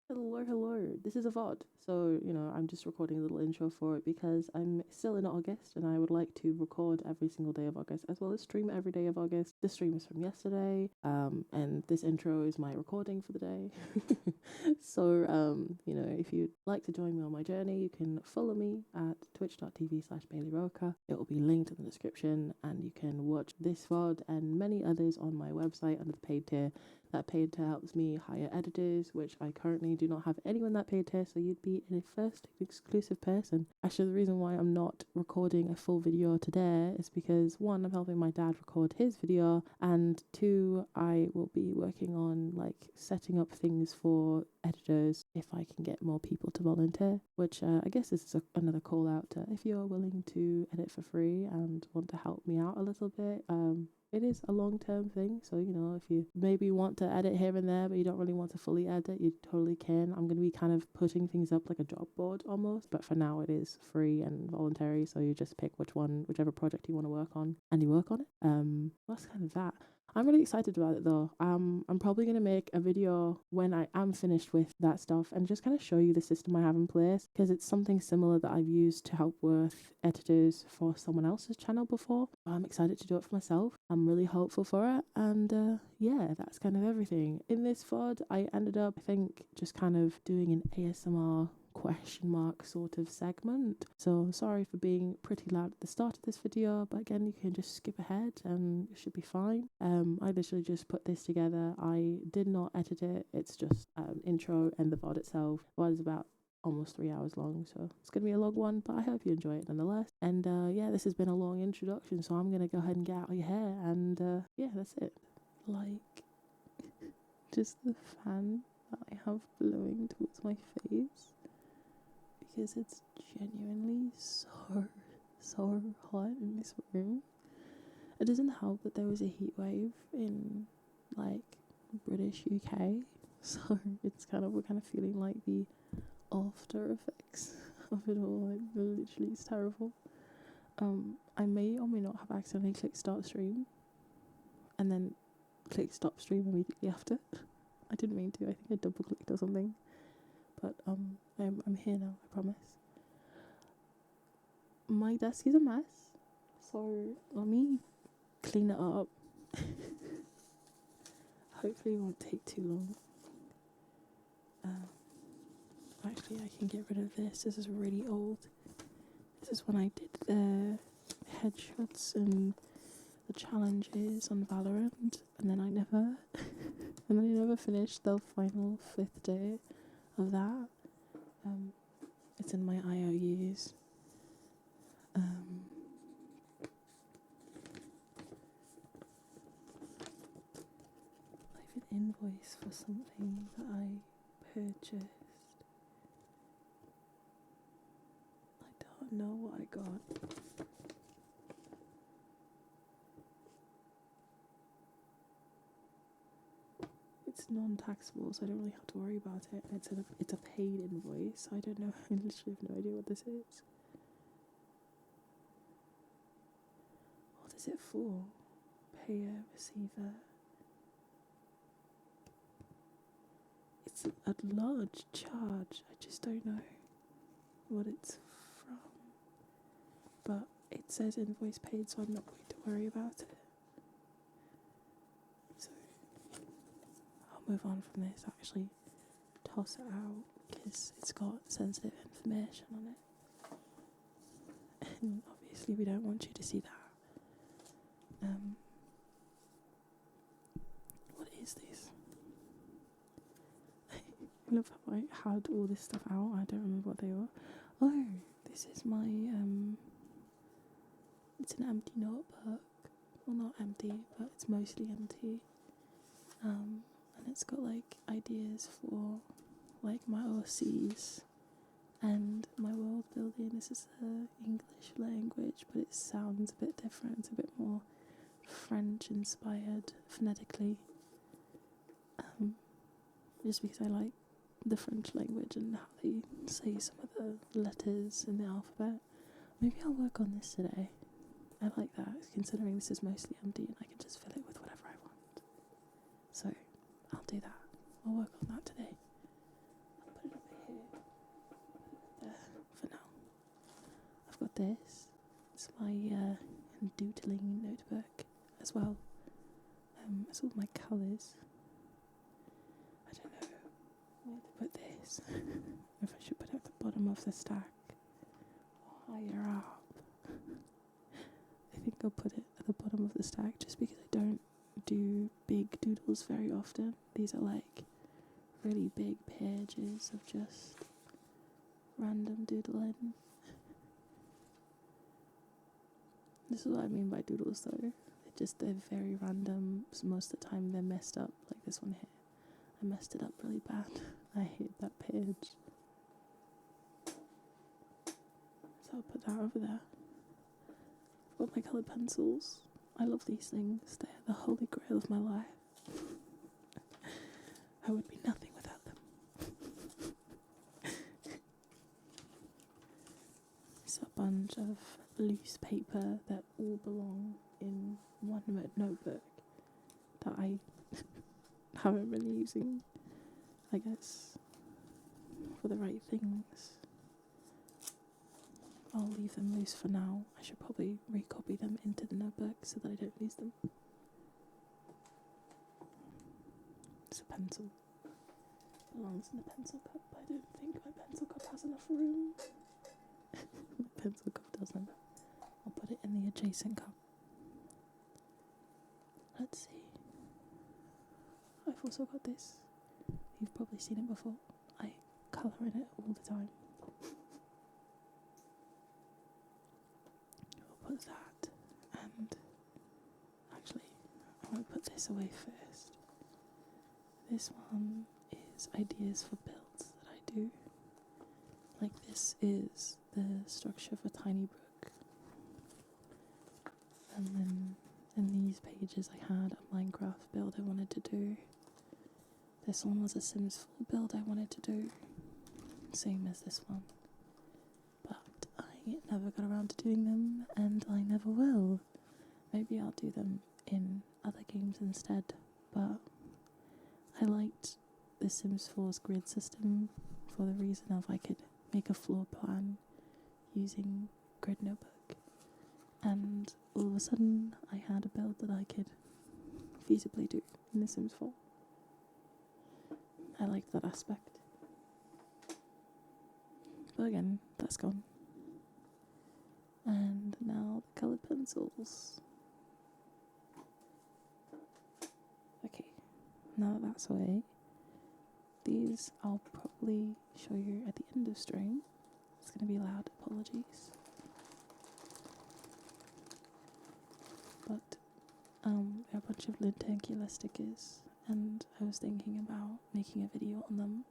Hello. This is a VOD. So, I'm just recording a little intro for it because I'm still in August and I would like to record every single day of August as well as stream every day of August. This stream is from yesterday, and this intro is my recording for the day. So, if you'd like to join me on my journey, you can follow me at twitch.tv/BaeliRoker. It will be linked in the description, and you can watch this VOD and many others on my website under the paid tier. That paid tier helps me hire editors, which I currently do not have anyone that paid tier, so you'd be a first exclusive person. Actually, the reason why I'm not recording a full video today is because one, I'm helping my dad record his video, and two, I will be working on setting up things for editors if I can get more people to volunteer, which I guess this is another call out to if you're willing to edit for free and want to help me out a little bit. It is a long-term thing, so if you maybe want to edit here and there but you don't really want to fully edit, you totally can. I'm going to be kind of putting things up like a job board almost, but for now it is free and voluntary, so you just pick whichever project you want to work on and you work on it. That's kind of that. I'm really excited about it though. I'm probably going to make a video when I am finished with that stuff and just kind of show you the system I have in place, because it's something similar that I've used to help with editors for someone else's channel before. I'm excited to do it for myself. I'm really hopeful for it, and yeah, that's kind of everything. In this VOD, I ended up, I think, just kind of doing an ASMR question mark sort of segment. So sorry for being pretty loud at the start of this video, but again, you can just skip ahead and it should be fine. I literally just put this together. I did not edit it. It's just an intro and the VOD itself. The VOD is about almost 3 hours long, so it's gonna be a long one, but I hope you enjoy it nonetheless. And yeah, this has been a long introduction, so I'm gonna go ahead and get out of your hair, and yeah, that's it. Just the fan that I have blowing towards my face, because it's genuinely so hot in this room. It doesn't help that there was a heat wave in British UK, so we're kind of feeling like the after effects of it all. Literally, it's terrible. I may or may not have accidentally clicked start stream and then clicked stop stream immediately after. I didn't mean to. I think I double clicked or something. But I'm here now, I promise. My desk is a mess, so let me clean it up. Hopefully it won't take too long. Actually, I can get rid of this. This is really old. This is when I did the headshots and the challenges on Valorant, and then I never finished the final 5th day of that. It's in my IOUs. I have an invoice for something that I purchased. I don't know what I got. It's non-taxable, so I don't really have to worry about it. It's a paid invoice. I don't know. I literally have no idea what this is. What is it for? Payer, receiver. It's a large charge. I just don't know what it's from. But it says invoice paid, so I'm not going to worry about it. So I'll move on from this. Actually, toss it out because it's got sensitive information on it, and obviously we don't want you to see that. What is this? I love how I had all this stuff out. I don't remember what they were. Oh, this is my it's an empty notebook. Well, not empty, but it's mostly empty. And it's got ideas for my OCs and my world building. This is the English language, but it sounds a bit different. It's a bit more French inspired phonetically. Just because I like the French language and how they say some of the letters in the alphabet. Maybe I'll work on this today. I like that, considering this is mostly empty and I can just fill it with whatever I want. So I'll do that. I'll work on that today. this. It's my doodling notebook as well. It's all my colours. I don't know where to put this. If I should put it at the bottom of the stack or higher up. I think I'll put it at the bottom of the stack just because I don't do big doodles very often. These are like really big pages of just random doodling. This is what I mean by doodles though. They're very random. So most of the time they're messed up, like this one here. I messed it up really bad. I hate that page. So I'll put that over there. I've got my coloured pencils. I love these things. They're the holy grail of my life. I would be nothing without them. It's a bunch of loose paper that all belong in one notebook that I haven't been using, I guess, for the right things. I'll leave them loose for now. I should probably recopy them into the notebook so that I don't lose them. It's a pencil. Belongs in a pencil cup. I don't think my pencil cup has enough room. My pencil cup doesn't. I'll put it in the adjacent cup. Let's see. I've also got this. You've probably seen it before. I colour in it all the time. I'll put that, and actually I want to put this away first. This one is ideas for builds that I do. Like this is the structure of a tiny book. And then in these pages I had a Minecraft build I wanted to do. This one was a Sims 4 build I wanted to do. Same as this one. But I never got around to doing them, and I never will. Maybe I'll do them in other games instead, but I liked the Sims 4's grid system for the reason of I could make a floor plan using Grid Notebook, and all of a sudden I had a build that I could feasibly do in The Sims 4. I liked that aspect. But again, that's gone. And now the coloured pencils. Okay, now that that's away, these I'll probably show you at the end of stream. It's going to be loud, apologies. But there are a bunch of Lintangular stickers, and I was thinking about making a video on them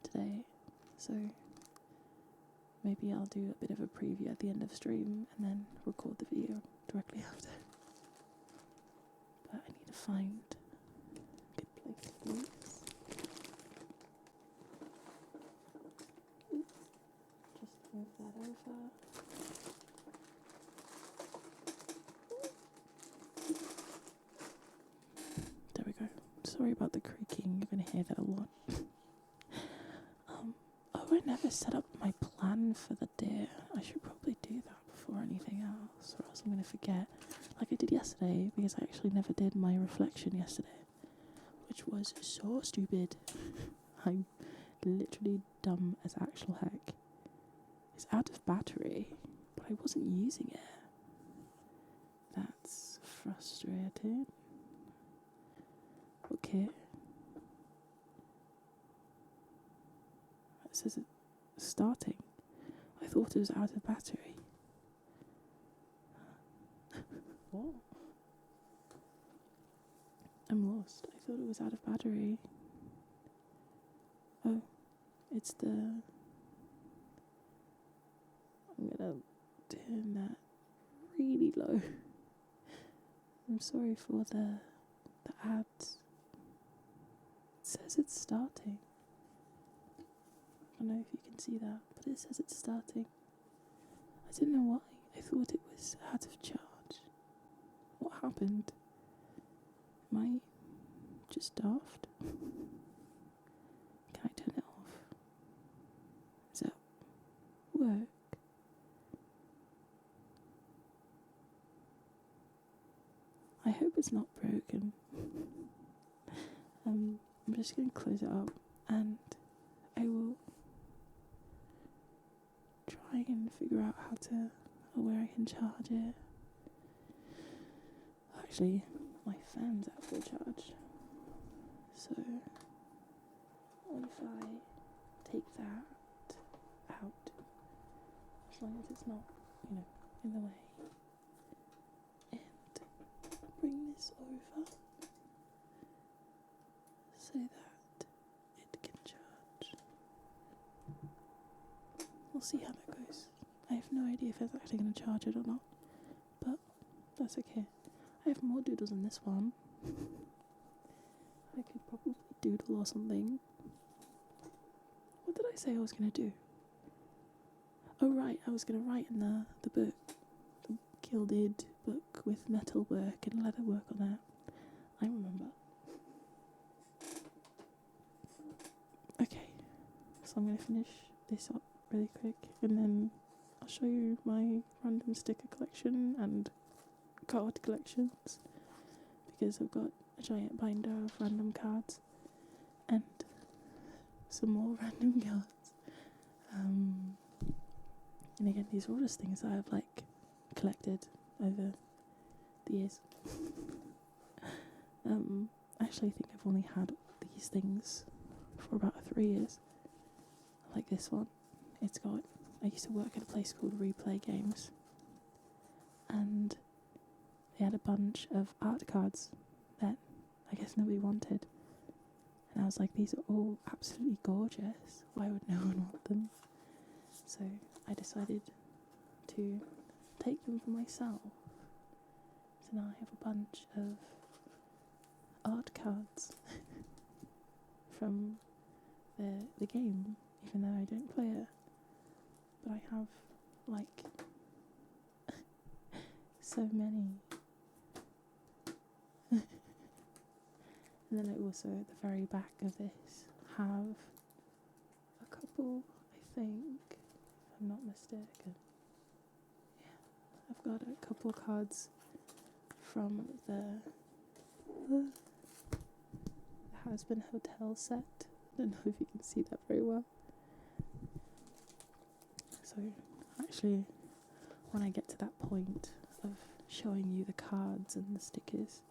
today, so maybe I'll do a bit of a preview at the end of stream and then record the video directly after. But I need to find a good place for these. Oops. Just move that over. There we go. Sorry about the creaking, you're going to hear that a lot. I never set up my plan for the day. I should probably do that before anything else, or else I'm going to forget. Like I did yesterday, because I actually never did my reflection yesterday, which was so stupid. I'm literally dumb as actual heck. It's out of battery, but I wasn't using it. That's frustrating. Okay. It says it's starting. I thought it was out of battery. What? I'm lost. I thought it was out of battery. Oh, it's the... I'm gonna turn that really low. I'm sorry for the ads. It says it's starting. I don't know if you can see that, but it says it's starting. I don't know why. I thought it was out of charge. What happened? Am I just daft? Can I turn it off? Does that work? it's not broken. I'm just going to close it up, and I will try and figure out how to, or where I can charge it. Actually, my fan's out for charge, so what if I take that out, as long as it's not, in the way, and bring this over so that it can charge. We'll see how that goes. I have no idea if it's actually going to charge it or not, but that's okay. I have more doodles in this one. I could probably doodle or something. What did I say I was going to do? Oh right, I was going to write in the book, the gilded book with metal work and leather work on it. I remember. Okay, so I'm going to finish this up really quick, and then I'll show you my random sticker collection and card collections, because I've got a giant binder of random cards and some more random cards. And again, these are all just things that I've collected over the years. Actually, I think I've only had these things for about 3 years. Like this one. I used to work at a place called Replay Games, and they had a bunch of art cards that I guess nobody wanted. And I was like, these are all absolutely gorgeous. Why would no one want them? So I decided to take them for myself. So now I have a bunch of art cards from the game, even though I don't play it. But I have so many. And then I also, at the very back of this, have a couple, I think, if I'm not mistaken. Yeah, I've got a couple cards from the Husband Hotel set. I don't know if you can see that very well. So, actually, when I get to that point of showing you the cards and the stickers,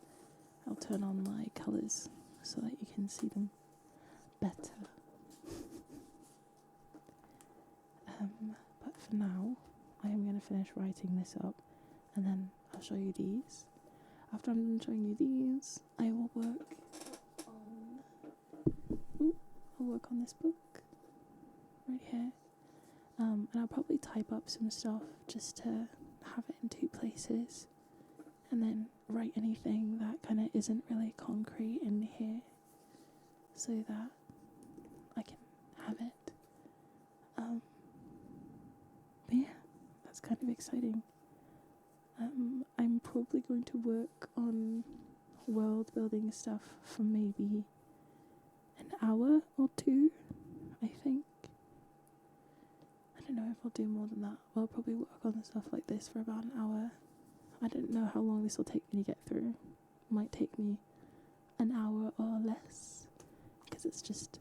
I'll turn on my colours so that you can see them better. But for now, I am going to finish writing this up, and then I'll show you these. After I'm done showing you these, I will work on this book right here. And I'll probably type up some stuff just to have it in 2 places, and then write anything that kind of isn't really concrete in here, so that I can have it. But yeah, that's kind of exciting. I'm probably going to work on world building stuff for maybe an hour or 2, I think. I don't know if I'll do more than that. I'll probably work on the stuff like this for about an hour. I don't know how long this will take me to get through. It might take me an hour or less, because it's just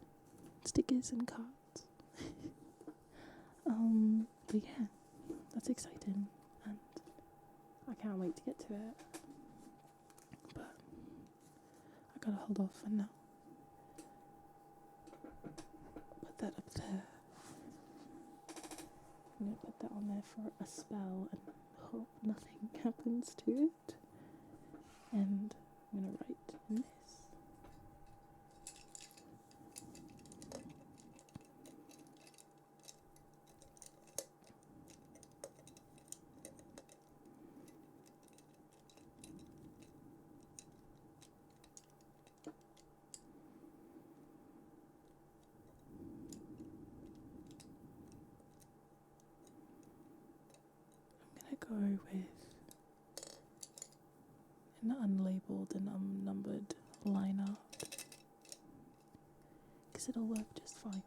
stickers and cards. But yeah, that's exciting, and I can't wait to get to it. But I gotta hold off for now. Put that up there. I'm going to put that on there for a spell and hope nothing happens to it. And I'm going to write in this. Go with an unlabeled and unnumbered line art, because it'll work just fine.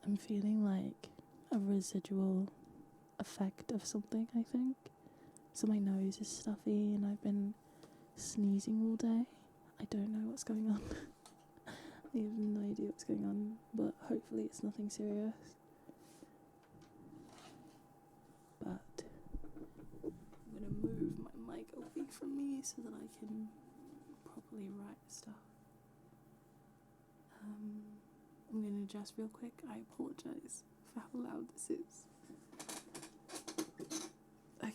I'm feeling like a residual effect of something, I think. So my nose is stuffy and I've been sneezing all day. I don't know what's going on. I have no idea what's going on, but hopefully it's nothing serious. But I'm gonna move my mic away from me so that I can properly write stuff. I'm gonna adjust real quick. I apologize for how loud this is. Okay.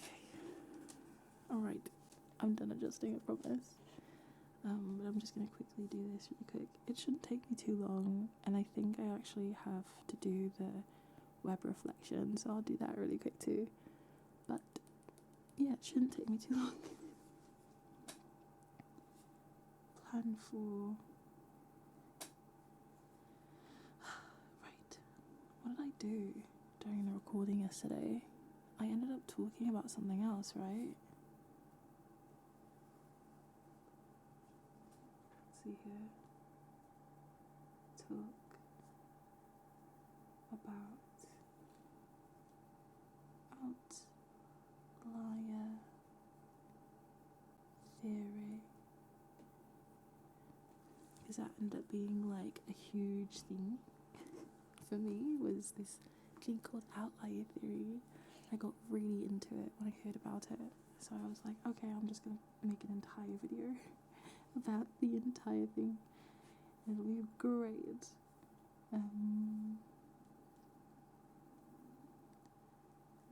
Alright. I'm done adjusting, I promise. But I'm just gonna quickly do this really quick. It shouldn't take me too long, and I think I actually have to do the web reflection, so I'll do that really quick too. But yeah, it shouldn't take me too long. Plan for... Right. What did I do during the recording yesterday? I ended up talking about something else, right? Let's see here. Talk about outlier theory. Because that ended up being like a huge thing for me, was this thing called outlier theory. I got really into it when I heard about it, so I was like, okay, I'm just gonna make an entire video about the entire thing. It'll be great.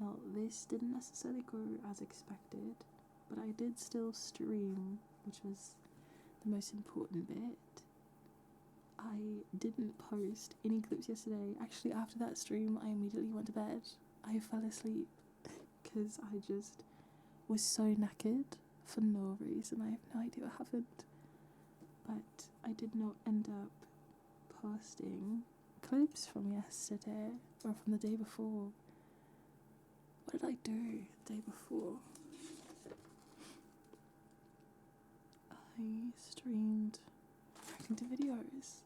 Now, this didn't necessarily go as expected, but I did still stream, which was the most important bit. I didn't post any clips yesterday. Actually, after that stream, I immediately went to bed. I fell asleep because I just was so knackered for no reason. I have no idea what happened. But I did not end up posting clips from yesterday or from the day before. What did I do the day before? I streamed reacting to videos.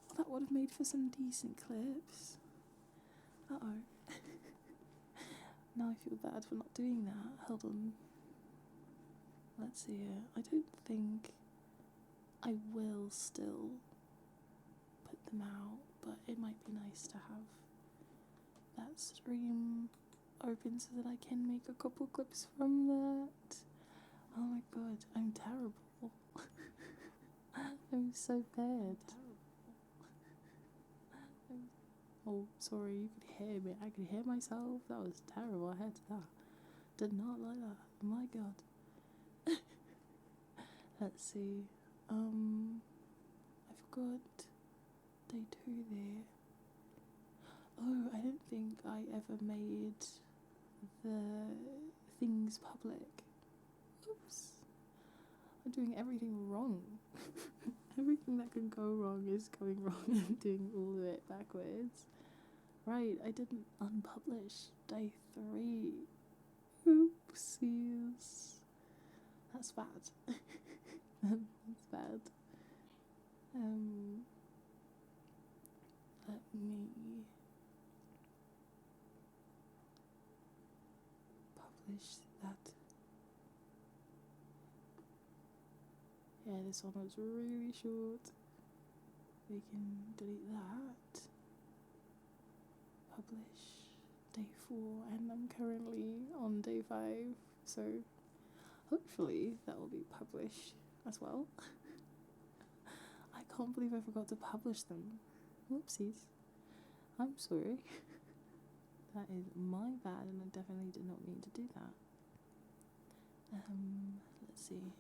Well, that would have made for some decent clips. Uh-oh. Now I feel bad for not doing that. Hold on. Let's see here. I don't think I will still put them out, but it might be nice to have that stream open so that I can make a couple clips from that. Oh my god, I'm terrible. I'm so bad. Oh, sorry, you could hear me. I could hear myself. That was terrible. I had that. Did not like that. Oh my god. Let's see. I forgot day 2 there. Oh, I don't think I ever made the things public. Oops. I'm doing everything wrong. Everything that can go wrong is going wrong. I'm doing all of it backwards. Right, I didn't unpublish day 3. Oopsies. That's bad. That's bad. Let me publish that. Yeah, this one was really short. We can delete that. Publish day 4, and I'm currently on day 5, so hopefully that will be published as well. I can't believe I forgot to publish them. Whoopsies. I'm sorry. That is my bad, and I definitely did not mean to do that. Let's see.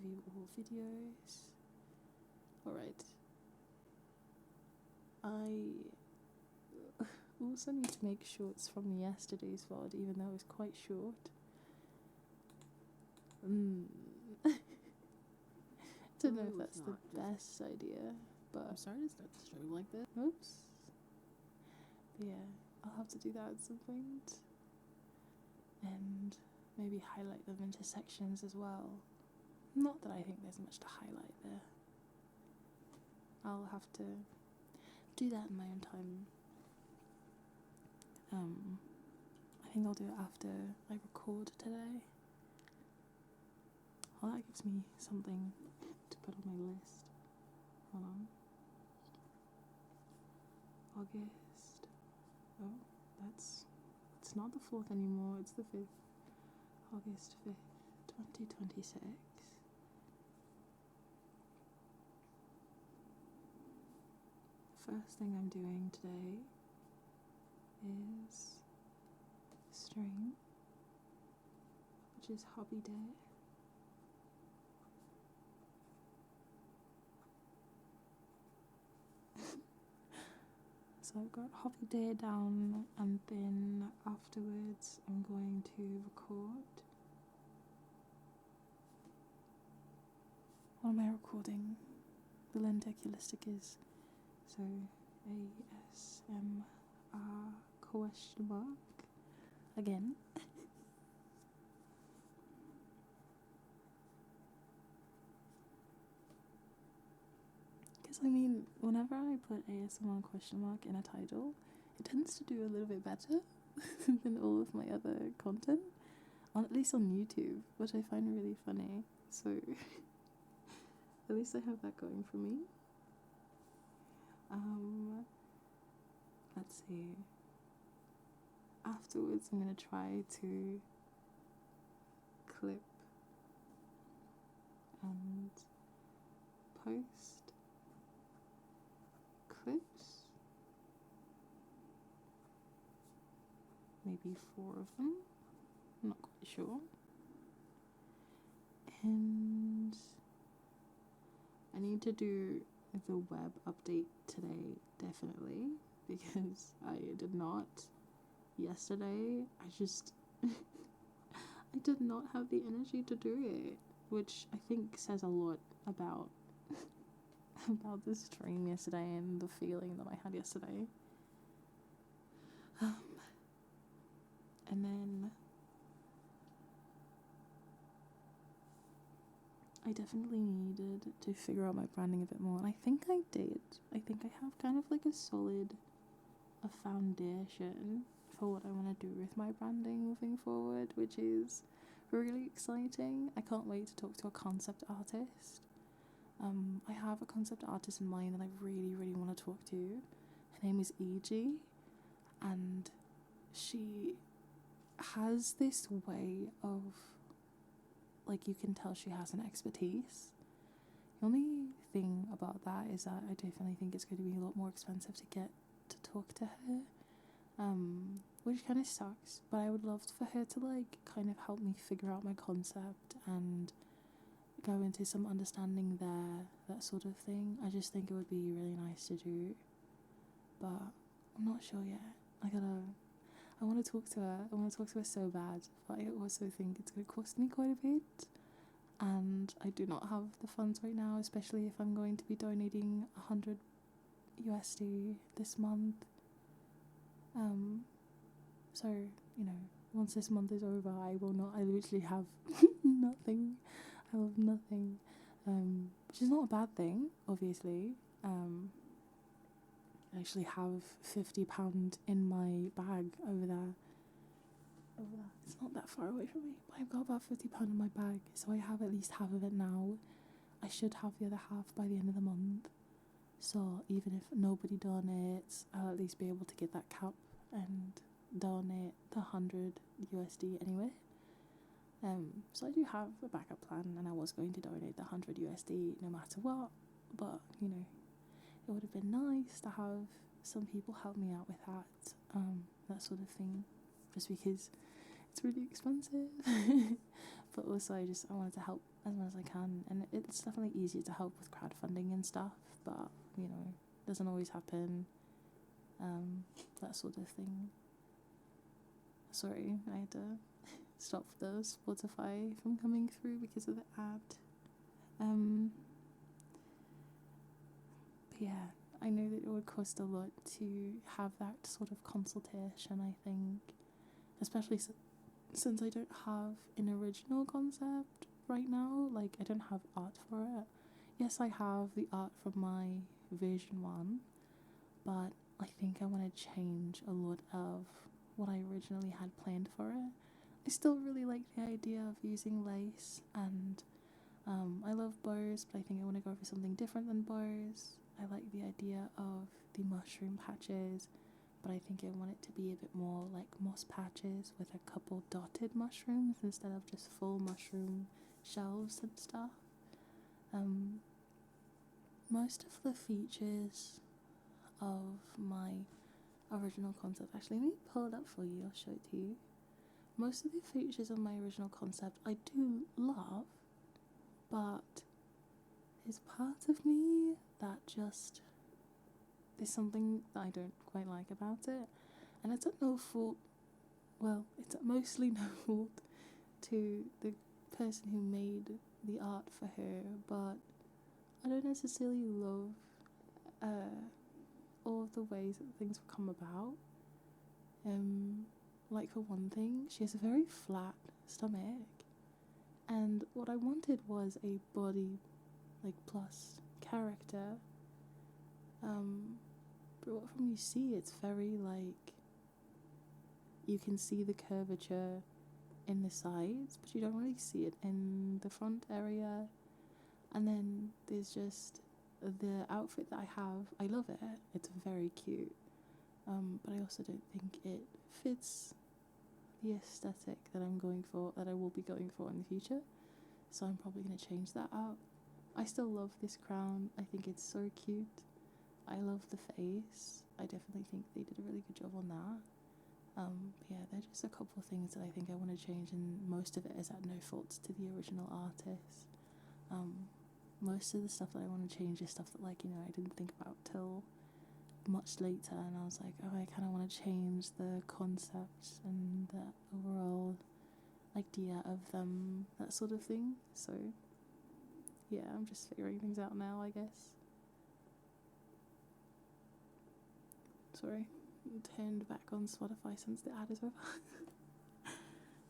View all videos. Alright. I also need to make shorts from yesterday's VOD, even though it was quite short. Don't know if that's the best idea, but I'm sorry to start the stream like this. Oops. But yeah, I'll have to do that at some point. And maybe highlight them into sections as well. Not that I think there's much to highlight there. I'll have to do that in my own time. I I think I'll do it after I record today. Well, that gives me something to put on my list. Hold on. August. Oh, it's not the 4th anymore, it's the 5th. August 5th, 2026. The first thing I'm doing today is stream, which is hobby day. So I've got hobby day down, and then afterwards I'm going to record. What am I recording? The lenticulistics. So ASMR question mark again. Because I mean, whenever I put ASMR question mark in a title, it tends to do a little bit better than all of my other content, at least on YouTube, which I find really funny. So at least I have that going for me. Let's see. Afterwards, I'm gonna try to clip and post clips, maybe 4 of them, I'm not quite sure. And I need to do the web update today, definitely, because I did not yesterday. I did not have the energy to do it, which I think says a lot about the stream yesterday and the feeling that I had yesterday. And then I definitely needed to figure out my branding a bit more, and I think I did. I think I have kind of like a foundation for what I want to do with my branding moving forward, which is really exciting. I can't wait to talk to a concept artist. I have a concept artist in mind that I really, really want to talk to. Her name is E.G., and she has this way of, like, you can tell she has an expertise. The only thing about that is that I definitely think it's going to be a lot more expensive to get to talk to her, which kind of sucks, but I would love for her to, like, kind of help me figure out my concept and go into some understanding there, that sort of thing. I just think it would be really nice to do, but I'm not sure yet. I want to talk to her so bad, but I also think it's going to cost me quite a bit, and I do not have the funds right now, especially if I'm going to be donating $100 USD this month. So, you know, once this month is over, I literally have nothing. I have nothing, which is not a bad thing, obviously. I actually have £50 in my bag over there. It's not that far away from me, but I've got about £50 in my bag, so I have at least half of it now. I should have the other half by the end of the month, so even if nobody donates, I'll at least be able to get that cap and donate the $100 USD anyway. So I do have a backup plan, and I was going to donate the $100 USD no matter what, but, you know, it would have been nice to have some people help me out with that sort of thing, just because it's really expensive. But also I wanted to help as much as I can, and it's definitely easier to help with crowdfunding and stuff, but, you know, it doesn't always happen, that sort of thing. Sorry, I had to stop the Spotify from coming through because of the ad. But yeah, I know that it would cost a lot to have that sort of consultation, I think, especially since I don't have an original concept right now. Like, I don't have art for it. Yes, I have the art from my version 1, but I think I want to change a lot of what I originally had planned for it. I still really like the idea of using lace, and I love bows, but I think I want to go for something different than bows. I like the idea of the mushroom patches, but I think I want it to be a bit more like moss patches with a couple dotted mushrooms instead of just full mushroom shelves and stuff. Most of the features of my original concept, actually let me pull it up for you, I'll show it to you. Most of the features of my original concept I do love, but there's part of me that just, there's something that I don't quite like about it, and it's at no fault, well, it's mostly no fault to the person who made the art for her, but I don't necessarily love all of the ways that things will come about. Like for one thing, she has a very flat stomach, and what I wanted was a body like plus character. But what from you see, it's very like, you can see the curvature in the sides, but you don't really see it in the front area. And then there's just the outfit that I have. I love it. It's very cute. But I also don't think it fits the aesthetic that I'm going for, that I will be going for in the future. So I'm probably going to change that out. I still love this crown. I think it's so cute. I love the face. I definitely think they did a really good job on that. Yeah, they're just a couple of things that I think I want to change, and most of it is at no fault to the original artist. Most of the stuff that I want to change is stuff that, like, you know, I didn't think about till much later, and I was like, oh, I kind of want to change the concept and the overall idea of them, that sort of thing. So yeah, I'm just figuring things out now, I guess. Sorry, turned back on Spotify since the ad is over.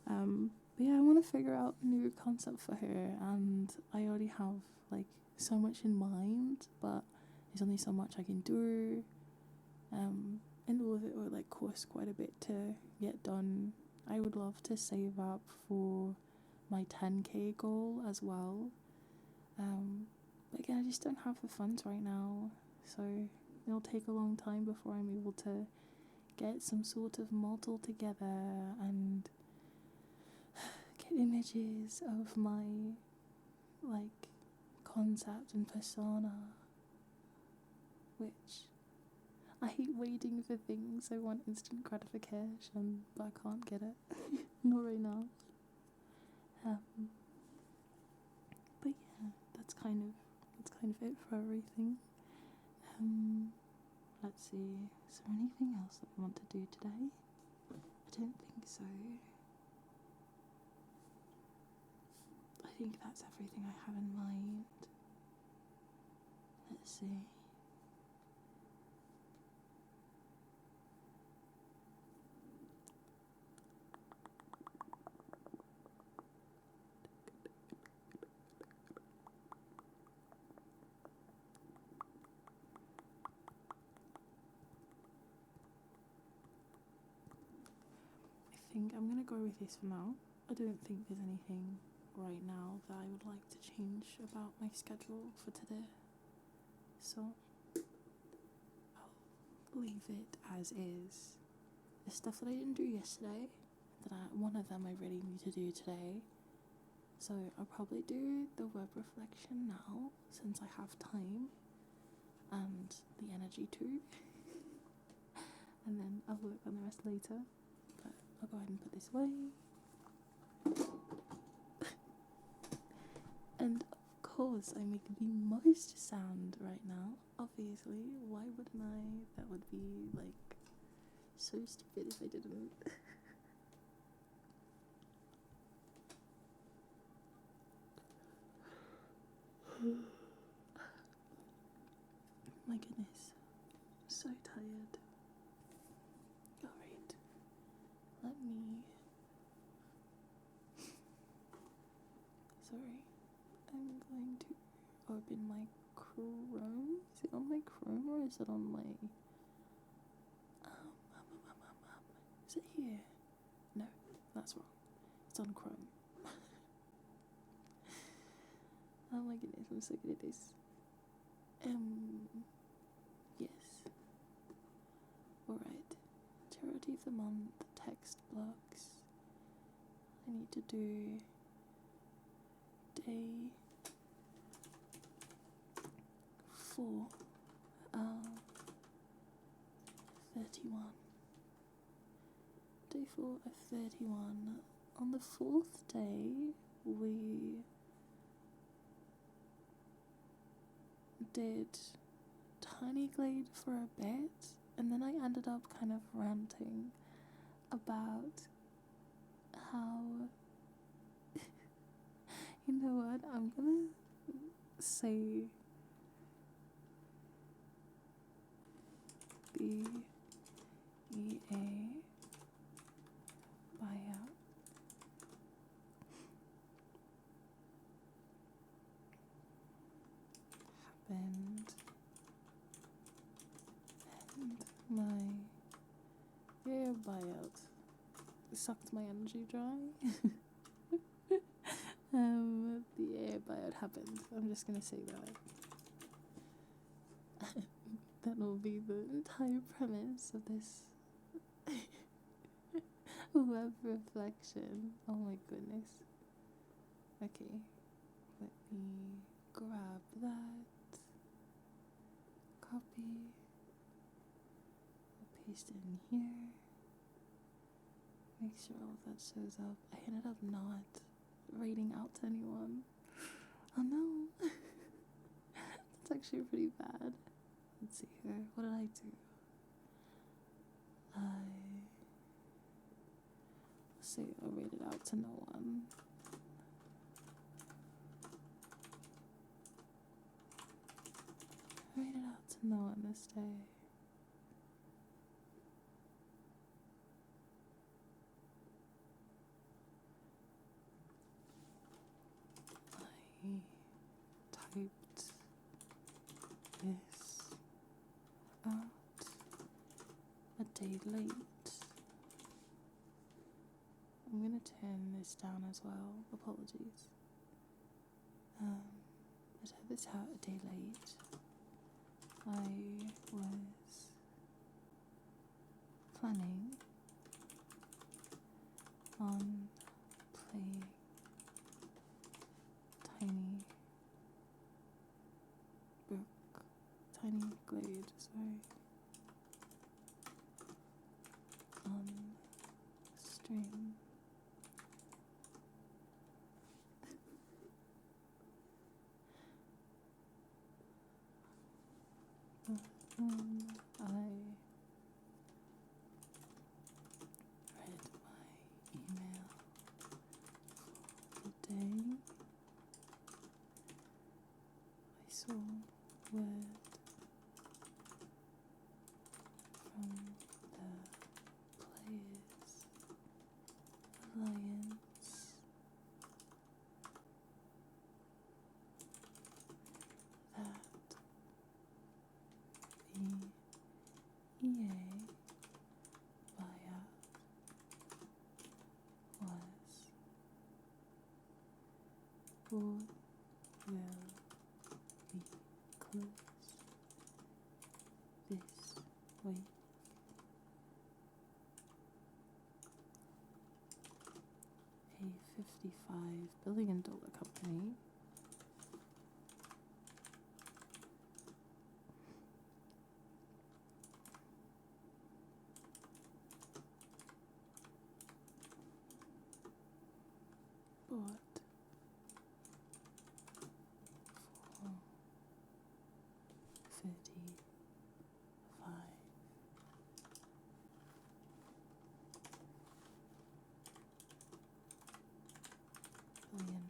But yeah, I want to figure out a new concept for her, and I already have like so much in mind, but there's only so much I can do. And all of it will like cost quite a bit to get done. I would love to save up for my 10k goal as well. But again, I just don't have the funds right now, so it'll take a long time before I'm able to get some sort of model together and get images of my like concept and persona, which I hate waiting for things. I want instant gratification, but I can't get it. Not right now. But yeah, that's kind of it for everything. Let's see, is there anything else that I want to do today? I don't think so. I think that's everything I have in mind. Let's see. I think I'm gonna go with this for now. I don't think there's anything right now that I would like to change about my schedule for today. So I'll leave it as is. The stuff that I didn't do yesterday, one of them I really need to do today. So I'll probably do the web reflection now, since I have time and the energy too. And then I'll work on the rest later. But I'll go ahead and put this away. And of course I make the most sound right now. Obviously, why wouldn't I? That would be like so stupid if I didn't. My goodness, I'm so tired. Alright, let me... Sorry, I'm going to open my Chrome. Is it on my Chrome or is it on my Is it here? No, that's wrong. It's on Chrome. Oh my goodness, I'm so good at this. Yes. Alright. Charity of the month, text blocks. I need to do day 4 of 31. Day 4 of 31. On the 4th day, we did Tiny Glade for a bit, and then I ended up kind of ranting about how you know what, I'm gonna say the EA buyout happened and my EA buyout sucked my energy dry. The EA buyout happened. I'm just gonna say that. That will be the entire premise of this web reflection. Oh my goodness. Okay, let me grab that, copy, paste it in here, make sure all of that shows up. I ended up not rating out to anyone. Oh no. That's actually pretty bad. Let's see here. What did I do? Let's say I rated out to no one. Rated out to no one this day. I typed this out a day late. I'm gonna turn this down as well. Apologies. I typed this out a day late. I was planning on playing Tiny Glade, sorry, on stream. I read my email for the day. I saw word from the Players Alliance that the EA buyout was or will be closed this week. A $55 billion company bought for $35 billion.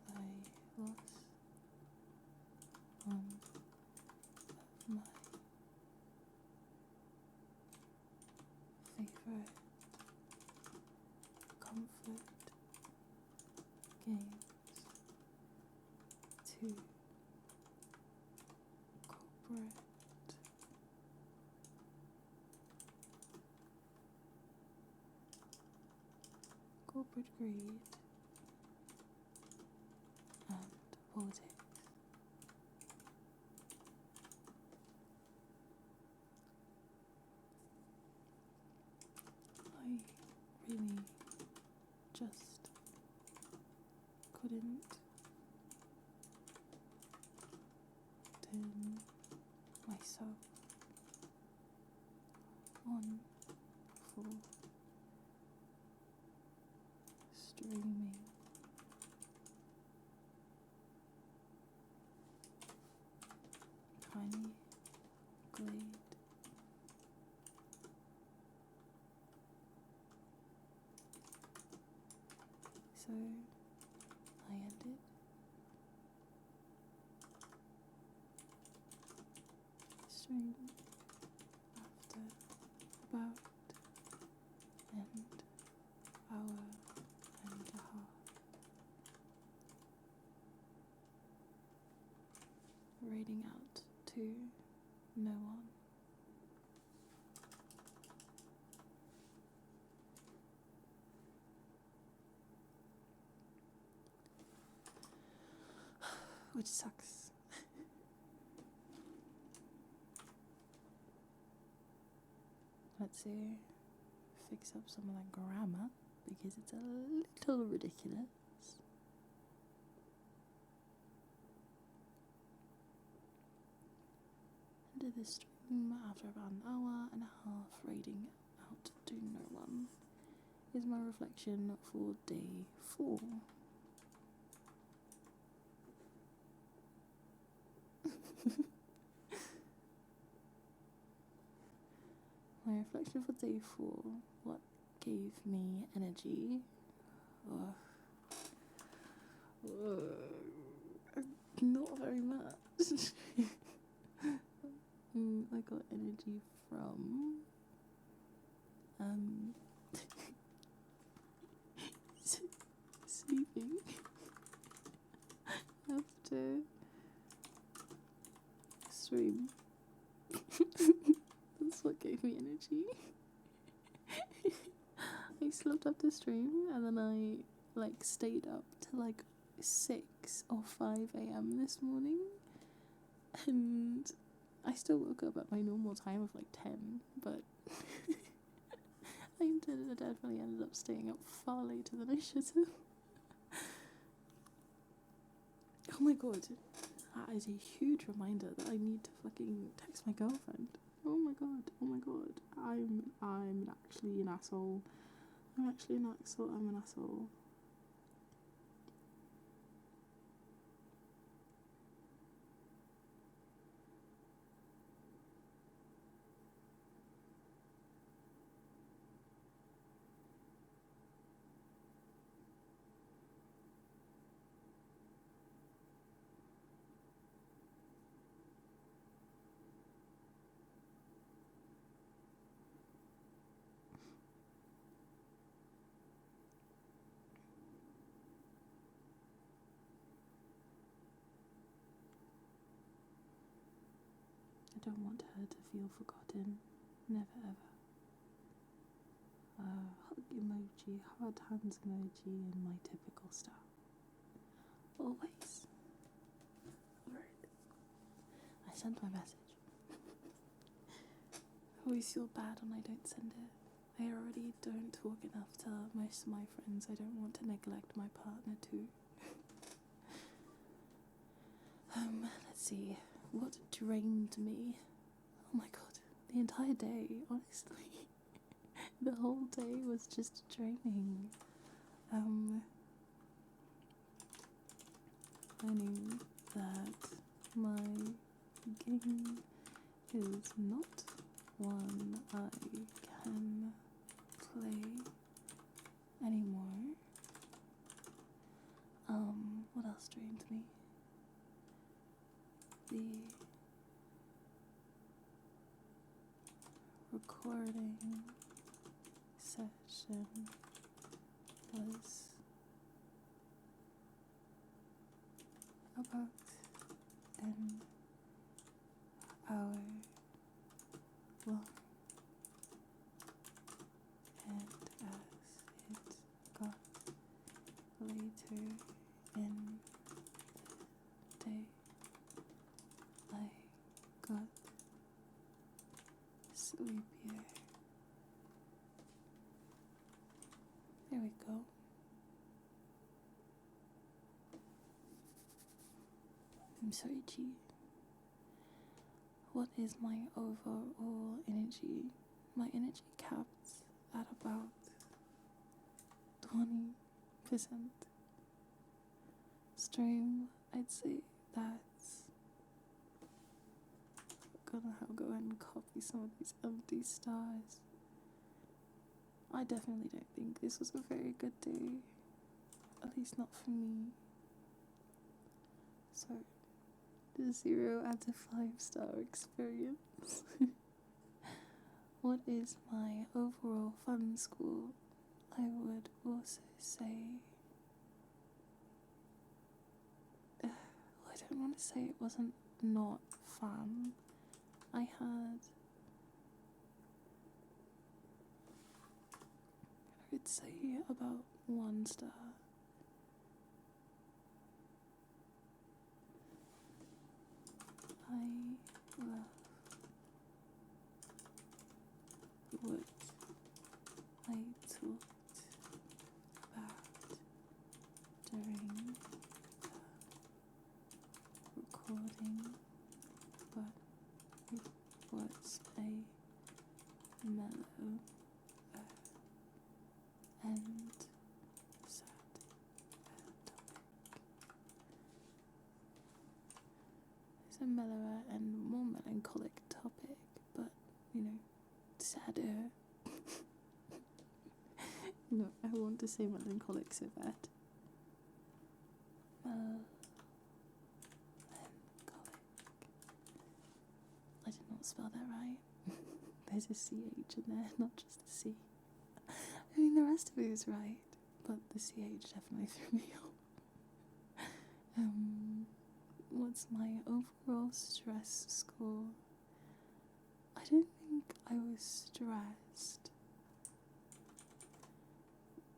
I lost one of my favorite corporate greed and politics. I really just couldn't turn myself on for streaming. Tiny glade. So I ended stream after about an hour and a half, raiding out to no one. Which sucks. Let's see, fix up some of that grammar because it's a little ridiculous. Ended this stream after about an hour and a half raiding out to no one. Is my reflection for day 4. My reflection for day 4, what gave me energy? Not very much. I got energy from sleeping after stream. That's what gave me energy. I slept after stream and then I stayed up till 6 or 5 a.m. this morning, and I still woke up at my normal time of 10, but I definitely ended up staying up far later than I should have. Oh my god, that is a huge reminder that I need to fucking text my girlfriend. Oh my god, I'm actually an asshole. I'm an asshole. I don't want her to feel forgotten. Never ever. Hug emoji, hard hands emoji, and my typical stuff. Always. Alright. I sent my message. I always feel bad when I don't send it. I already don't talk enough to most of my friends. I don't want to neglect my partner too. Let's see. What drained me? Oh my god, the entire day, honestly. The whole day was just draining. Learning that my game is not one I can play anymore. What else drained me? The recording session was about hour long, and as it got later in the day, I got sleepier. There we go. I'm sorry, G. What is my overall energy? My energy caps at about 20%. Stream, I'd say that's gonna go and copy some of these empty stars. I definitely don't think this was a very good day. At least not for me. So, the 0 out of 5-star experience. What is my overall fun school? I would also say, I don't want to say it wasn't not fun. I would say about 1 star. I love what I talked about during the recording, but it was a mellow and sad topic. It's a mellower and more melancholic topic, but, sadder. No, I want to say melancholic so bad. Melancholic. I did not spell that right. There's a CH in there, not just a C. I mean, the rest of it is right, but the CH definitely threw me off. What's my overall stress score? I don't think I was stressed,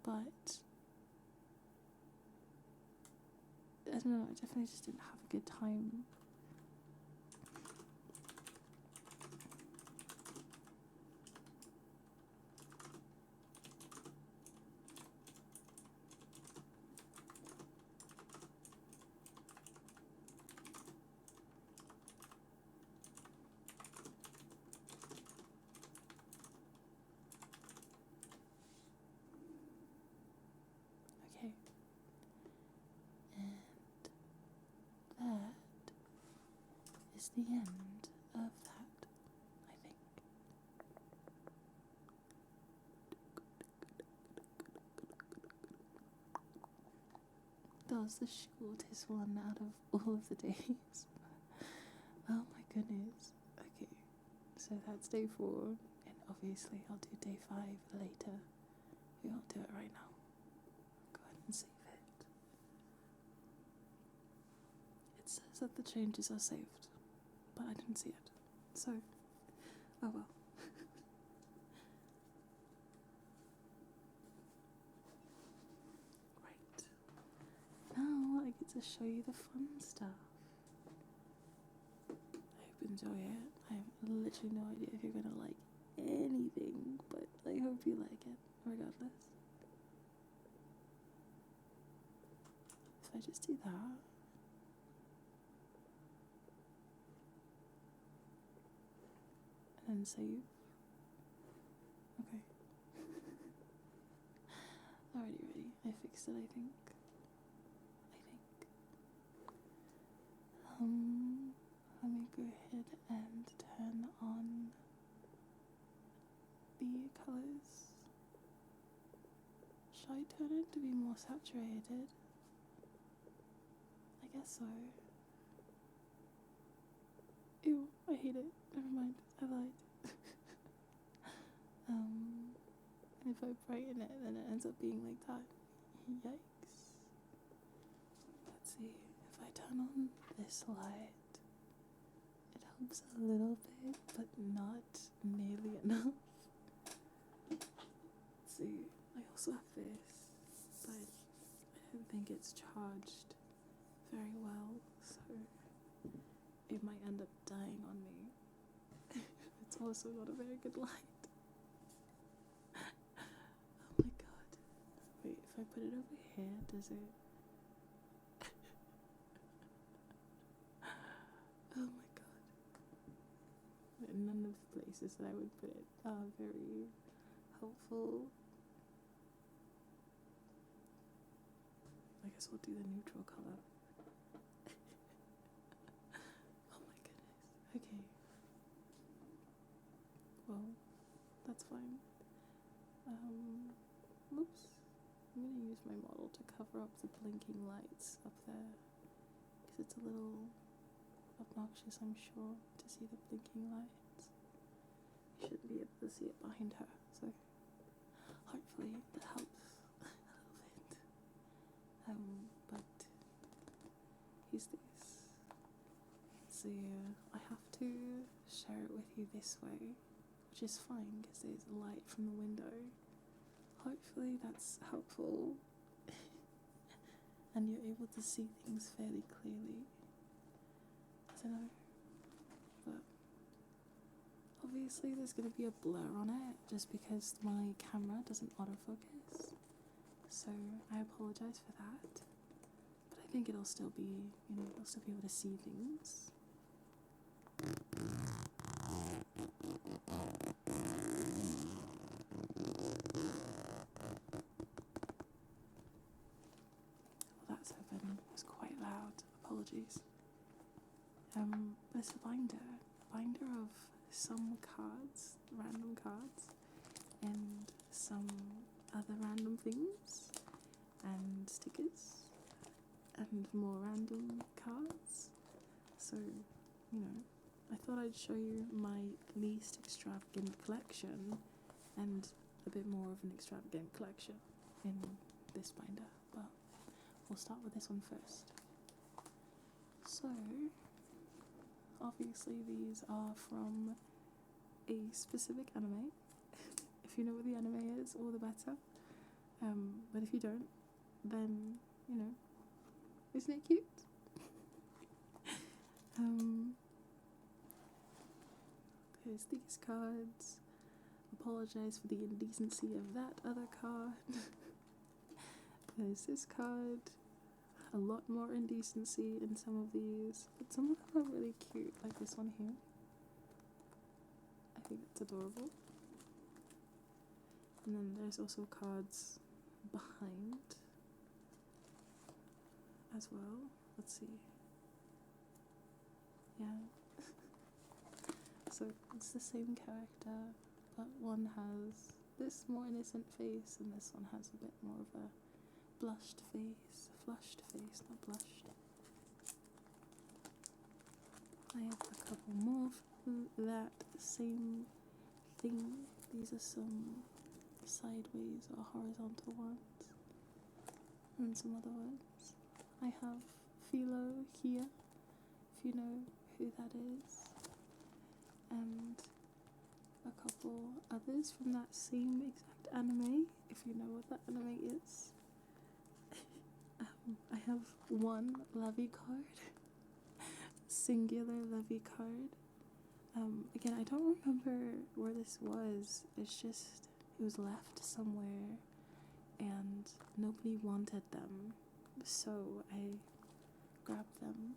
but I don't know, I definitely just didn't have a good time. Okay. And that is the end of that, I think. That was the shortest one out of all of the days. Oh my goodness. Okay, so that's day 4, and obviously I'll do day 5 later. We won't do it right now. Go ahead and save it. It says that the changes are saved, but I didn't see it. So, oh well. Right. Now I get to show you the fun stuff. I hope you enjoy it. I have literally no idea if you're gonna like anything, but I hope you like it, regardless. If I just do that. And save. Okay. Alrighty, ready. I fixed it, I think. Let me go ahead and turn on the colours. Should I turn it to be more saturated? I guess so. Ew, I hate it. Never mind, I lied. And if I brighten it, then it ends up being like that. Yikes. Let's see, if I turn on this light, helps a little bit, but not nearly enough. Let's see, I also have this, but I don't think it's charged very well, so it might end up dying on me. It's also not a very good light. Oh my god. Wait, if I put it over here, does it? Oh my god. None of the places that I would put it are very helpful. I guess we'll do the neutral color. Oh my goodness. Okay. Well, that's fine. Oops. I'm gonna use my model to cover up the blinking lights up there, because it's a little obnoxious, I'm sure, to see the blinking lights. You shouldn't be able to see it behind her, so hopefully that helps a little bit. But here's this. So I have to share it with you this way, which is fine because there's a light from the window. Hopefully that's helpful and you're able to see things fairly clearly. I don't know, but obviously there's going to be a blur on it just because my camera doesn't autofocus, so I apologize for that, but I think it'll still be, you'll still be able to see things. Well, that's open. It was quite loud. Apologies. But it's a binder of some cards, random cards, and some other random things, and stickers, and more random cards. So, I thought I'd show you my least extravagant collection and a bit more of an extravagant collection in this binder, but we'll start with this one first. So, obviously these are from a specific anime. If you know what the anime is, all the better. But if you don't, then, isn't it cute? There's these cards. Apologize for the indecency of that other card. There's this card. A lot more indecency in some of these, but some of them are really cute, like this one here. I think it's adorable. And then there's also cards behind as well. Let's see. Yeah. So it's the same character, but one has this more innocent face and this one has a bit more of a flushed face, not blushed. I have a couple more from that same thing. These are some sideways or horizontal ones, and some other ones. I have Philo here, if you know who that is, and a couple others from that same exact anime, if you know what that anime is. I have one Levy card, singular Levy card. Again, I don't remember where this was. It was left somewhere and nobody wanted them, so I grabbed them.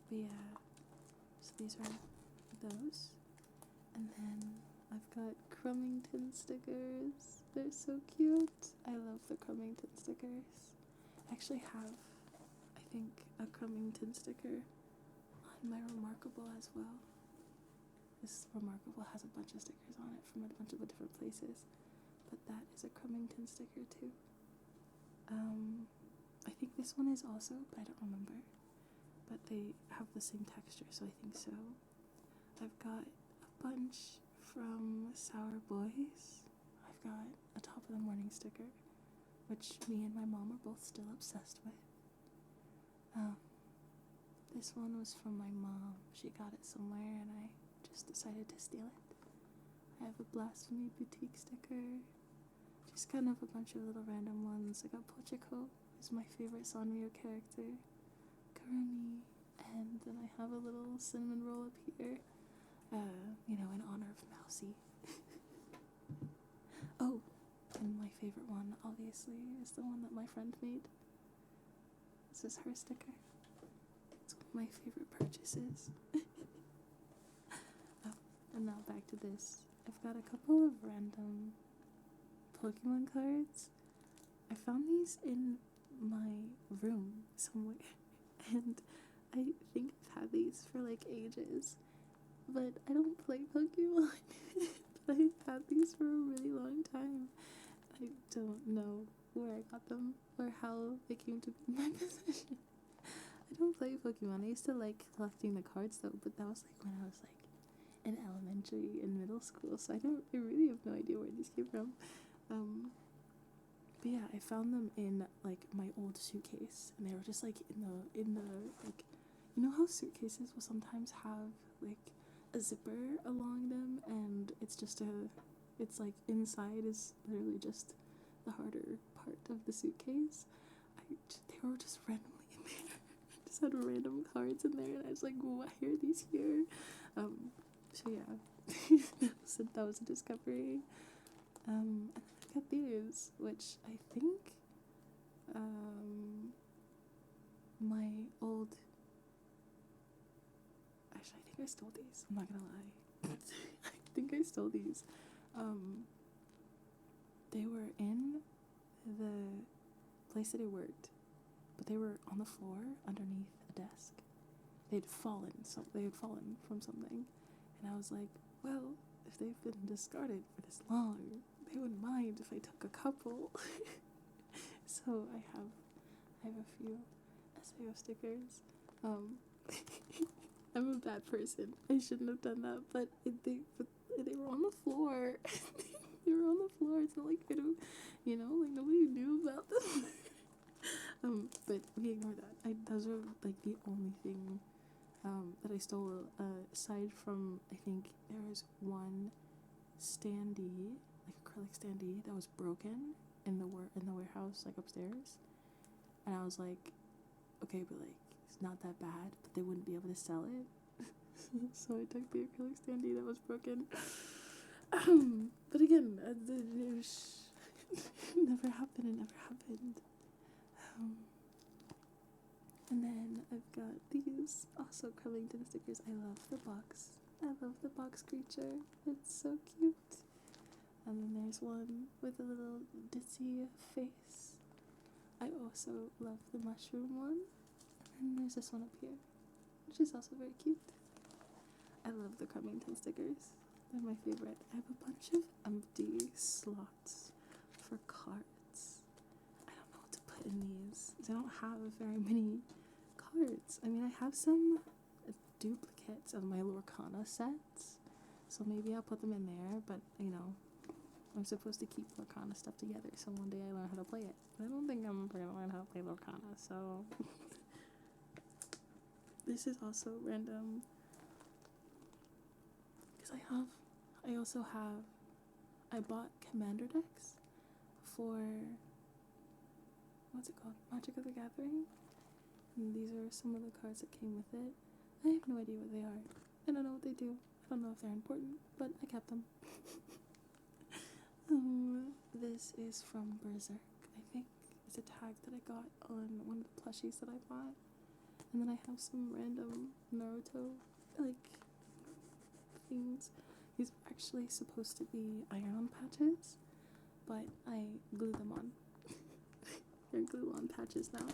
But yeah, so these are those. And then I've got Crummington stickers. They're so cute. I love the Crummington stickers. I actually have, I think, a Crummington sticker on my Remarkable as well. This Remarkable has a bunch of stickers on it from a bunch of different places, but that is a Crummington sticker too. I think this one is also, but I don't remember. But they have the same texture, so I think so. I've got a bunch from Sour Boys. I've got a Top of the Morning sticker, which me and my mom are both still obsessed with. This one was from my mom. She got it somewhere and I just decided to steal it. I have a Blasphemy Boutique sticker. Just kind of a bunch of little random ones. I got Pochiko, who's my favorite Sanrio character. Karumi. And then I have a little cinnamon roll up here. In honor of Mousy. Oh, and my favorite one, obviously, is the one that my friend made. This is her sticker. It's one of my favorite purchases. Oh, and now back to this. I've got a couple of random Pokemon cards. I found these in my room somewhere. And I think I've had these for like ages. But I don't play Pokemon. But I've had these for a really long time. I don't know where I got them or how they came to be in my possession. I don't play Pokemon. I used to like collecting the cards though, but that was like when I was like in elementary and middle school, so I really have no idea where these came from. But yeah, I found them in like my old suitcase, and they were just like in the like, you know how suitcases will sometimes have like a zipper along them, and it's like inside is literally just the harder part of the suitcase. They were just randomly in there. I just had random cards in there, and I was like, why are these here? So yeah, that was a discovery. And then I've got these, which I think my old. Actually, I think I stole these. I'm not gonna lie. I think I stole these. They were in the place that I worked, but they were on the floor underneath a desk. They had fallen from something, and I was like, well, if they've been discarded for this long, they wouldn't mind if I took a couple. So I have a few SAO stickers. I'm a bad person. I shouldn't have done that, but they were on the floor. They were on the floor. It's not like like nobody knew about them. But we ignore that. Those are like the only thing that I stole. Aside from, I think there was one standee, like acrylic standee, that was broken in the warehouse, like upstairs. And I was like, okay, but like it's not that bad, but they wouldn't be able to sell it. So I took the acrylic standee that was broken. But again, it never happened. It never happened. And then I've got these also Covington stickers. I love the box. I love the box creature. It's so cute. And then there's one with a little ditzy face. I also love the mushroom one. And then there's this one up here, which is also very cute. I love the Covington stickers. They're my favorite. I have a bunch of empty slots for cards. I don't know what to put in these. I don't have very many cards. I mean, I have some duplicates of my Lorcana sets, so maybe I'll put them in there, but I'm supposed to keep Lorcana stuff together, so one day I learn how to play it. But I don't think I'm ever gonna learn how to play Lorcana, so this is also random, because I bought commander decks for, what's it called, Magic of the Gathering, and these are some of the cards that came with it. I have no idea what they are. I don't know what they do. I don't know if they're important, but I kept them. This is from Berserk, I think. It's a tag that I got on one of the plushies that I bought. And then I have some random Naruto, things. These are actually supposed to be iron-on patches, but I glue them on. They're glue-on patches now.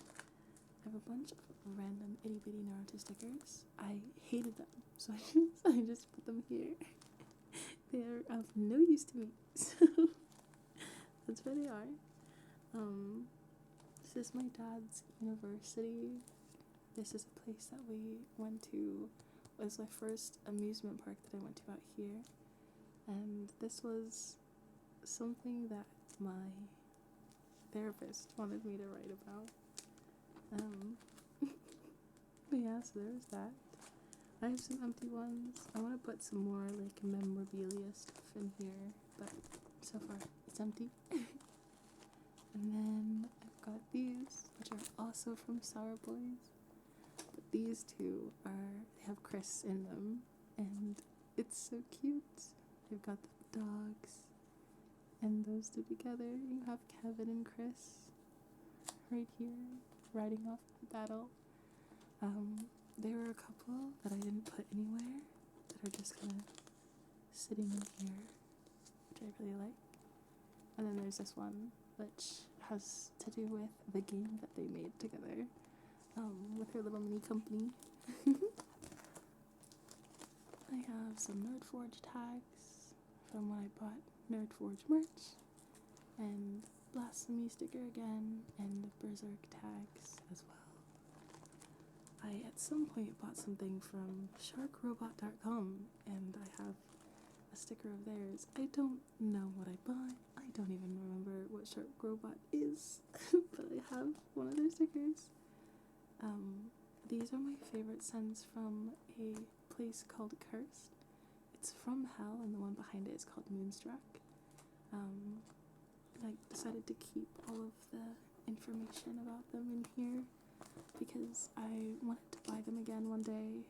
I have a bunch of random itty-bitty Naruto stickers. I hated them, so I just put them here. They are of no use to me, so that's where they are. This is my dad's university. This is a place that we went to. It was my first amusement park that I went to out here, and this was something that my therapist wanted me to write about. But yeah, so there's that. I have some empty ones. I want to put some more like memorabilia stuff in here, but so far it's empty. And then I've got these, which are also from Sour Boys. But these two they have Chris in them, and it's so cute. They've got the dogs, and those two together. You have Kevin and Chris right here, riding off the battle. There were a couple that I didn't put anywhere that are just kind of sitting in here, which I really like. And then there's this one, which has to do with the game that they made together, with her little mini company. I have some Nerdforge tags from when I bought Nerdforge merch, and Blasphemy sticker again, and Berserk tags as well. I at some point bought something from sharkrobot.com, and I have a sticker of theirs. I don't know what I bought. I don't even remember what Shark Robot is, but I have one of their stickers. These are my favorite scents from a place called Cursed. It's from Hell, and the one behind it is called Moonstruck. I decided to keep all of the information about them in here because I wanted to buy them again one day.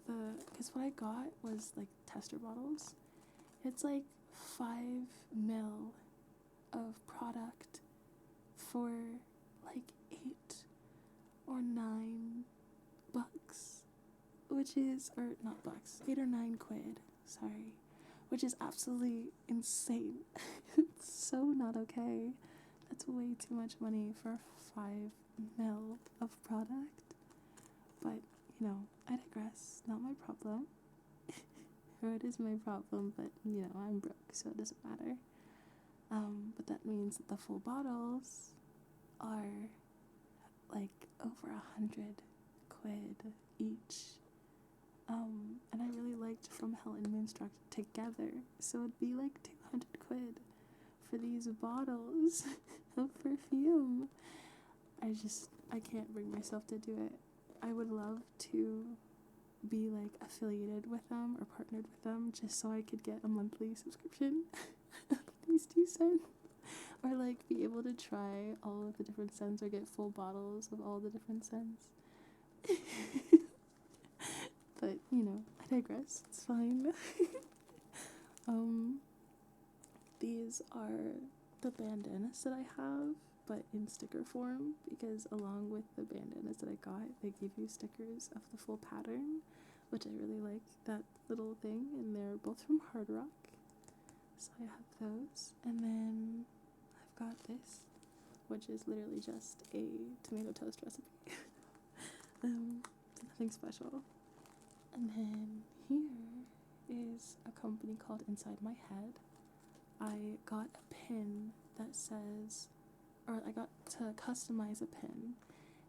Because what I got was like tester bottles. It's like 5 ml of product for like 8 or 9 bucks, which is, or not bucks, 8 or 9 quid, sorry, which is absolutely insane. It's so not okay. That's way too much money for 5 ml of product. But, you know, I digress. Not my problem. Or it is my problem, but, you know, I'm broke, so it doesn't matter. But that means that the full bottles are like over 100 quid each. And I really liked From Hell and Moonstruck together, so it'd be like 200 quid for these bottles of perfume. I can't bring myself to do it. I would love to be like affiliated with them or partnered with them just so I could get a monthly subscription of these 2 scents, or like be able to try all of the different scents or get full bottles of all the different scents. But, you know, I digress. It's fine. These are the bandanas that I have, but in sticker form, because along with the bandanas that I got, they give you stickers of the full pattern, which I really like that little thing, and they're both from Hard Rock, so I have those. And then I've got this, which is literally just a tomato toast recipe. Nothing special. And then here is a company called Inside My Head. I got a pin that says, or I got to customize a pin,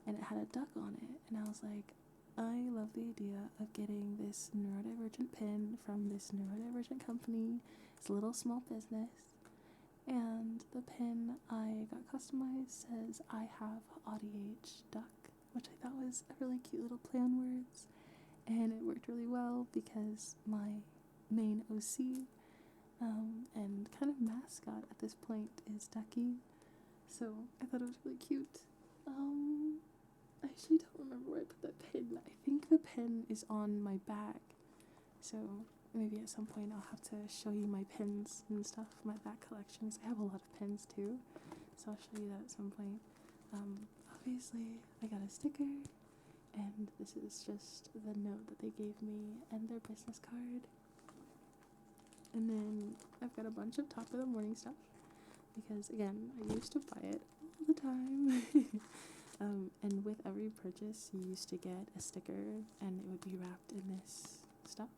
and it had a duck on it, and I was like, I love the idea of getting this neurodivergent pin from this neurodivergent company. It's a little small business, and the pin I got customized says, I have ADH duck, which I thought was a really cute little play on words, and it worked really well because my main OC and kind of mascot at this point is Ducky, so I thought it was really cute. I actually don't remember where I put that pin. I think the pin is on my bag, so maybe at some point I'll have to show you my pins and stuff, my bag collections. I have a lot of pins too, so I'll show you that at some point. Obviously I got a sticker, and this is just the note that they gave me and their business card. And then I've got a bunch of top of the morning stuff, because again, I used to buy it all the time. And with every purchase, you used to get a sticker, and it would be wrapped in this stuff.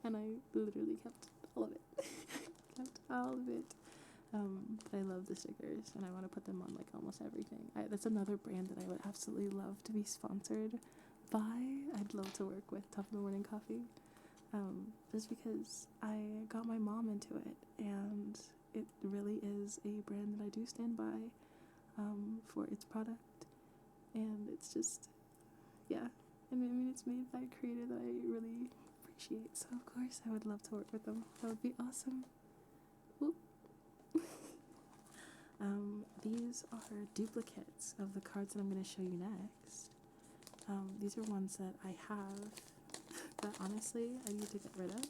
And I literally kept all of it. Kept all of it. But I love the stickers, and I want to put them on like almost everything. That's another brand that I would absolutely love to be sponsored by. I'd love to work with Top of the Morning Coffee. Just because I got my mom into it, and it really is a brand that I do stand by for its product, and it's just, yeah, And I mean, it's made by a creator that I really appreciate, so of course I would love to work with them. That would be awesome. Whoop. These are duplicates of the cards that I'm going to show you next. These are ones that I have that honestly I need to get rid of.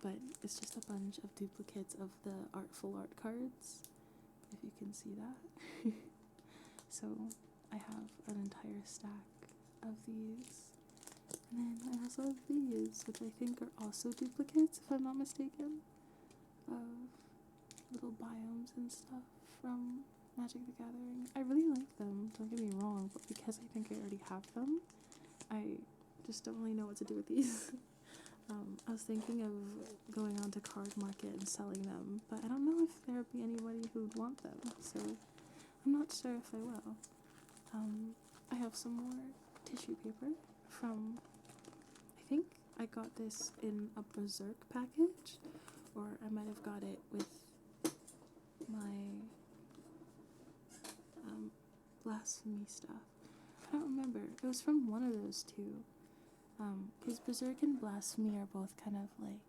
But it's just a bunch of duplicates of the Artful Art cards, if you can see that. So I have an entire stack of these. And then I also have these, which I think are also duplicates, if I'm not mistaken, of little biomes and stuff from Magic the Gathering. I really like them, don't get me wrong, but because I think I already have them, I just don't really know what to do with these. I was thinking of going on to Card Market and selling them, but I don't know if there would be anybody who would want them, so I'm not sure if I will. I have some more tissue paper from, I think I got this in a Berserk package, or I might have got it with my Blasphemy stuff. I don't remember. It was from one of those two. Because Berserk and Blasphemy are both kind of like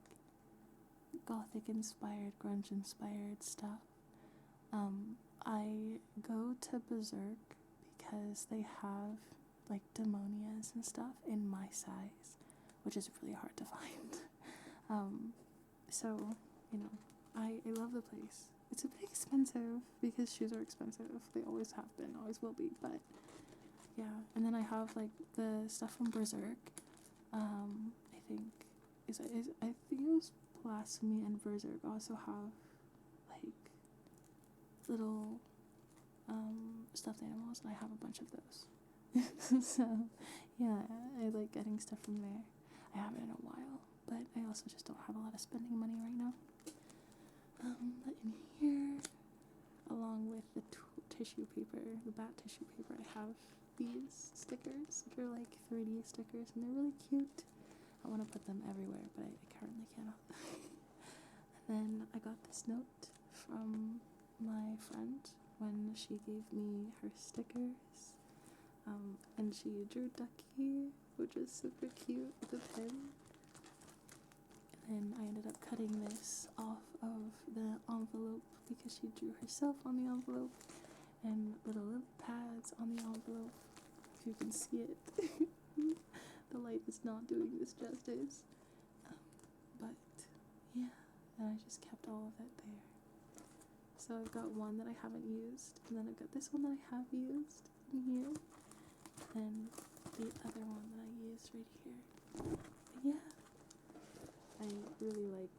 gothic inspired, grunge inspired stuff. I go to Berserk because they have like demonias and stuff in my size, which is really hard to find. So, you know, I love the place. It's a bit expensive because shoes are expensive. They always have been, always will be, but yeah. And then I have like the stuff from Berserk. I think it was Blasphemy and Berserk also have like little stuffed animals, and I have a bunch of those. So yeah, I like getting stuff from there. I haven't in a while, but I also just don't have a lot of spending money right now. But in here, along with the tissue paper, the bat tissue paper, I have these stickers, which are like 3D stickers, and they're really cute. I want to put them everywhere, but I currently cannot. And then I got this note from my friend when she gave me her stickers, and she drew Ducky, which is super cute with a pen. And I ended up cutting this off of the envelope because she drew herself on the envelope, and little pads on the envelope, if you can see it. The light is not doing this justice. But yeah, and I just kept all of it there. So I've got one that I haven't used, and then I've got this one that I have used in here, and the other one that I used right here. But yeah, I really like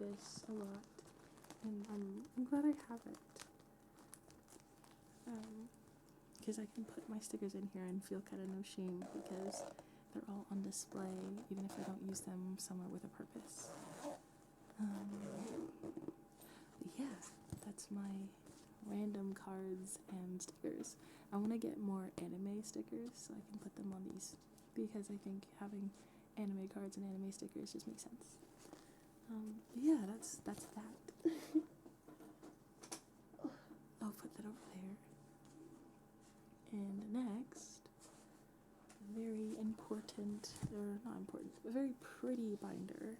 this a lot, and I'm glad I have it. Because I can put my stickers in here and feel kind of no shame because they're all on display, even if I don't use them somewhere with a purpose. But yeah, that's my random cards and stickers. I want to get more anime stickers so I can put them on these, because I think having anime cards and anime stickers just makes sense. But yeah, that's that. I'll put that over there. And next, very important, or not important, a very pretty binder.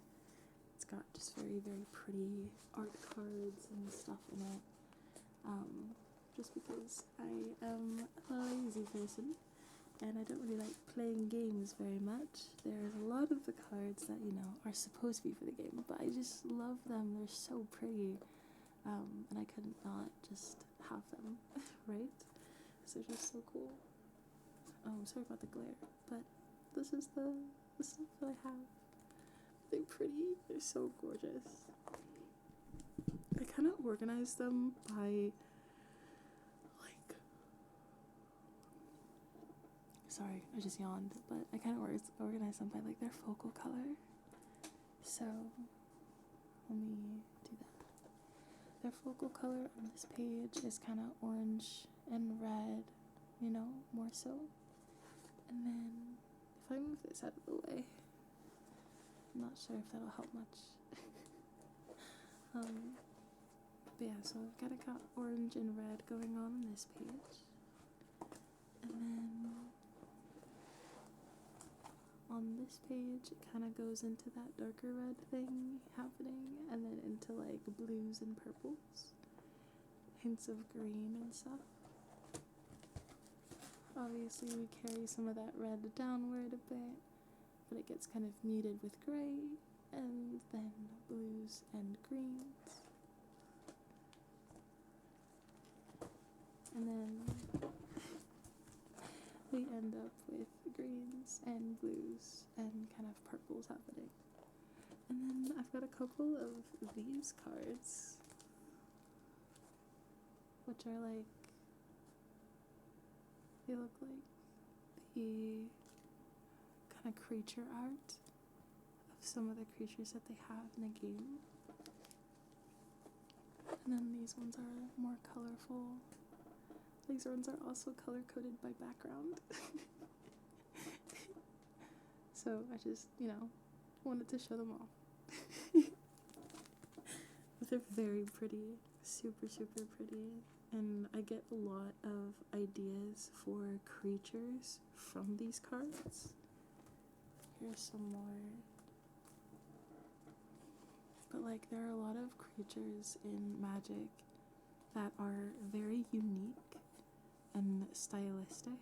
It's got just very, very pretty art cards and stuff in it. Just because I am a lazy person and I don't really like playing games very much. There's a lot of the cards that, you know, are supposed to be for the game, but I just love them. They're so pretty. And I couldn't not just have them, right? So they're just so cool. Sorry about the glare, but this is the stuff that I have. They're pretty. They're so gorgeous. I kind of organize them by, like, sorry, I just yawned, but I kind of organize them by, like, their focal color. So, let me do that. Their focal color on this page is kind of orange and red, you know, more so. And then, if I move this out of the way, I'm not sure if that'll help much. But yeah, so I've got orange and red going on this page. And then on this page, it kind of goes into that darker red thing happening, and then into like blues and purples, hints of green and stuff. Obviously we carry some of that red downward a bit, but it gets kind of muted with gray, and then blues and greens. And then we end up with greens and blues and kind of purples happening. And then I've got a couple of these cards, which are like, they look like the kind of creature art of some of the creatures that they have in the game. And then these ones are more colorful. These ones are also color-coded by background. So I just, wanted to show them off. They're very pretty, super, super pretty. And I get a lot of ideas for creatures from these cards. Here's some more. But like, there are a lot of creatures in Magic that are very unique and stylistic,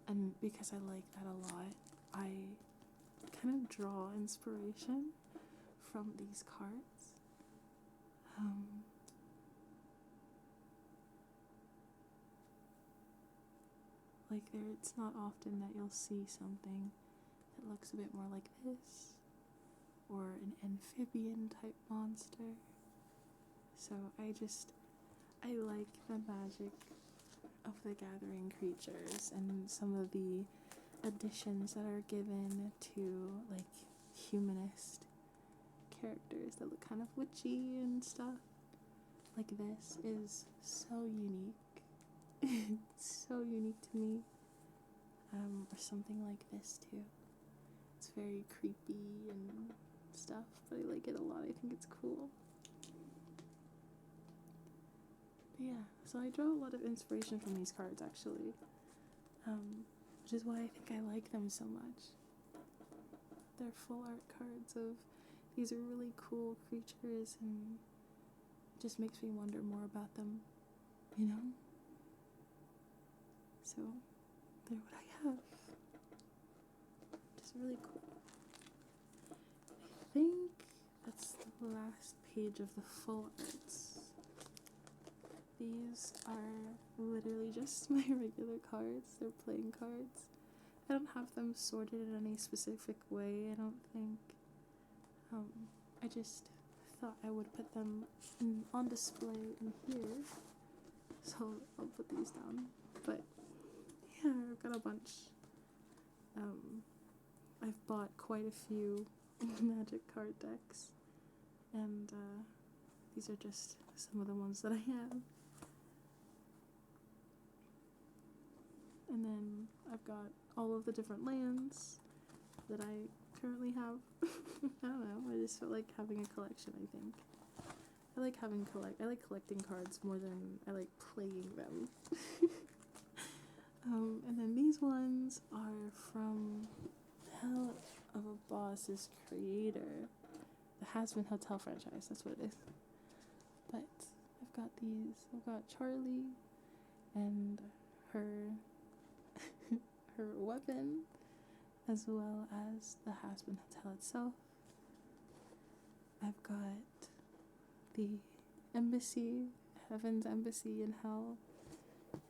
and because I like that a lot, I kind of draw inspiration from these cards. Like it's not often that you'll see something that looks a bit more like this, or an amphibian type monster. So I like the magic of the Gathering creatures and some of the additions that are given to like humanist characters that look kind of witchy and stuff. Like this is so unique. It's so unique to me. Or something like this too. It's very creepy and stuff, but I like it a lot. I think it's cool. But yeah, so I draw a lot of inspiration from these cards actually, which is why I think I like them so much. They're full art cards of these are really cool creatures, and it just makes me wonder more about them, So they're what I have, which is really cool. I think that's the last page of the full arts. These are literally just my regular cards. They're playing cards. I don't have them sorted in any specific way, I don't think. I just thought I would put them on display in here. So I'll put these down. But yeah, I've got a bunch. I've bought quite a few Magic card decks. And these are just some of the ones that I have. And then I've got all of the different lands that I currently have. I don't know, I just felt like having a collection, I think. I like collecting cards more than I like playing them. And then these ones are from Hell of a Boss's creator. The Hazbin Hotel franchise, that's what it is. But I've got these. I've got Charlie and her her weapon, as well as the Hazbin Hotel itself. I've got the embassy, Heaven's Embassy in Hell,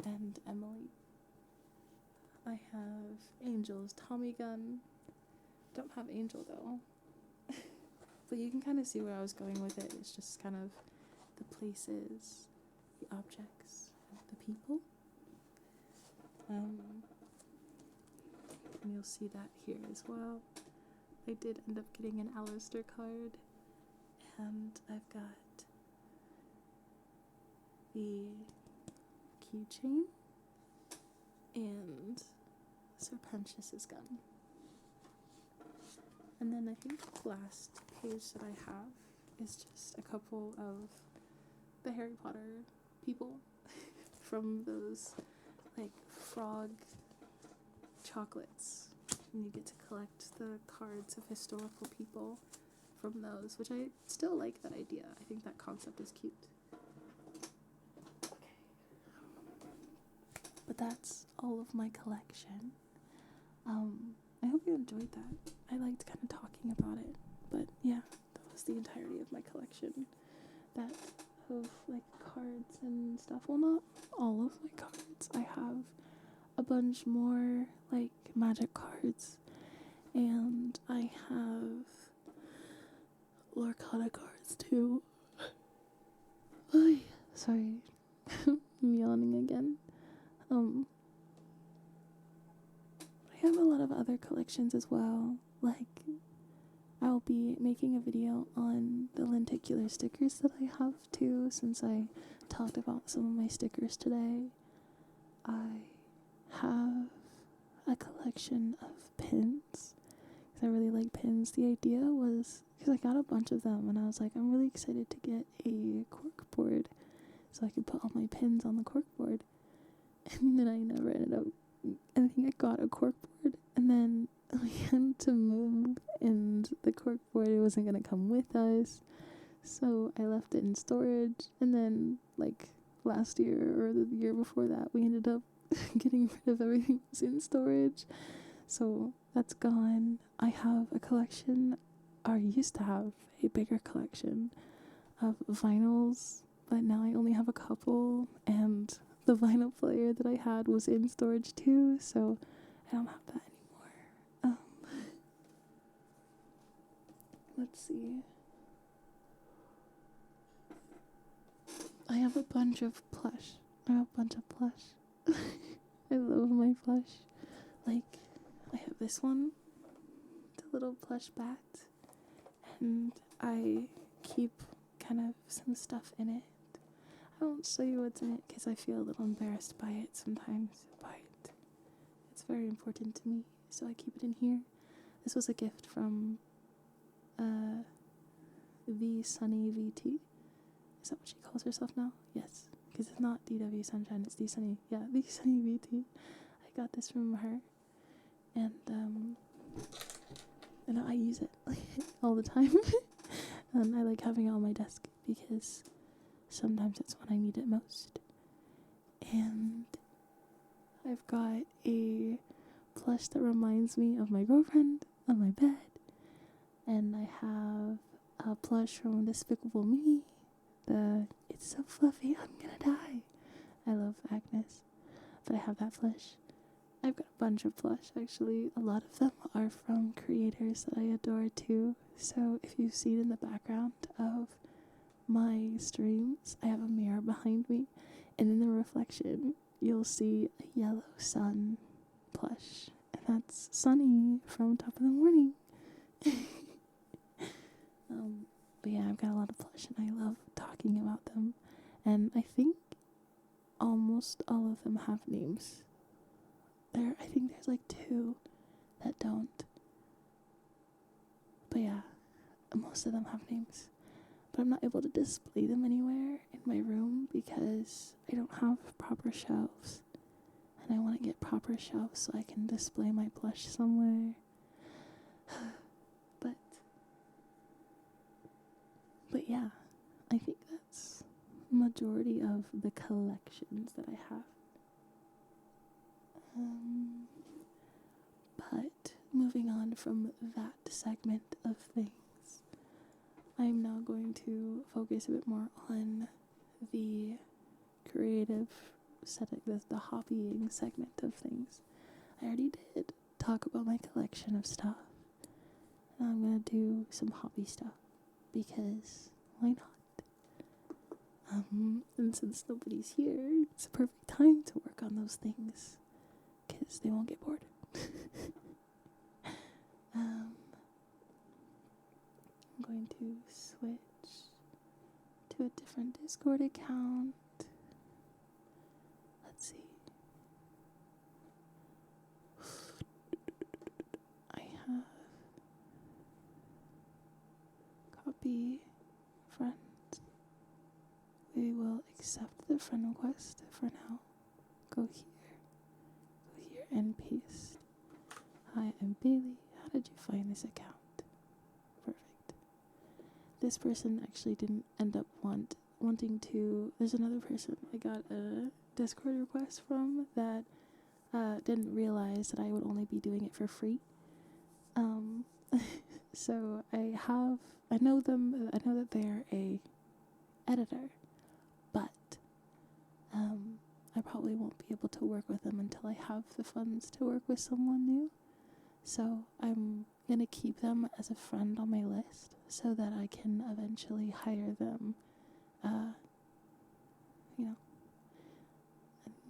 and Emily. I have Angel's Tommy gun. Don't have Angel though. But you can kind of see where I was going with it. It's just kind of the places, the objects, the people. And you'll see that here as well. I did end up getting an Alistair card, and I've got the keychain and Serpentius's gun. And then I think the last page that I have is just a couple of the Harry Potter people from those like frog chocolates and you get to collect the cards of historical people from those, which I still like that idea. I think that concept is cute. Okay. But that's all of my collection. I hope you enjoyed that. I liked kind of talking about it. But yeah, that was the entirety of my collection. That of like cards and stuff. Well, not all of my cards. I have a bunch more like magic cards. And I have Lorcana cards too. Oy, sorry. I'm yawning again. I have a lot of other collections as well. Like, I'll be making a video on the lenticular stickers that I have too, since I talked about some of my stickers today. I have a collection of pins, because I really like pins. The idea was, because I got a bunch of them, and I was like, I'm really excited to get a cork board, so I could put all my pins on the cork board. And then I never ended up, I think I got a cork board, and then we had to move, and the cork board wasn't going to come with us, so I left it in storage. And then, like, last year or the year before that, we ended up getting rid of everything that was in storage, so that's gone. I have a collection, or used to have a bigger collection of vinyls, but now I only have a couple, and the vinyl player that I had was in storage too, so I don't have that anymore. Let's see. I have a bunch of plush. I love my plush. Like, I have this one, the little plush bat, and I keep kind of some stuff in it. I won't show you what's in it because I feel a little embarrassed by it sometimes, but it's very important to me, so I keep it in here. This was a gift from V Sunny VT. Is that what she calls herself now? Yes, because it's not DW Sunshine, it's D Sunny. Yeah, V Sunny VT. I got this from her, and I use it all the time. And I like having it on my desk because sometimes it's when I need it most. And I've got a plush that reminds me of my girlfriend on my bed. And I have a plush from Despicable Me. It's so fluffy, I'm gonna die. I love Agnes, but I have that plush. I've got a bunch of plush, actually. A lot of them are from creators that I adore too. So if you see it in the background of my streams, I have a mirror behind me, and in the reflection you'll see a yellow sun plush, and that's Sunny from Top of the Morning. But yeah, I've got a lot of plush, and I love talking about them, and I think almost all of them have names. I think there's like 2 that don't, but yeah, most of them have names. But I'm not able to display them anywhere in my room because I don't have proper shelves. And I want to get proper shelves so I can display my plush somewhere. But yeah, I think that's majority of the collections that I have. But moving on from that segment of things, I'm now going to focus a bit more on the creative setting, the hobbying segment of things. I already did talk about my collection of stuff. Now I'm going to do some hobby stuff, because why not? And since nobody's here, it's a perfect time to work on those things, because they won't get bored. I'm going to switch to a different Discord account. Let's see. I have copy friend. We will accept the friend request for now. Go here and paste. Hi, I'm Bailey. How did you find this account? Perfect. This person actually didn't end up wanting to. There's another person I got a Discord request from that didn't realize that I would only be doing it for free. So I know them. I know that they're a editor, but I probably won't be able to work with them until I have the funds to work with someone new. So I'm gonna keep them as a friend on my list so that I can eventually hire them, and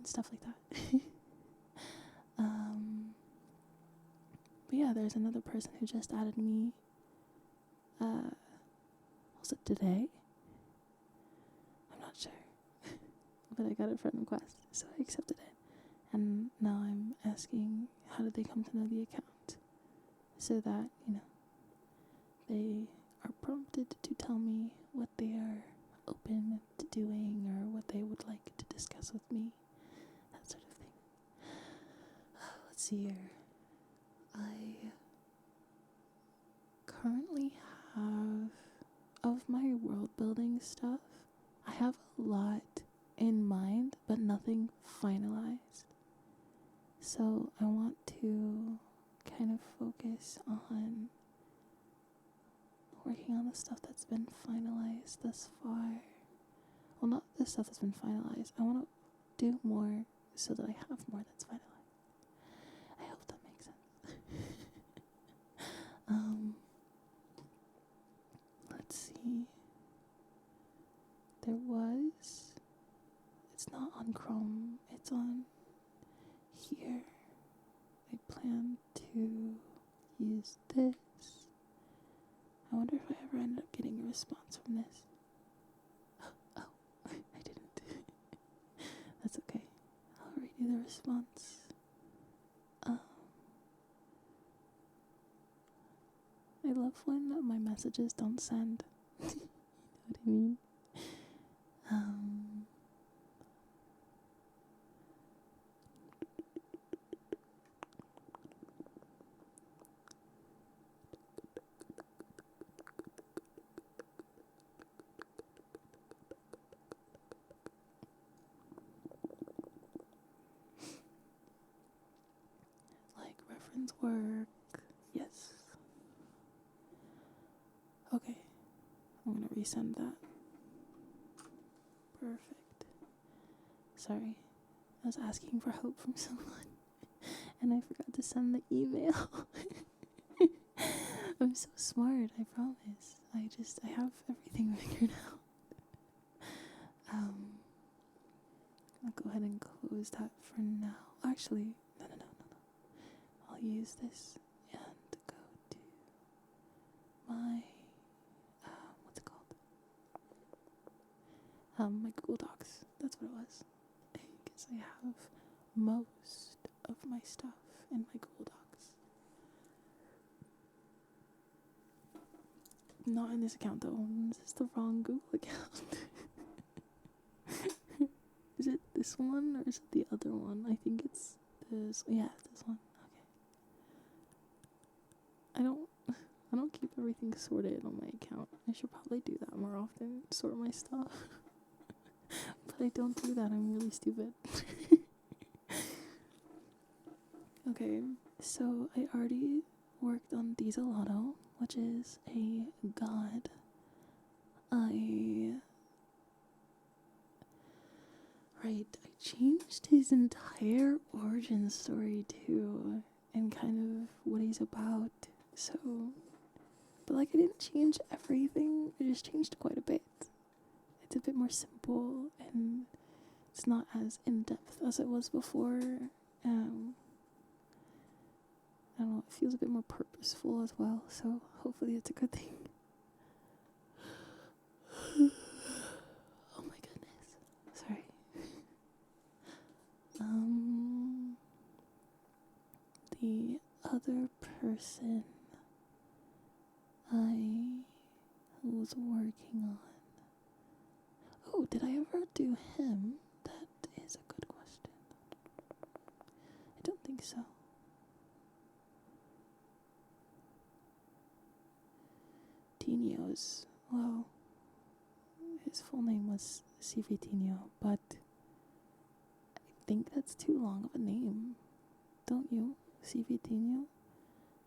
stuff like that. But yeah, there's another person who just added me. Was it today? I'm not sure. But I got a friend request, so I accepted it. And now I'm asking, how did they come to know the account? So that, they are prompted to tell me what they are open to doing or what they would like to discuss with me. That sort of thing. Let's see here. I currently have, of my world building stuff, I have a lot in mind, but nothing finalized. So I want to kind of focus on working on the stuff that's been finalized thus far. Well, not the stuff that's been finalized. I want to do more so that I have more that's finalized. I hope that makes sense. Let's see. It's not on Chrome, it's on here. I plan to use this. I wonder if I ever ended up getting a response from this. Oh, I didn't. That's okay. I'll read you the response. I love when my messages don't send. You know what I mean? Like reference work. Yes. Okay. I'm gonna resend that. Perfect. Sorry. I was asking for help from someone and I forgot to send the email. I'm so smart, I promise. I have everything figured out. I'll go ahead and close that for now. Actually, no. I'll use this and go to my, what's it called? My Google Docs. That's what it was. Because I have most of my stuff in my Google Docs. Not in this account though. This is the wrong Google account. Is it this one or is it the other one? I think it's this. Yeah, this one. Okay. I don't keep everything sorted on my account. I should probably do that more often. Sort my stuff. But I don't do that. I'm really stupid. Okay, so I already worked on Dieselotto, which is a god. I changed his entire origin story too, and kind of what he's about. So, but I didn't change everything. I just changed quite a bit. It's a bit more simple, and it's not as in depth as it was before. I don't know. It feels a bit more purposeful as well. So hopefully, it's a good thing. Oh my goodness. Sorry. The other person I was working on. Oh, did I ever do him? That is a good question. I don't think so. Vitinho's. Well, his full name was C. Vitinho, but I think that's too long of a name. Don't you? C. Vitinho?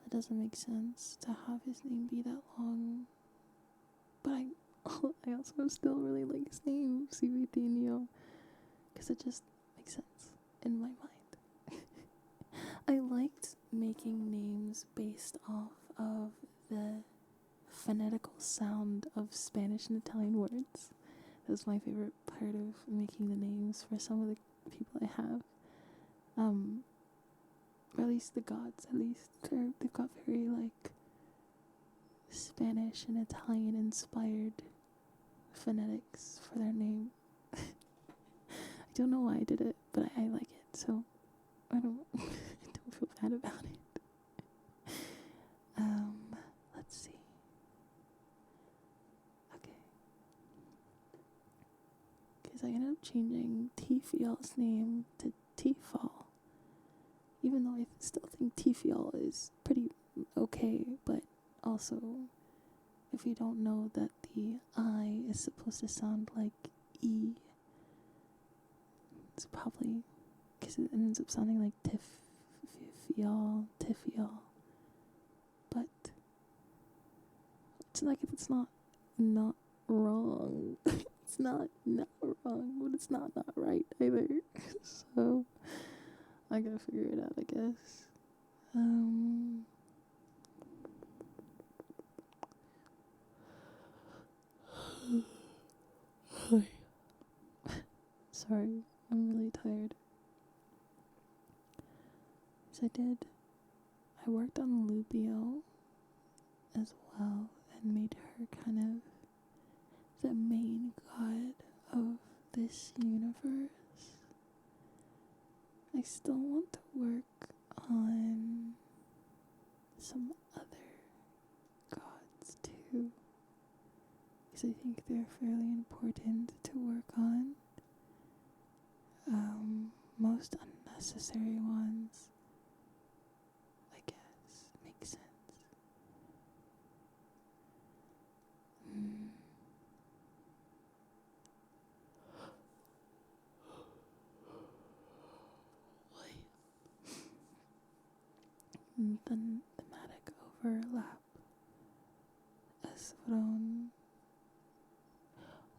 That doesn't make sense to have his name be that long. But I also still really like his name, C. Vitinho, because it just makes sense in my mind. I liked making names based off of the phonetical sound of Spanish and Italian words. That was my favorite part of making the names for some of the people I have. Or at least the gods, they've got very, like, Spanish and Italian inspired phonetics for their name. I don't know why I did it, but I like it, so I don't I don't feel bad about it. Let's see. Okay. Because I ended up changing Tifiel's name to Tifal. Even though I still think Tifiel is pretty okay, but also, if you don't know that the I is supposed to sound like E, it's probably, because it ends up sounding like Tifiel, but it's like, it's not wrong. It's not wrong, but it's not right either. So I gotta figure it out, I guess. Sorry, I'm really tired. So I worked on Lubio as well and made her kind of the main god of this universe. I still want to work on some other gods too, because I think they're fairly important to work on. Most unnecessary ones, I guess, make sense. The thematic overlap as from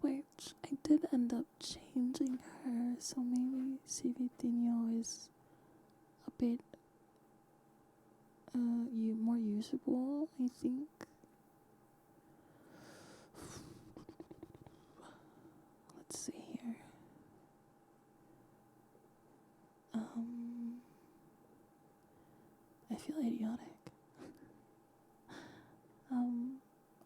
which I did end up changing her, so maybe Civitinho is a bit more usable, I think. Let's see here. I feel idiotic.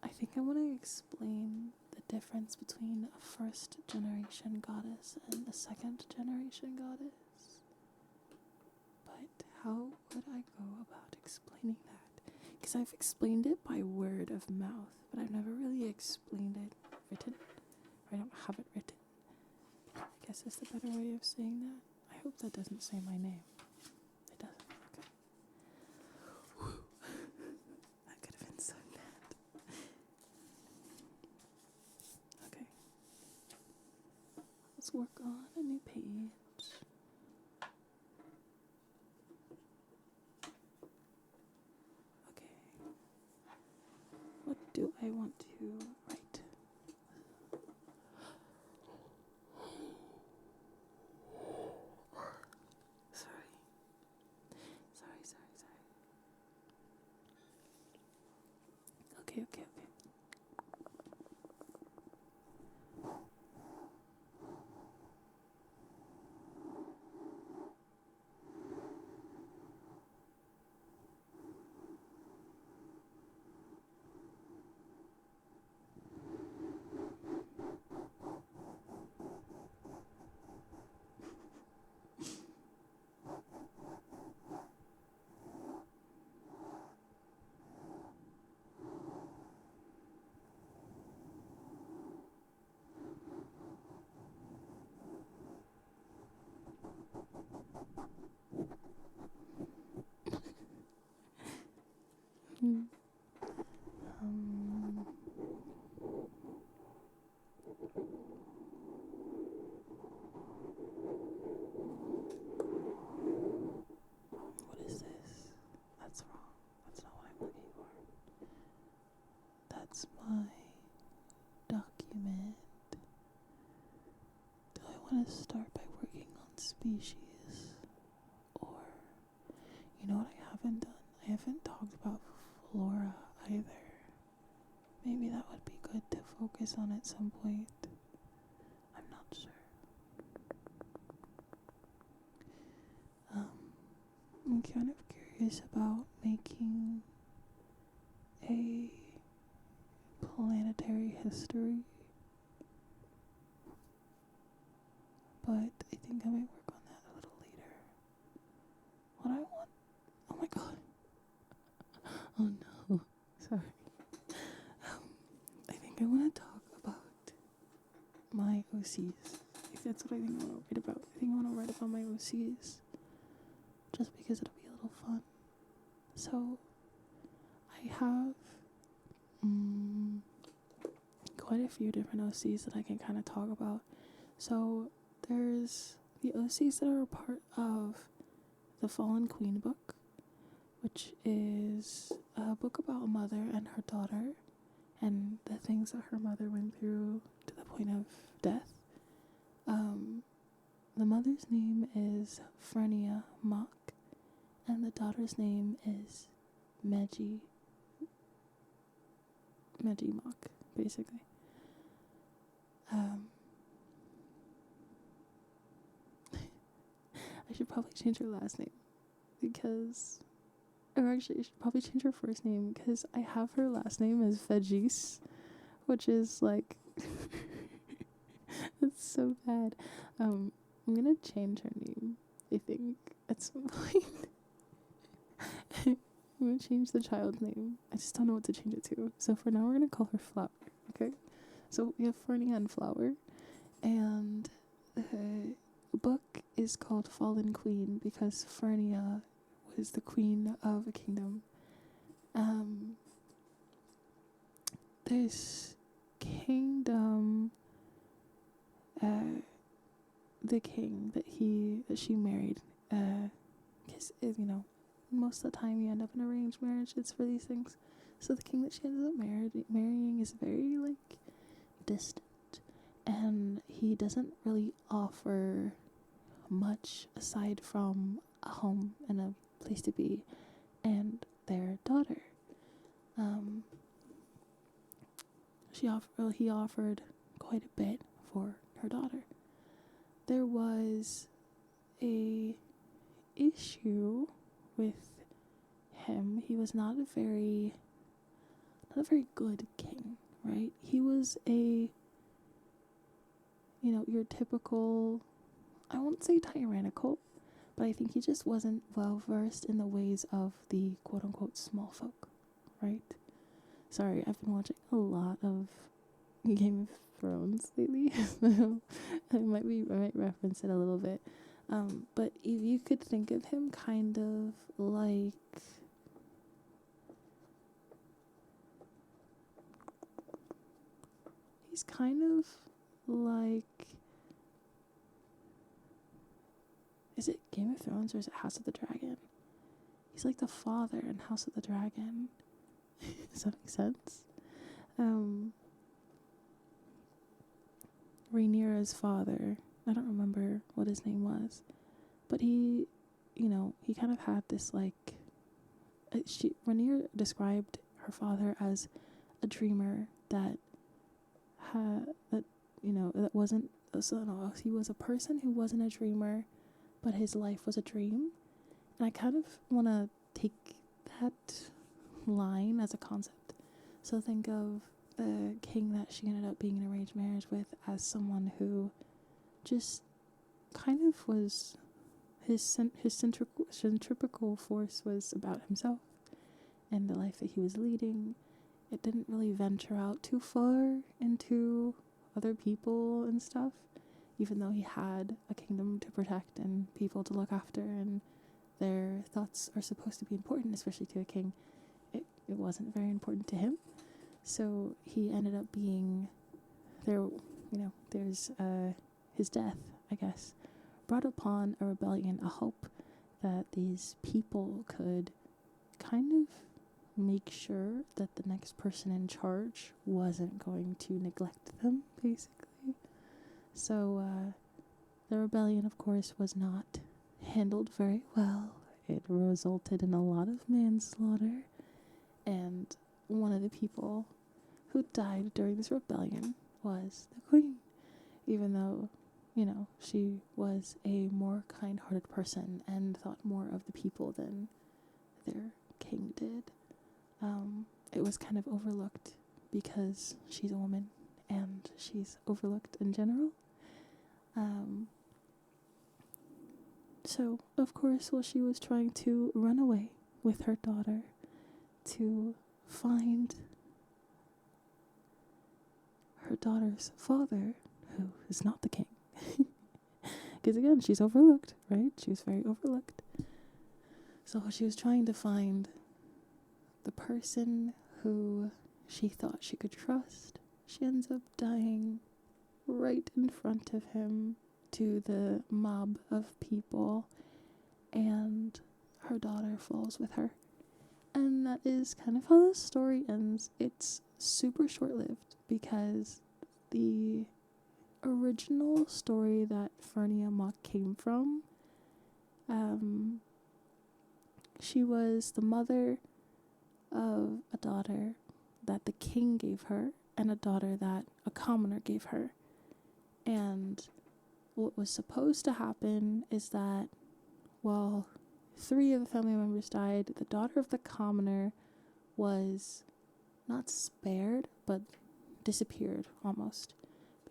I think I want to explain the difference between a first generation goddess and a second generation goddess. But how would I go about explaining that? Because I've explained it by word of mouth, but I've never really explained it written. I don't have it written. I guess is the better way of saying that. I hope that doesn't say my name. It doesn't. Okay. Whew. That could have been so bad. Okay. Let's work on a new page. Okay. What do I want to write? Okay. is my document. Do I want to start by working on species? Or, you know what I haven't done? I haven't talked about flora either. Maybe that would be good to focus on at some point. I'm not sure. I'm kind of curious about making a planetary history, but I think I might work on that a little later. What I want, oh my god, oh no, sorry. I think I want to talk about my OCs. That's what I think I want to write about. I think I want to write about my OCs, just because it'll be a little fun. So, I have quite a few different OCs that I can kind of talk about. So, there's the OCs that are a part of the Fallen Queen book, which is a book about a mother and her daughter, and the things that her mother went through to the point of death. The mother's name is Fernia Mock, and the daughter's name is Meji Mock, basically. I should probably change her last name or actually I should probably change her first name, because I have her last name as Veggies, which is like, it's so bad. I'm gonna change her name, I think, at some point. I'm gonna change the child's name. I just don't know what to change it to. So for now, we're gonna call her Flower, okay? So we have Fernie and Flower, and the book is called Fallen Queen because Fernia was the queen of a kingdom. This kingdom, the king that she married, because most of the time you end up in arranged marriages for these things. So the king that she ended up marrying is very distant, and he doesn't really offer much aside from a home and a place to be and their daughter. He offered quite a bit for her daughter. There was a issue with him. He was not a very good king, right? He was your typical, I won't say tyrannical, but I think he just wasn't well versed in the ways of the quote unquote small folk, right? Sorry, I've been watching a lot of Game of Thrones lately, so I might reference it a little bit. But if you could think of him kind of like he's kind of like, is it Game of Thrones or is it House of the Dragon? He's like the father in House of the Dragon. Does that make sense? Rhaenyra's father, I don't remember what his name was, but he kind of had this Rhaenyra described her father as a dreamer that wasn't, so no, he was a person who wasn't a dreamer, but his life was a dream. And I kind of want to take that line as a concept. So think of the king that she ended up being in arranged marriage with as someone who just kind of was, his centripetal force was about himself and the life that he was leading. It didn't really venture out too far into other people and stuff, even though he had a kingdom to protect and people to look after, and their thoughts are supposed to be important, especially to a king. It wasn't very important to him. So he ended up being there, there's his death, I guess, brought upon a rebellion, a hope that these people could kind of make sure that the next person in charge wasn't going to neglect them, basically. So the rebellion, of course, was not handled very well. It resulted in a lot of manslaughter, and one of the people who died during this rebellion was the queen, even though, you know, she was a more kind-hearted person and thought more of the people than their king did. It was kind of overlooked because she's a woman and she's overlooked in general. So, of course, while she was trying to run away with her daughter to find her daughter's father, who is not the king, because again, she's overlooked, right? She was very overlooked. So she was trying to find the person who she thought she could trust. She ends up dying right in front of him to the mob of people, and her daughter falls with her. And that is kind of how the story ends. It's super short-lived because the original story that Fernia Mock came from, she was the mother of a daughter that the king gave her and a daughter that a commoner gave her. And what was supposed to happen is that while 3 of the family members died, the daughter of the commoner was not spared, but disappeared almost,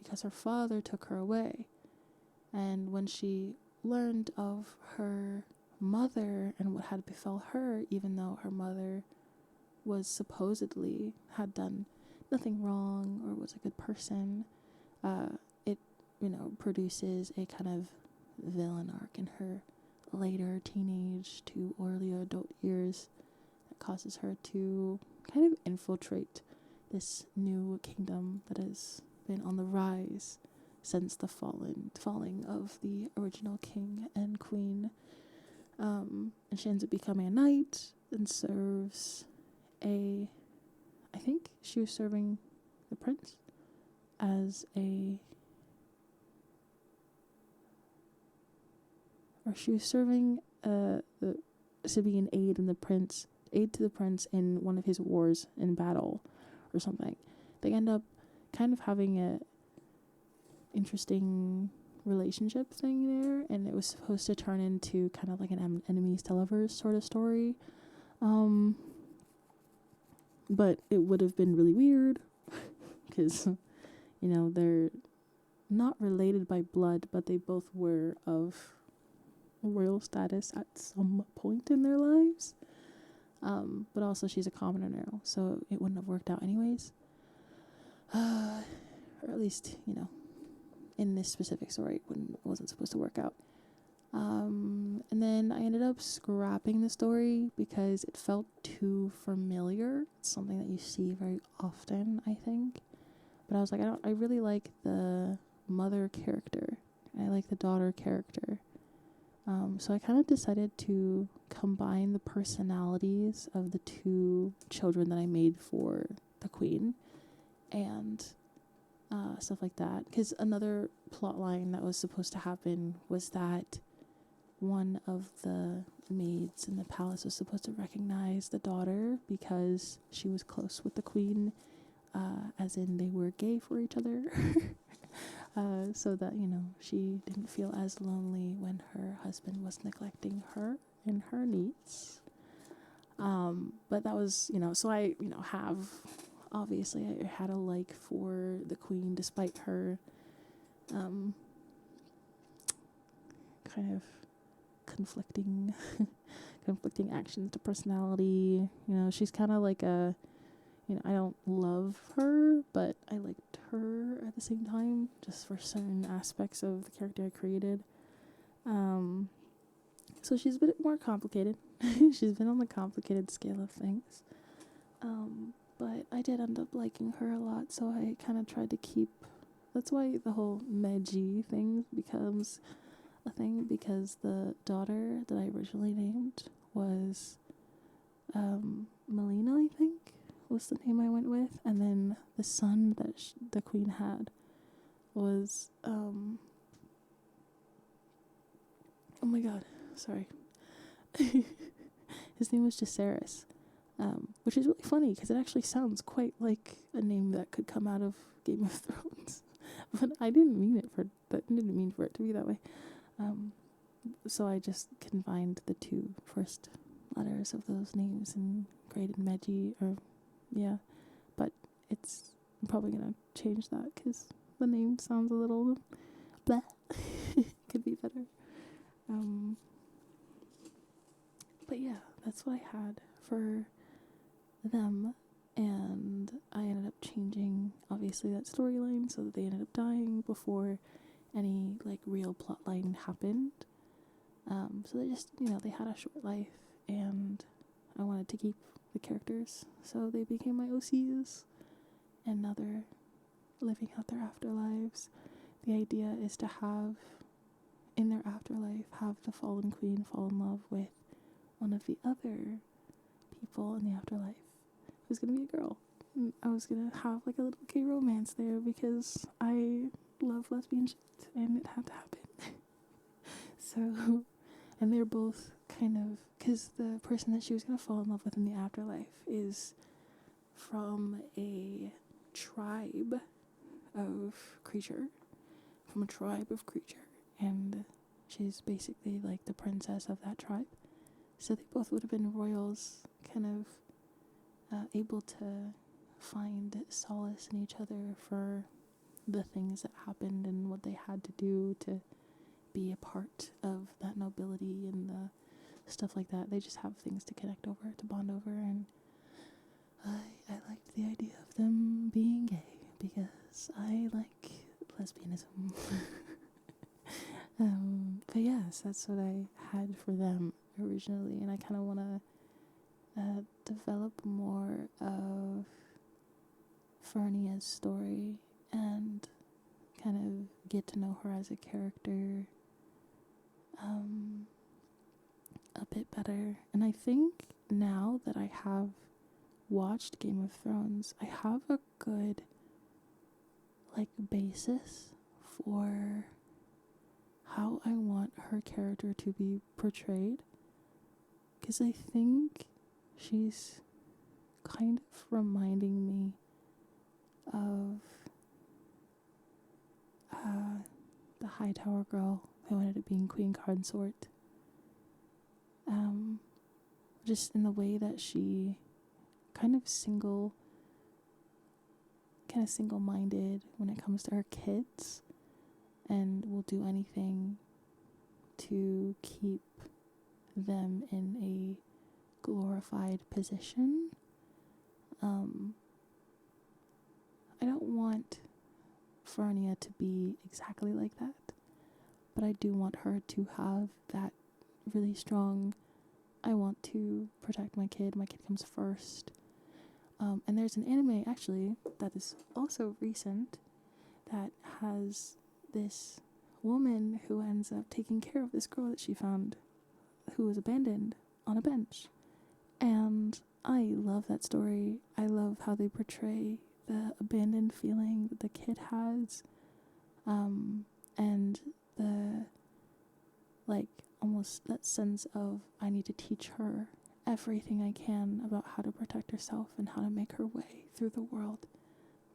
because her father took her away. And when she learned of her mother and what had befell her, even though her mother was supposedly had done nothing wrong or was a good person, it, you know, produces a kind of villain arc in her later teenage to early adult years that causes her to kind of infiltrate this new kingdom that has been on the rise since the falling of the original king and queen. And she ends up becoming a knight and serves I think she was serving the prince as she was serving to be an aid to the prince in one of his wars in battle or something. They end up kind of having a interesting relationship thing there, and it was supposed to turn into kind of like an enemies to lovers sort of story. But it would have been really weird because, you know, they're not related by blood, but they both were of royal status at some point in their lives. But also she's a commoner now, so it wouldn't have worked out anyways. Or at least, you know, in this specific story, it wasn't supposed to work out. And then I ended up scrapping the story because it felt too familiar. It's something that you see very often, I think. But I was like, I really like the mother character. I like the daughter character. So I kind of decided to combine the personalities of the 2 children that I made for the queen and stuff like that. Because another plot line that was supposed to happen was that one of the maids in the palace was supposed to recognize the daughter because she was close with the queen, as in they were gay for each other. So that, you know, she didn't feel as lonely when her husband was neglecting her and her needs. But that was, you know, so I, you know, obviously I had a like for the queen despite her kind of conflicting actions to personality. You know, she's kind of like I don't love her, but I liked her at the same time, just for certain aspects of the character I created. So she's a bit more complicated. She's been on the complicated scale of things. But I did end up liking her a lot, so I kind of tried to keep... That's why the whole Meiji thing becomes a thing, because the daughter that I originally named was Melina, I think, was the name I went with. And then the son that the queen had was, oh my god, sorry. His name was Jacaerys, which is really funny because it actually sounds quite like a name that could come out of Game of Thrones. But I didn't mean for it to be that way. So I just combined the two first letters of those names and created Meji, but I'm probably gonna change that because the name sounds a little blah. Could be better. But yeah, that's what I had for them, and I ended up changing obviously that storyline so that they ended up dying before any like real plot line happened. So they just, they had a short life, and I wanted to keep the characters, so they became my OCs, and now they're living out their afterlives. The idea is to have, in their afterlife, have the fallen queen fall in love with one of the other people in the afterlife, who's gonna be a girl. I was gonna have like a little gay romance there because I love lesbian shit, and it had to happen. So, and they're both kind of, because the person that she was going to fall in love with in the afterlife is from a tribe of creature, and she's basically like the princess of that tribe. So they both would have been royals, kind of able to find solace in each other for the things that happened and what they had to do to be a part of that nobility and the stuff like that. They just have things to connect over, to bond over, and I liked the idea of them being gay because I like lesbianism. But yes, that's what I had for them originally, and I kind of want to develop more of Fernia's story and kind of get to know her as a character a bit better. And I think now that I have watched Game of Thrones, I have a good basis for how I want her character to be portrayed, because I think she's kind of reminding me of the Hightower girl who ended up being Queen Consort. Just in the way that she kind of single-minded when it comes to her kids, and will do anything to keep them in a glorified position. I don't want Fernia to be exactly like that, but I do want her to have that really strong, I want to protect my kid comes first. And there's an anime actually that is also recent that has this woman who ends up taking care of this girl that she found who was abandoned on a bench. And I love that story. I love how they portray the abandoned feeling that the kid has, and the almost that sense of I need to teach her everything I can about how to protect herself and how to make her way through the world,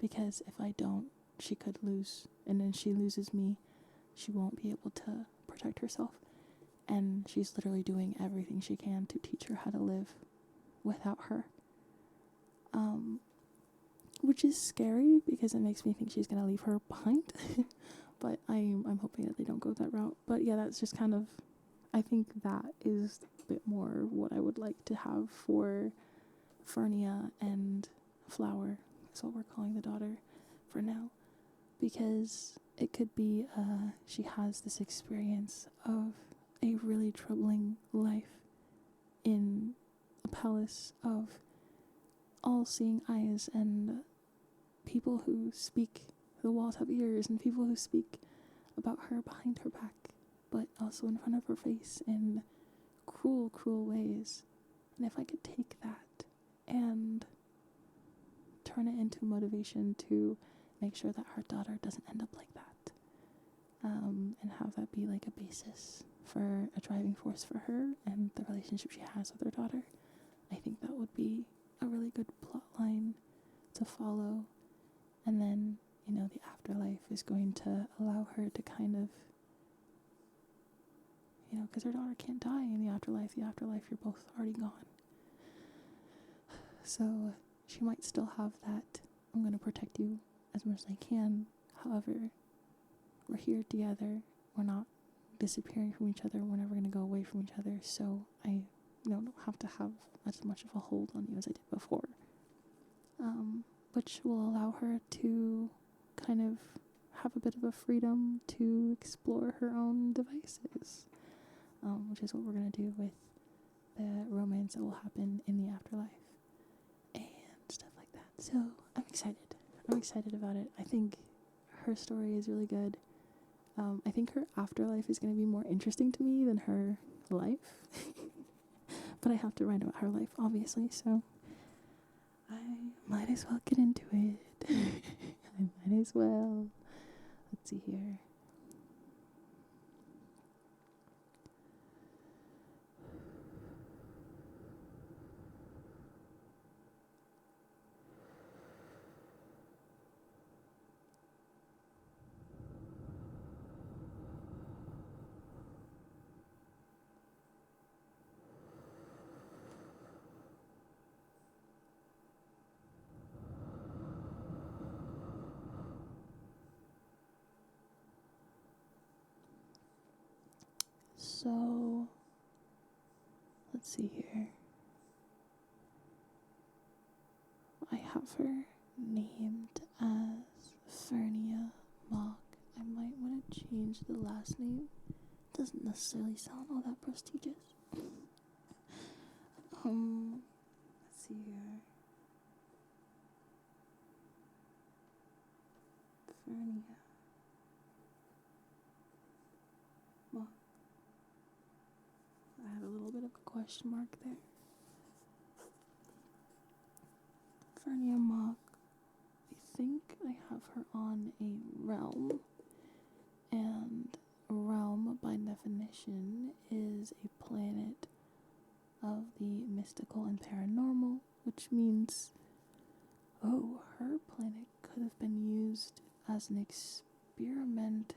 because if I don't, she could lose, and then she loses me, she won't be able to protect herself. And she's literally doing everything she can to teach her how to live without her, which is scary because it makes me think she's gonna leave her behind. But I'm hoping that they don't go that route. But yeah, that's just kind of, I think that is a bit more what I would like to have for Fernia and Flower. That's what we're calling the daughter for now, because it could be she has this experience of a really troubling life in a palace of all-seeing eyes and people who speak, the walls have ears, and people who speak about her behind her back, but also in front of her face in cruel, cruel ways. And if I could take that and turn it into motivation to make sure that her daughter doesn't end up like that. And have that be like a basis for a driving force for her and the relationship she has with her daughter. I think that would be a really good plot line to follow. And then, you know, the afterlife is going to allow her to kind of, you know, because her daughter can't die in the afterlife. The afterlife, you're both already gone. So she might still have that, I'm going to protect you as much as I can. However, we're here together. We're not disappearing from each other. We're never going to go away from each other. So I don't have to have as much of a hold on you as I did before. Which will allow her to kind of have a bit of a freedom to explore her own devices. Which is what we're going to do with the romance that will happen in the afterlife. And stuff like that. So I'm excited. I'm excited about it. I think her story is really good. I think her afterlife is going to be more interesting to me than her life. But I have to write about her life, obviously, so I might as well get into it. I might as well. Let's see here. So, let's see here. I have her named as Fernia Mock. I might want to change the last name. Doesn't necessarily sound all that prestigious. Let's see here. Fernia Mock. I have a little bit of a question mark there. Fernia Mock. I think I have her on a realm. And a realm, by definition, is a planet of the mystical and paranormal, which means, her planet could have been used as an experiment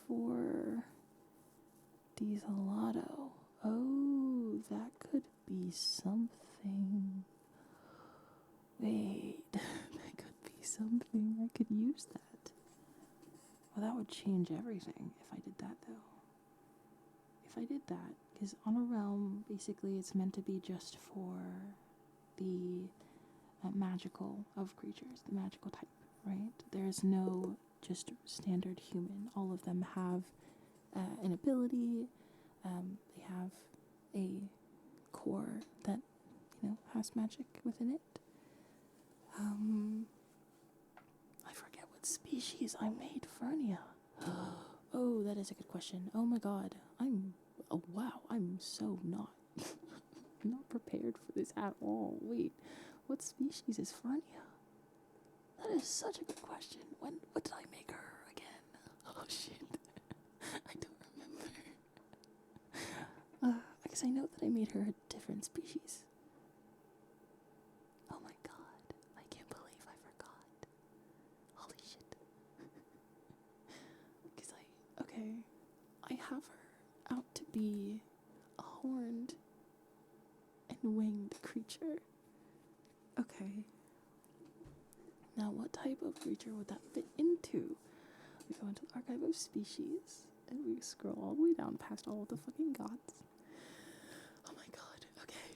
for Dieselato. Oh, that could be something. Wait, that could be something. I could use that. Well, that would change everything if I did that, though. If I did that, because on a realm, basically, it's meant to be just for the magical of creatures, the magical type, right? There's no just standard human. All of them have an ability. They have a core that, has magic within it. I forget what species I made Fernia. Oh, that is a good question. Oh my god. I'm so not prepared for this at all. Wait, what species is Fernia? That is such a good question. What did I make her again? Oh shit. I don't remember. I guess I know that I made her a different species. Oh my god. I can't believe I forgot. Holy shit. Because I have her out to be a horned and winged creature. Okay. Now, what type of creature would that fit into? We go into the archive of species, and we scroll all the way down past all of the fucking gods. Oh my god, okay.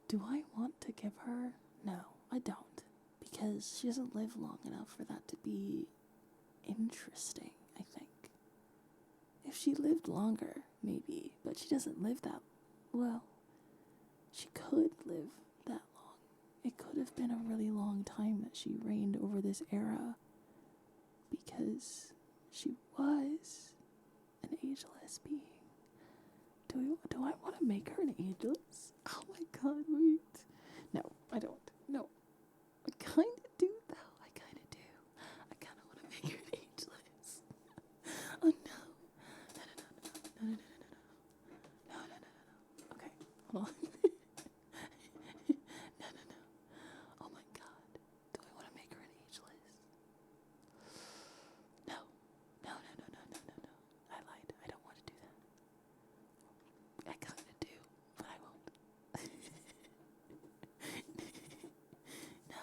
Do I want to give her? No, I don't. Because she doesn't live long enough for that to be interesting, I think. If she lived longer, maybe, but she doesn't live that well. She could live that long. It could have been a really long time that she reigned over this era, because she was an ageless being. Do Do I want to make her an ageless? Oh my god, wait. No, I don't. No. I kind of do, though. I kind of do. I kind of want to make her an ageless. Oh, no. No. Okay, hold on. No. Oh my god. Do I want to make her an ageless? No. No. I lied. I don't want to do that. I kind of do, but I won't. No.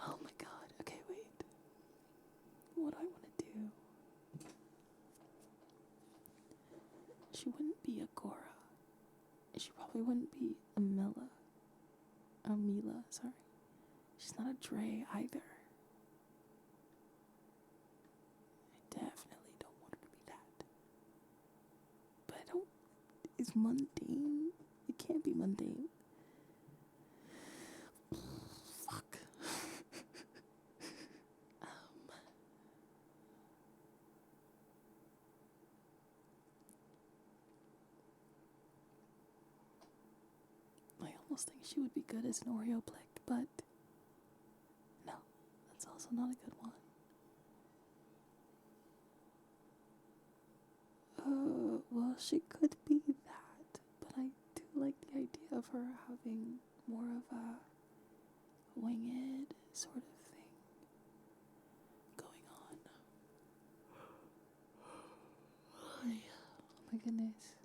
Oh my god. Okay, wait. What do I want to do? She wouldn't be a Gora. She probably wouldn't be a Mila. Sorry. She's not a Dre either. I definitely don't want her to be that. But I don't... It's mundane. It can't be mundane. Fuck. I almost think she would be good as an Oreo Blick, but no, that's also not a good one. Well, she could be that, but I do like the idea of her having more of a winged sort of thing going on. Oh my goodness.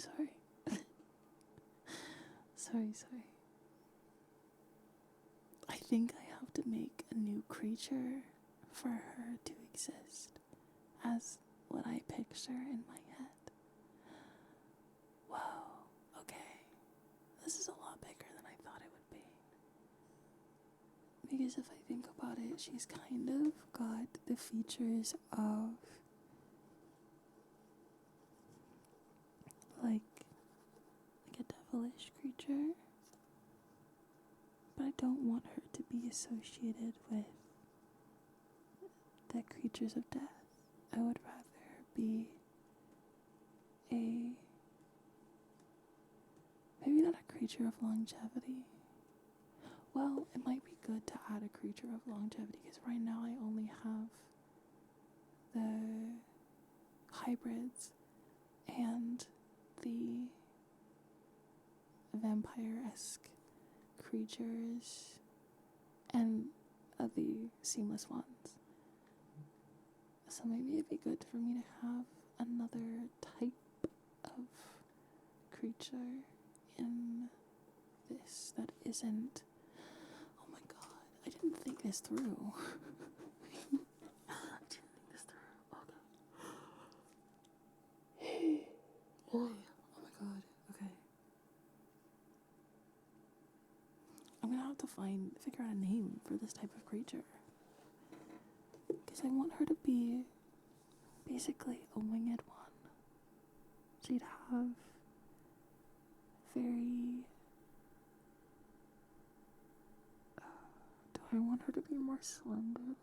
Sorry. I think I have to make a new creature for her to exist as what I picture in my head. Whoa, okay. This is a lot bigger than I thought it would be. Because if I think about it, she's kind of got the features of like a devilish creature, but I don't want her to be associated with the creatures of death. I would rather be maybe not a creature of longevity. Well, it might be good to add a creature of longevity, because right now I only have the hybrids and the vampire-esque creatures and the seamless ones. So maybe it'd be good for me to have another type of creature in this that isn't... Oh my god, I didn't think this through. Okay. Oh my god, okay. I'm gonna have to figure out a name for this type of creature. Because I want her to be basically a winged one. She'd have very... do I want her to be more slender?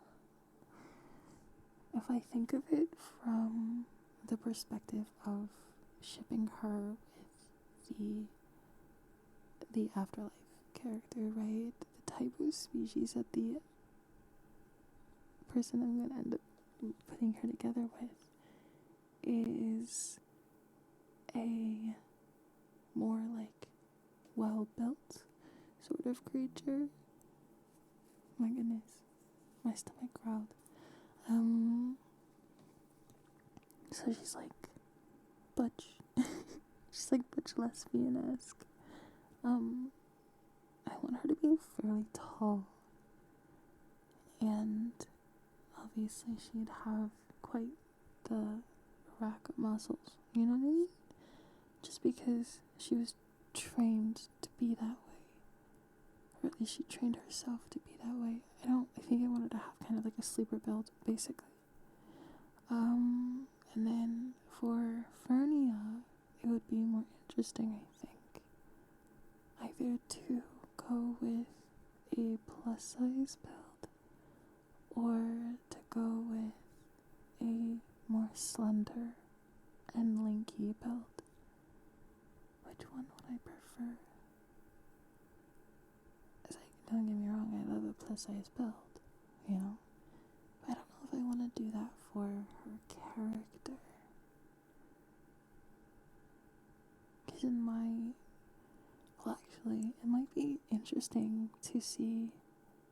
If I think of it from the perspective of shipping her with the afterlife character, right? The type of species that the person I'm gonna end up putting her together with is a more like well-built sort of creature. My goodness, my stomach growled. So she's like butch. She's like butch lesbian-esque. I want her to be fairly tall, and obviously she'd have quite the rack of muscles, you know what I mean? Just because she was trained to be that way, or at least she trained herself to be that way. I think I wanted to have kind of like a sleeper build, basically. And then for Fernia, it would be more interesting, I think, either to go with a plus size build or to go with a more slender and lanky build. Which one would I prefer? Don't get me wrong, I love a plus size build, you know? But I don't know if I want to do that for her character. Because it might be interesting to see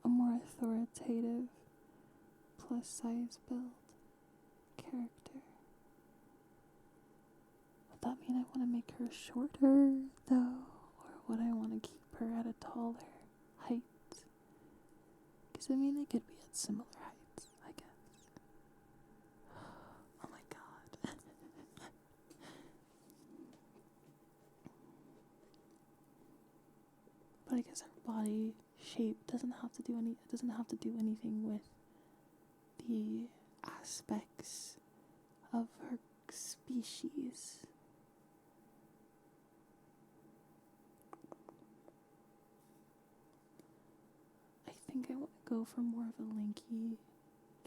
a more authoritative plus size build character. Would that mean I want to make her shorter, though? Or would I want to keep her at a taller height? Because, I mean, they could be at similar heights, I guess. Oh my god. But I guess her body shape doesn't have to do anything with the aspects of her species. I think I want to go for more of a lanky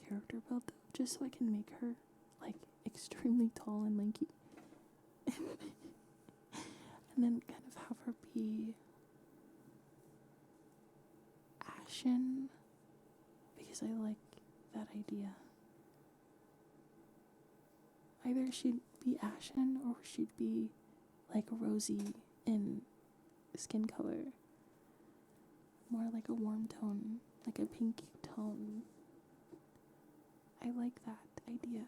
character build, though, just so I can make her like extremely tall and lanky. And then kind of have her be ashen, because I like that idea. Either she'd be ashen or she'd be like rosy in skin color. More like a warm tone, like a pinky tone. I like that idea.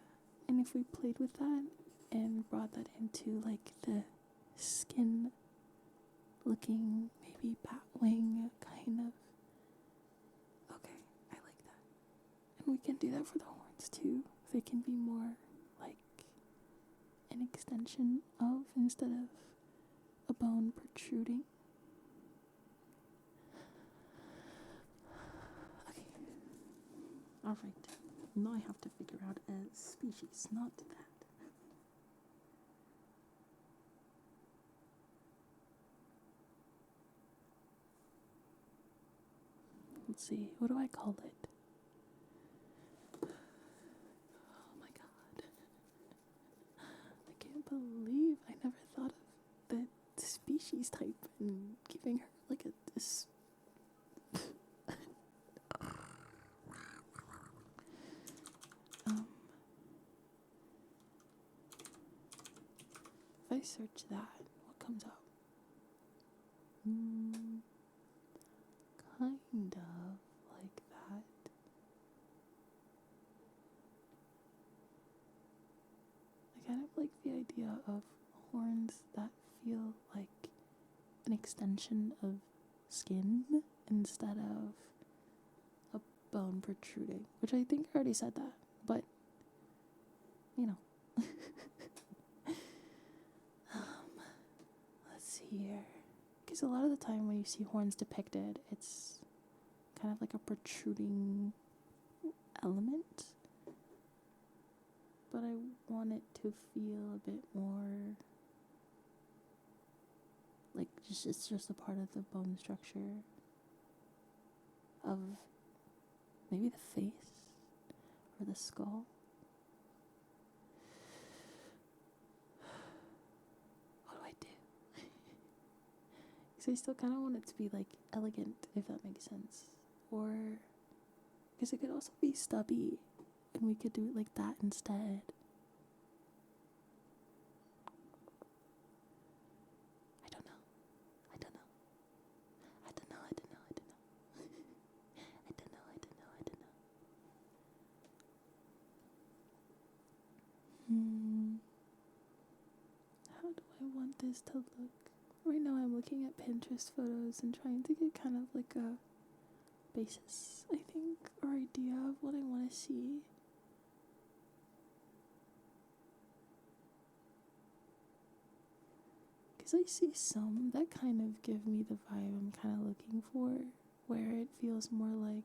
And if we played with that and brought that into like the skin looking, maybe batwing kind of. Okay, I like that. And we can do that for the horns too. They can be more like an extension of, instead of a bone protruding. Okay. Alright. Now I have to figure out a species, not that. Let's see, what do I call it? Oh my god. I can't believe I never thought of the species type and giving her like this. If I search that, what comes up? Kind of like that. I kind of like the idea of horns that feel like an extension of skin instead of a bone protruding, which I think I already said that, but you know. Let's see here. Because a lot of the time when you see horns depicted, it's kind of like a protruding element. But I want it to feel a bit more like it's just a part of the bone structure of maybe the face or the skull. What do I do? Because I still kind of want it to be like elegant, if that makes sense. Or because it could also be stubby and we could do it like that instead. I don't know. I don't know. I don't know. I don't know. I don't know. I don't know. I don't know. I don't know. How do I want this to look right now I'm looking at Pinterest photos and trying to get kind of like a basis, I think, or idea of what I want to see. Because I see some that kind of give me the vibe I'm kind of looking for, where it feels more like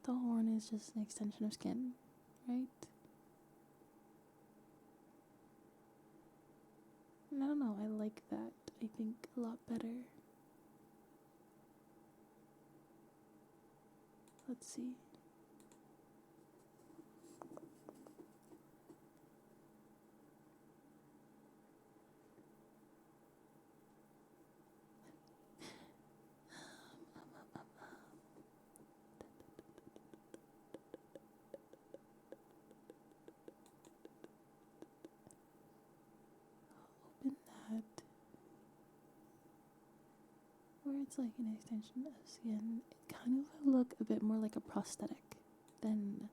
the horn is just an extension of skin, right? And I don't know, I like that, I think, a lot better. Let's see. Open that. Where it's like an extension of skin, it kind of look a bit more like a prosthetic than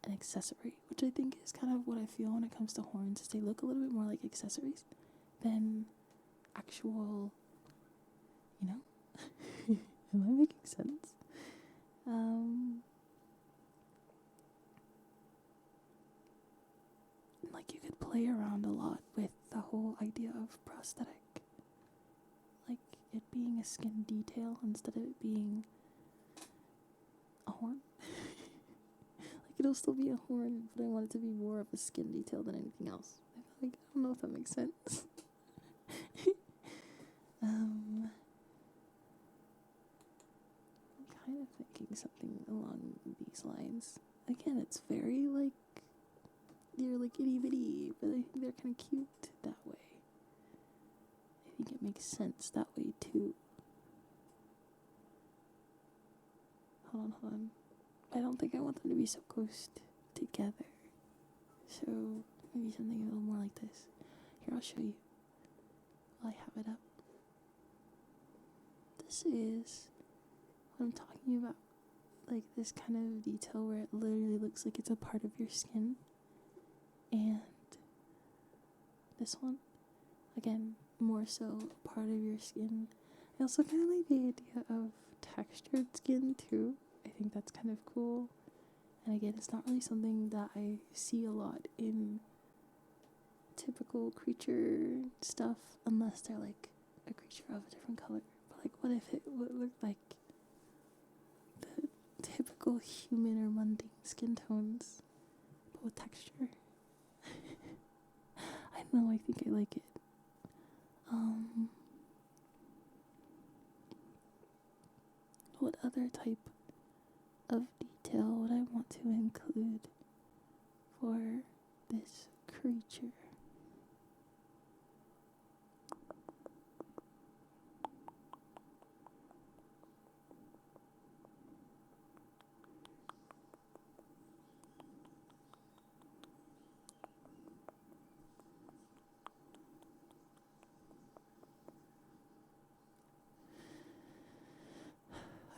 an accessory, which I think is kind of what I feel when it comes to horns, is they look a little bit more like accessories than actual, you know? Am I making sense? Like, you could play around a lot with the whole idea of prosthetic. Like, it being a skin detail instead of it being a horn. Like, it'll still be a horn, but I want it to be more of a skin detail than anything else. I don't know if that makes sense. I'm kind of thinking something along these lines. Again, it's very like, they're like itty bitty, but I think they're kind of cute that way. I think it makes sense that way too. Hold on. I don't think I want them to be so close together. So maybe something a little more like this. Here, I'll show you while I have it up. This is what I'm talking about. Like this kind of detail where it literally looks like it's a part of your skin. And this one, again, more so a part of your skin. I also kind of like the idea of textured skin too. I think that's kind of cool. And again, it's not really something that I see a lot in typical creature stuff, unless they're like a creature of a different color. But like, what if it would look like the typical human or mundane skin tones, but with texture? I don't know, I think I like it. What other type of detail would I want to include for this creature?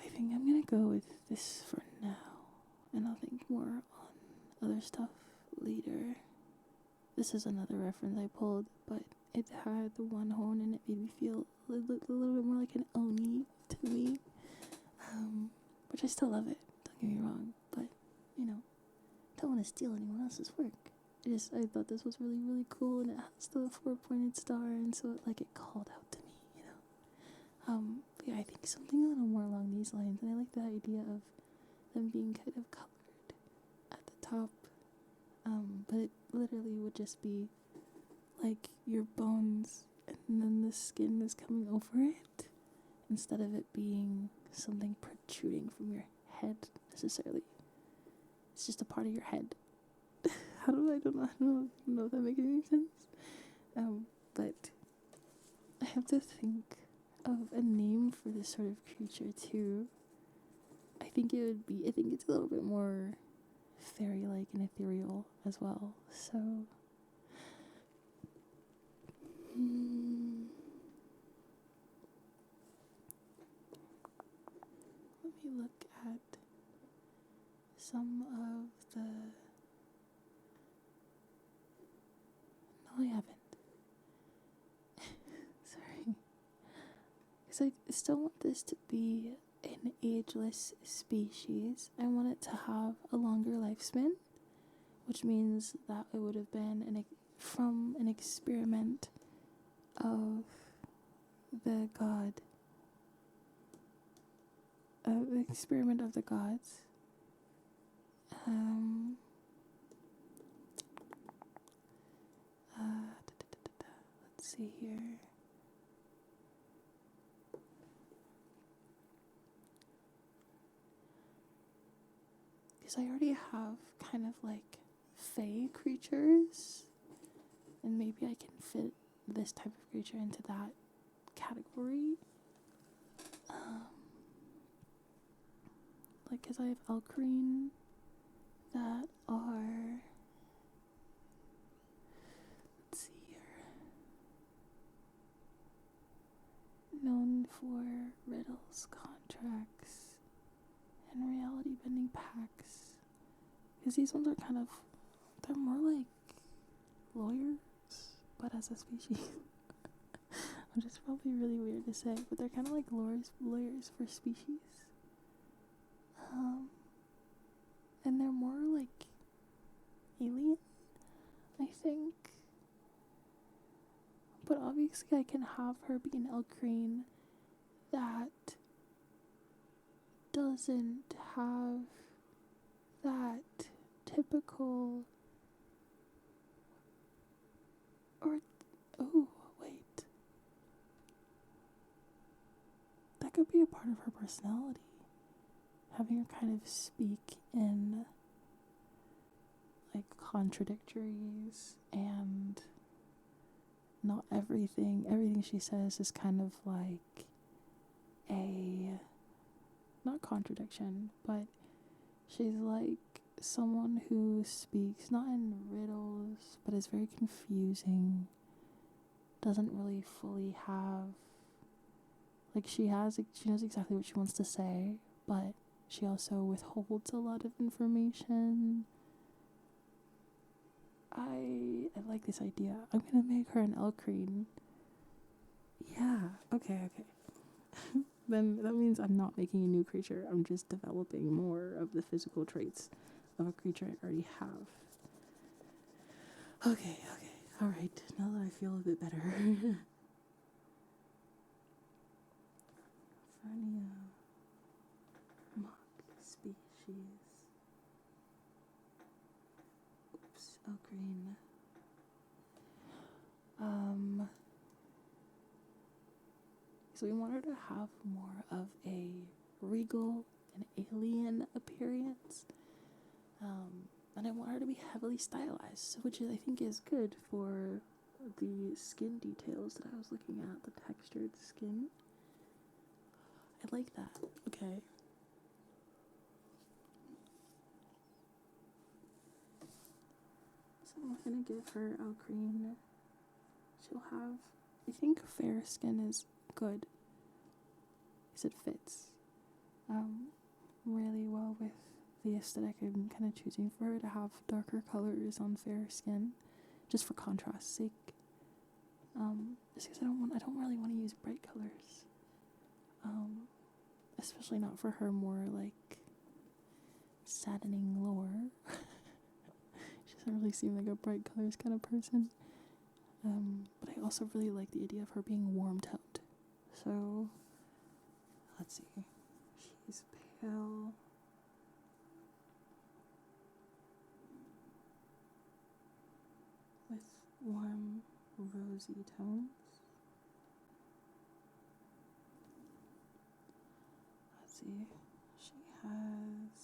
I think I'm gonna go with this for now, and I'll think more on other stuff later. This is another reference I pulled, but it had the one horn and it made me feel a little bit more like an Oni to me, which I still love it, don't get me wrong, but, you know, don't want to steal anyone else's work. I thought this was really, really cool, and it has the 4-pointed star, and so it called out to me, you know. Yeah, I think something a little more along these lines, and I like the idea of them being kind of colored at the top, but it literally would just be like your bones, and then the skin is coming over it, instead of it being something protruding from your head necessarily. It's just a part of your head. I don't know if that makes any sense. But I have to think of a name for this sort of creature too. I think it's a little bit more fairy-like and ethereal as well. So, let me look at some of the... No, I haven't. Sorry. I still want this to be an ageless species. I want it to have a longer lifespan, which means that it would have been from an experiment of the god, the experiment of the gods. Let's see here. Because I already have kind of like fae creatures, and maybe I can fit this type of creature into that category. Like, because I have Alcrine that are, let's see here, known for riddles, contracts, and reality bending pacts. Because these ones are kind of, they're more like lawyers, but as a species. Which is probably really weird to say, but they're kind of like lawyers for species. And they're more like alien, I think. But obviously I can have her be an Alcrine that doesn't have that typical, or, oh, wait. That could be a part of her personality. Having her kind of speak in like contradictories, and not everything she says is kind of like a, not contradiction, but she's like someone who speaks not in riddles, but is very confusing, doesn't really fully have, like she knows exactly what she wants to say, but she also withholds a lot of information. I like this idea. I'm gonna make her an Alcrine. Yeah, okay. Then that means I'm not making a new creature. I'm just developing more of the physical traits of a creature I already have. Okay. Alright, now that I feel a bit better. Fernia. Mock species. Oops, Alcrine. So we want her to have more of a regal and alien appearance. And I want her to be heavily stylized, which I think is good for the skin details that I was looking at, the textured skin. I like that. Okay. So I'm gonna give her Alcrine. She'll have, I think fair skin is good, because it fits really well with the aesthetic I'm kind of choosing for her, to have darker colors on fair skin, just for contrast's sake. Just because I don't really want to use bright colors, especially not for her more like saddening lore. She doesn't really seem like a bright colors kind of person. But I also really like the idea of her being warm toned. So let's see. She's pale. With warm rosy tones. Let's see. She has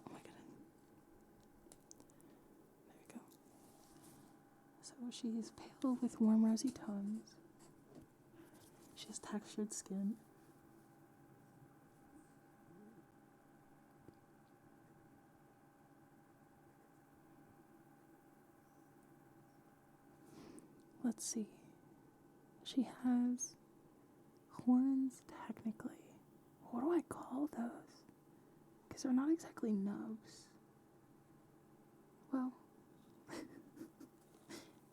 oh my goodness. There we go. So she's pale with warm rosy tones. She has textured skin. Let's see. She has horns, technically. What do I call those? Because they're not exactly nubs. Well,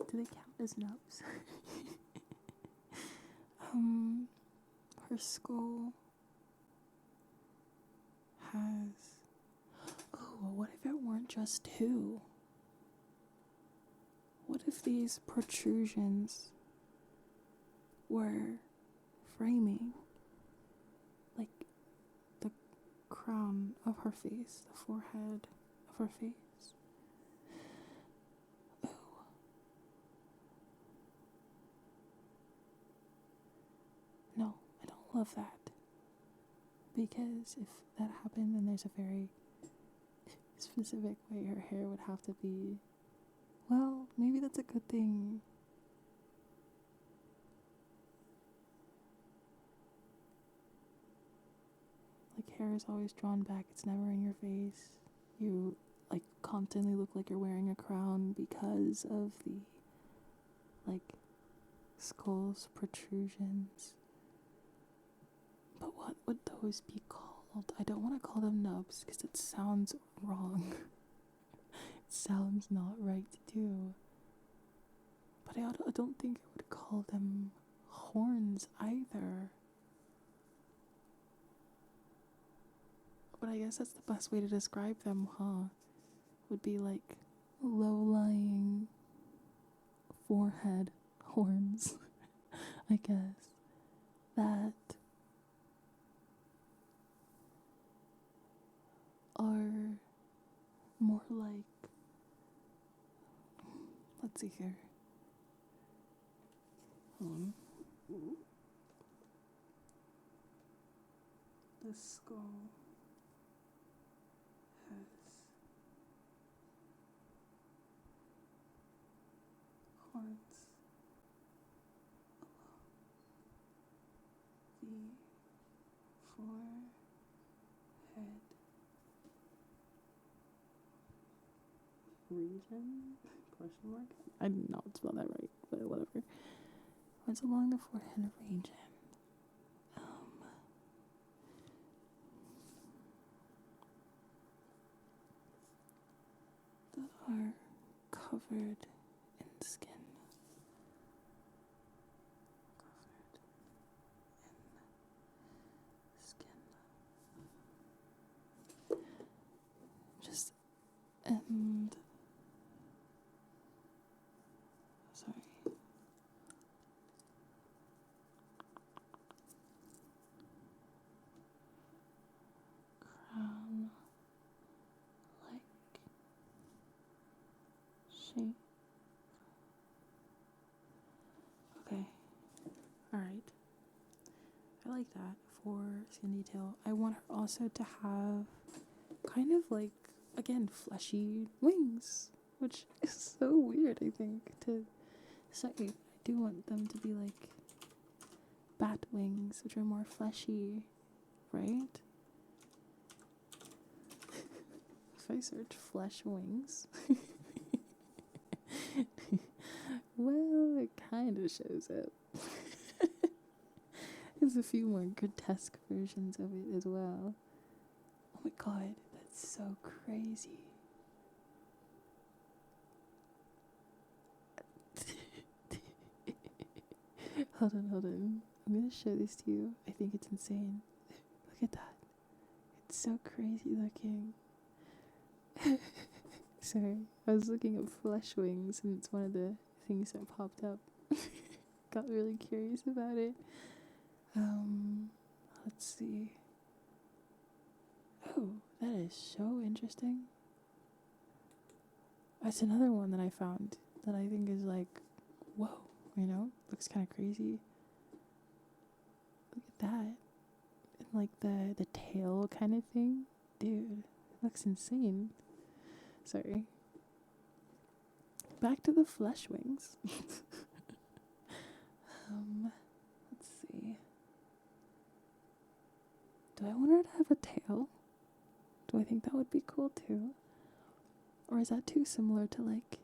do they count as nubs? Her skull has... Oh, what if it weren't just two? What if these protrusions were framing, like, the crown of her face, the forehead of her face? Oh. No, I don't love that. Because if that happened, then there's a very specific way her hair would have to be. Well, maybe that's a good thing. Like, hair is always drawn back, it's never in your face. You, like, constantly look like you're wearing a crown because of the, like, skull's protrusions. But what would those be called? I don't want to call them nubs because it sounds wrong. It sounds not right to do. But I don't think I would call them horns either. But I guess that's the best way to describe them, huh? Would be like low-lying forehead horns, I guess. That are more like, let's see here. Hold on. The skull has horns along the forehead region? Question mark? I did not spell that right, but whatever. It's along the forehead region. That are covered in skin. Covered in skin. Just, and sorry. Crown like shape. Okay. Alright. I like that for skin detail. I want her also to have kind of like, again, fleshy wings, which is so weird, I think, to say. I do want them to be like bat wings, which are more fleshy, right? If I search flesh wings, well, it kind of shows up. There's a few more grotesque versions of it as well. Oh my god, that's so crazy. Hold on. I'm gonna show this to you. I think it's insane. Look at that. It's so crazy looking. Sorry, I was looking at flesh wings and it's one of the things that popped up. Got really curious about it. Let's see. Oh, that is so interesting. That's another one that I found that I think is like, whoa, you know, looks kind of crazy. Look at that. And like the tail kind of thing. Dude, it looks insane. Sorry. Back to the flesh wings. Let's see. Do I want her to have a tail? Do I think that would be cool too? Or is that too similar to like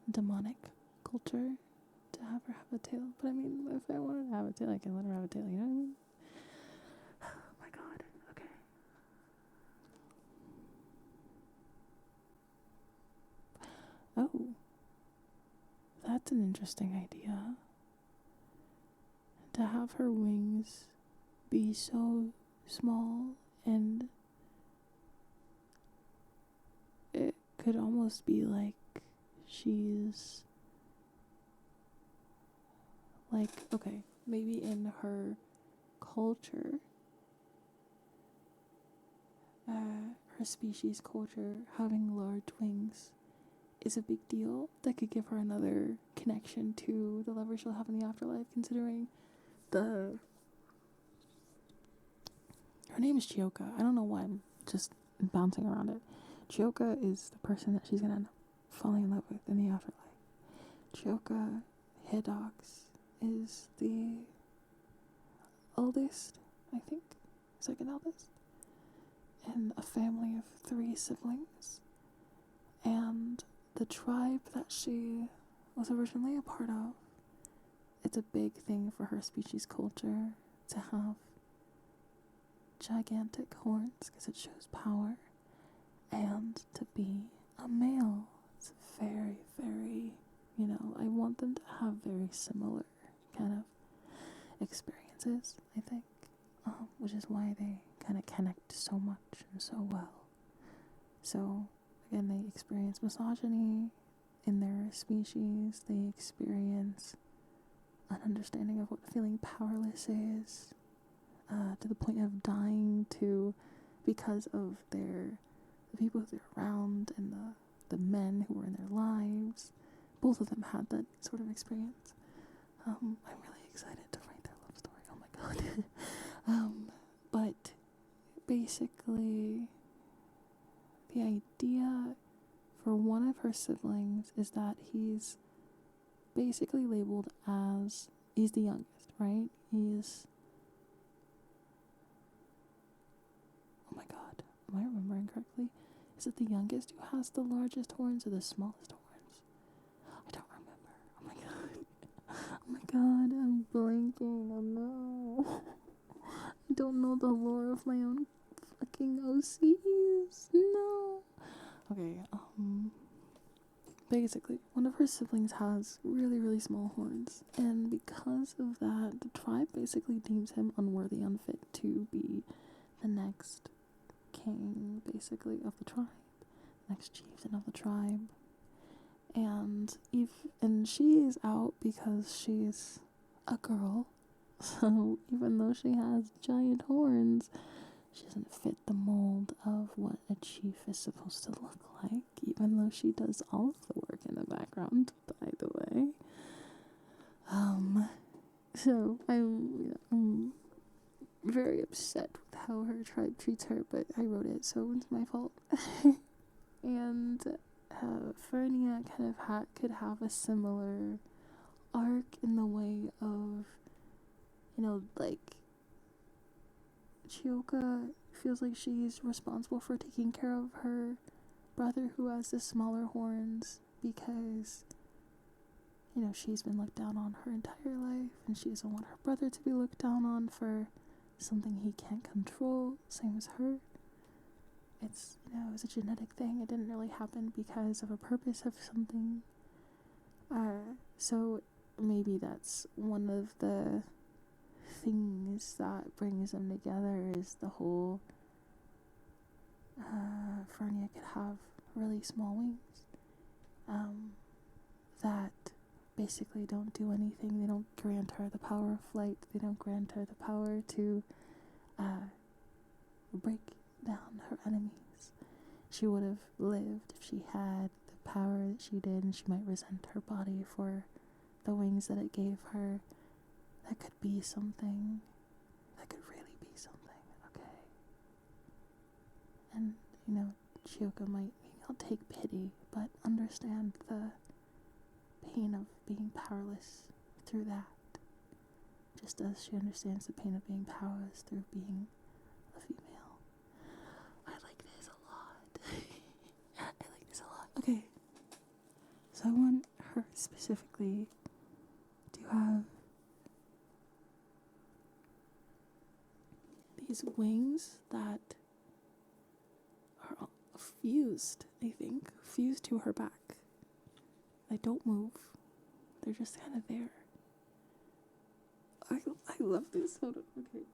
demonic culture to have her have a tail? But I mean, if I wanted to have a tail, I can let her have a tail, you know what I mean? Oh my god, okay. That's an interesting idea. To have her wings be so small, and it could almost be like she's like, okay, maybe in her culture, her species culture, having large wings is a big deal. That could give her another connection to the lover she'll have in the afterlife, considering her name is Chioka. I don't know why I'm just bouncing around it. Chioka is the person that she's gonna end up falling in love with in the afterlife. Chioka Hidox is the eldest, I think, second eldest, in a family of 3 siblings. And the tribe that she was originally a part of, it's a big thing for her species culture to have gigantic horns because it shows power, and to be a male. It's very, very, I want them to have very similar kind of experiences, I think, which is why they kind of connect so much and so well. So, again, they experience misogyny in their species. They experience an understanding of what feeling powerless is, to the point of dying because of the people they're around and the men who were in their lives. Both of them had that sort of experience. I'm really excited to write their love story. Oh my god. But basically, the idea for one of her siblings is that he's basically labeled as, he's the youngest, right? Oh my god, am I remembering correctly? Is it the youngest who has the largest horns or the smallest horns? I don't remember. Oh my god. Oh my god, I'm blanking. Oh no. I don't know the lore of my own fucking OCs. No. Okay, basically, one of her siblings has really, really small horns, and because of that, the tribe basically deems him unworthy, unfit to be the next king, basically, of the tribe, next chieftain of the tribe. And she is out because she's a girl, so even though she has giant horns, she doesn't fit the mold of what a chief is supposed to look like, even though she does all of the work in the background, by the way. So I'm very upset with how her tribe treats her, but I wrote it, so it's my fault. And Fernia kind of could have a similar arc in the way of, like, Chioka feels like she's responsible for taking care of her brother who has the smaller horns because, she's been looked down on her entire life, and she doesn't want her brother to be looked down on for something he can't control, same as her. It's, it's a genetic thing. It didn't really happen because of a purpose of something. So maybe that's one of the things that brings them together, is the whole Fernia could have really small wings that basically don't do anything. They don't grant her the power of flight. They don't grant her the power to break down her enemies. She would have lived if she had the power that she did, and she might resent her body for the wings that it gave her. That could be something. That could really be something, okay? And, Chioka might not take pity, but understand the pain of being powerless through that. Just as she understands the pain of being powerless through being a female. I like this a lot. Okay. So I want her specifically to have these wings that are fused to her back. They don't move. They're just kind of there. I love this. Hold on. Okay.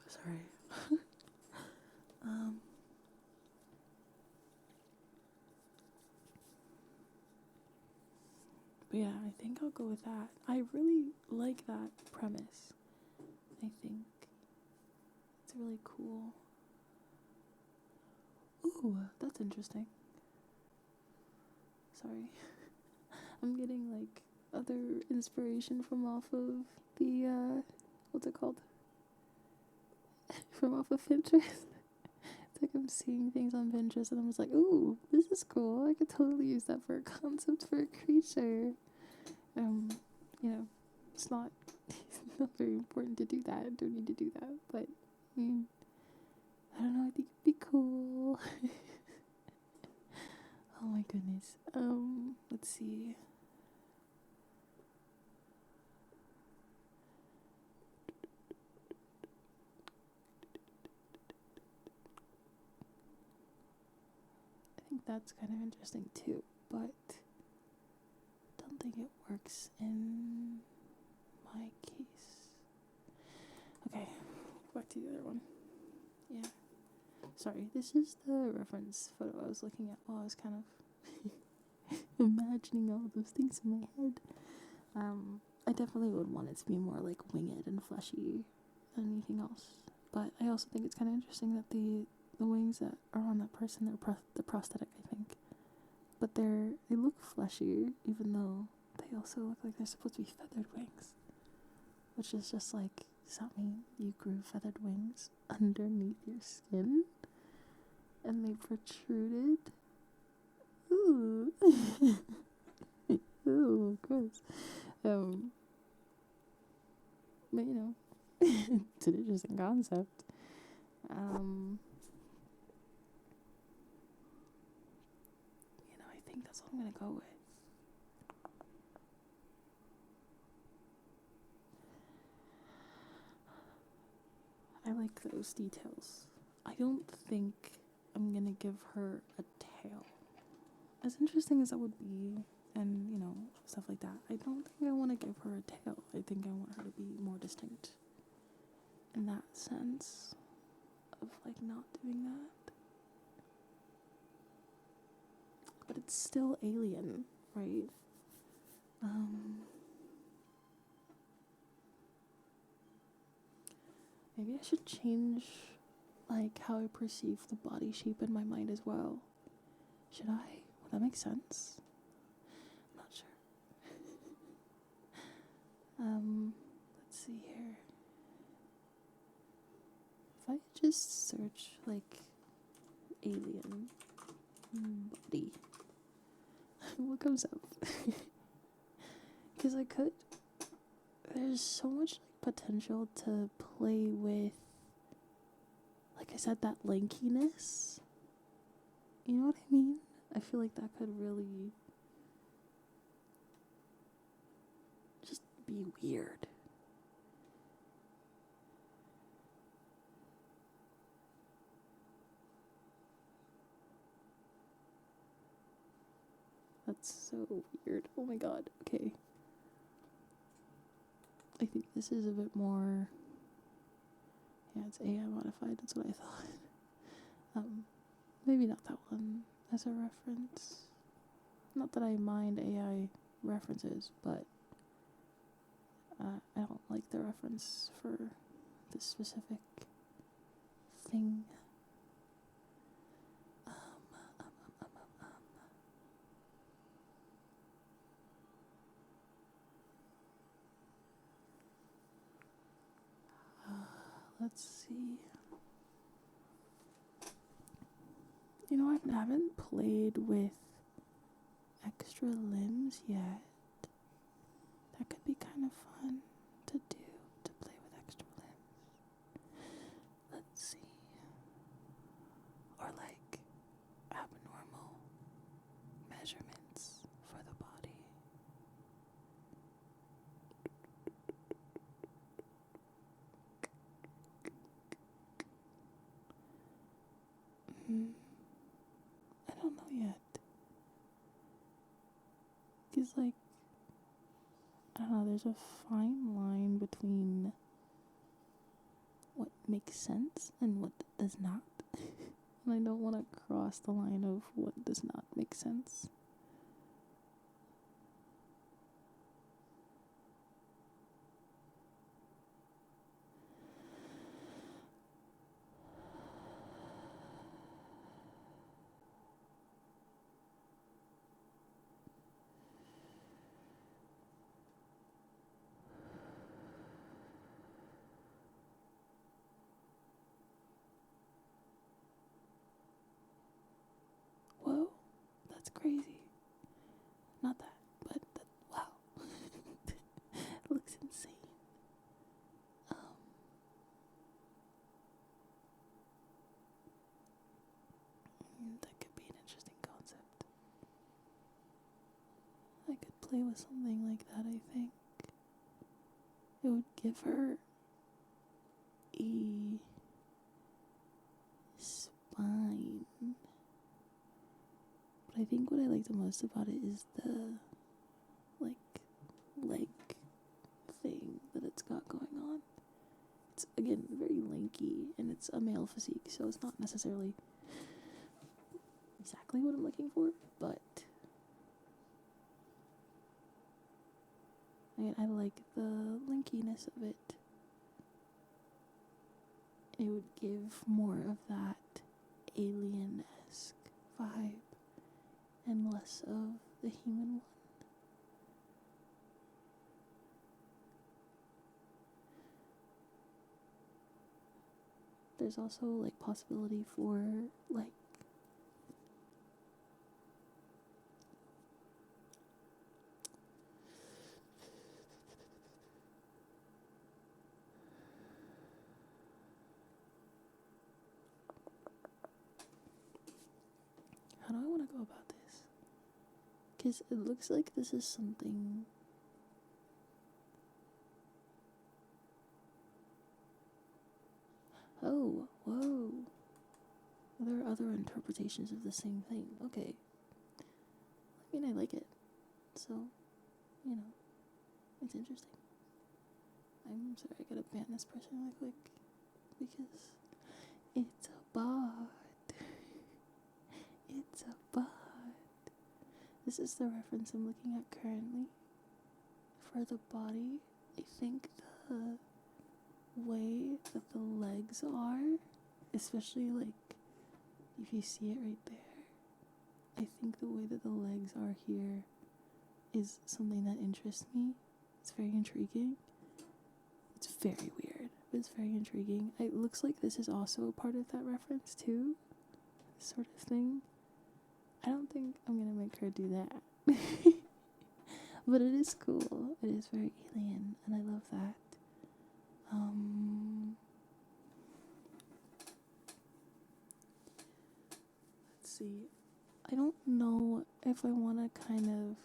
Sorry. But yeah, I think I'll go with that. I really like that premise. I think it's really cool. Ooh, that's interesting. Sorry. I'm getting like other inspiration from off of the what's it called? From off of Pinterest. It's like I'm seeing things on Pinterest and I'm just like, ooh, this is cool. I could totally use that for a concept for a creature. You know, it's not very important to do that. I don't need to do that. But I mean, I don't know, I think it'd be cool. Oh my goodness. Let's see. I think that's kind of interesting too, but don't think it works in my case. Okay, back to the other one. Yeah. Sorry, this is the reference photo I was looking at while I was kind of imagining all those things in my head. I definitely would want it to be more like winged and fleshy than anything else. But I also think it's kind of interesting that the wings that are on that person, they're the prosthetic, I think. But they look fleshy, even though they also look like they're supposed to be feathered wings. Which is just like, does that mean you grew feathered wings underneath your skin? And they protruded? Ooh. Ooh, gross. But you know, it's an interesting concept. I think that's what I'm gonna go with. I like those details. I don't think I'm gonna give her a tail. As interesting as that would be, and stuff like that, I don't think I want to give her a tail. I think I want her to be more distinct in that sense of like not doing that. But it's still alien, right? Maybe I should change like how I perceive the body shape in my mind as well. Should I? Would that make sense? I'm not sure. Let's see here. If I just search like alien body, what comes up? Because there's so much potential to play with, like I said, that lankiness. You know what I mean? I feel like that could really just be weird. That's so weird. Oh my god. Okay. I think this is a bit more... Yeah, it's AI modified. That's what I thought. Maybe not that one as a reference. Not that I mind AI references, but I don't like the reference for this specific thing. Let's see. I haven't played with extra limbs yet. That could be kind of fun to do, to play with extra limbs. Let's measurements for the body. I don't know yet. Because, like, I don't know, there's a fine line between what makes sense and what does not. And I don't want to cross the line of what does not make sense. Whoa, that's crazy. Not that, but wow. It looks insane. That could be an interesting concept. I could play with something like that, I think. It would give her a spine. But I think what I like the most about it is the, like, leg thing that it's got going on. It's, again, very lanky, and it's a male physique, so it's not necessarily exactly what I'm looking for, but I like the lankiness of it. It would give more of that alien-esque vibe and less of the human one. There's also, like, possibility for, like, how do I want to go about this? Because it looks like this is something. Oh, whoa. There are other interpretations of the same thing. Okay. I mean, I like it. So, you know, it's interesting. I'm sorry, I gotta ban this person really quick. Because it's a bot. It's a bot. This is the reference I'm looking at currently. For the body, I think the way that the legs are, especially, like, if you see it right there, I think the way that the legs are here is something that interests me. It's very intriguing. It's very weird, but it's very intriguing. It looks like this is also a part of that reference too, sort of thing. I don't think I'm gonna make her do that. But it is cool. It is very alien, and I love that. Let's see. I don't know if I want to kind of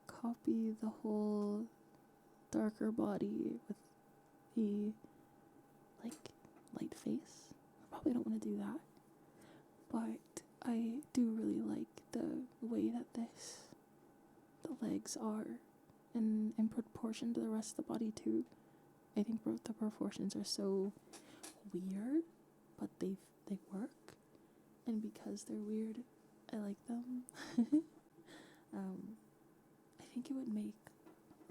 copy the whole darker body with the, like, light face. I probably don't want to do that. But I do really like the way that the legs are in proportion to the rest of the body too. I think the proportions are so weird, but they work. And because they're weird, I like them. I think it would make,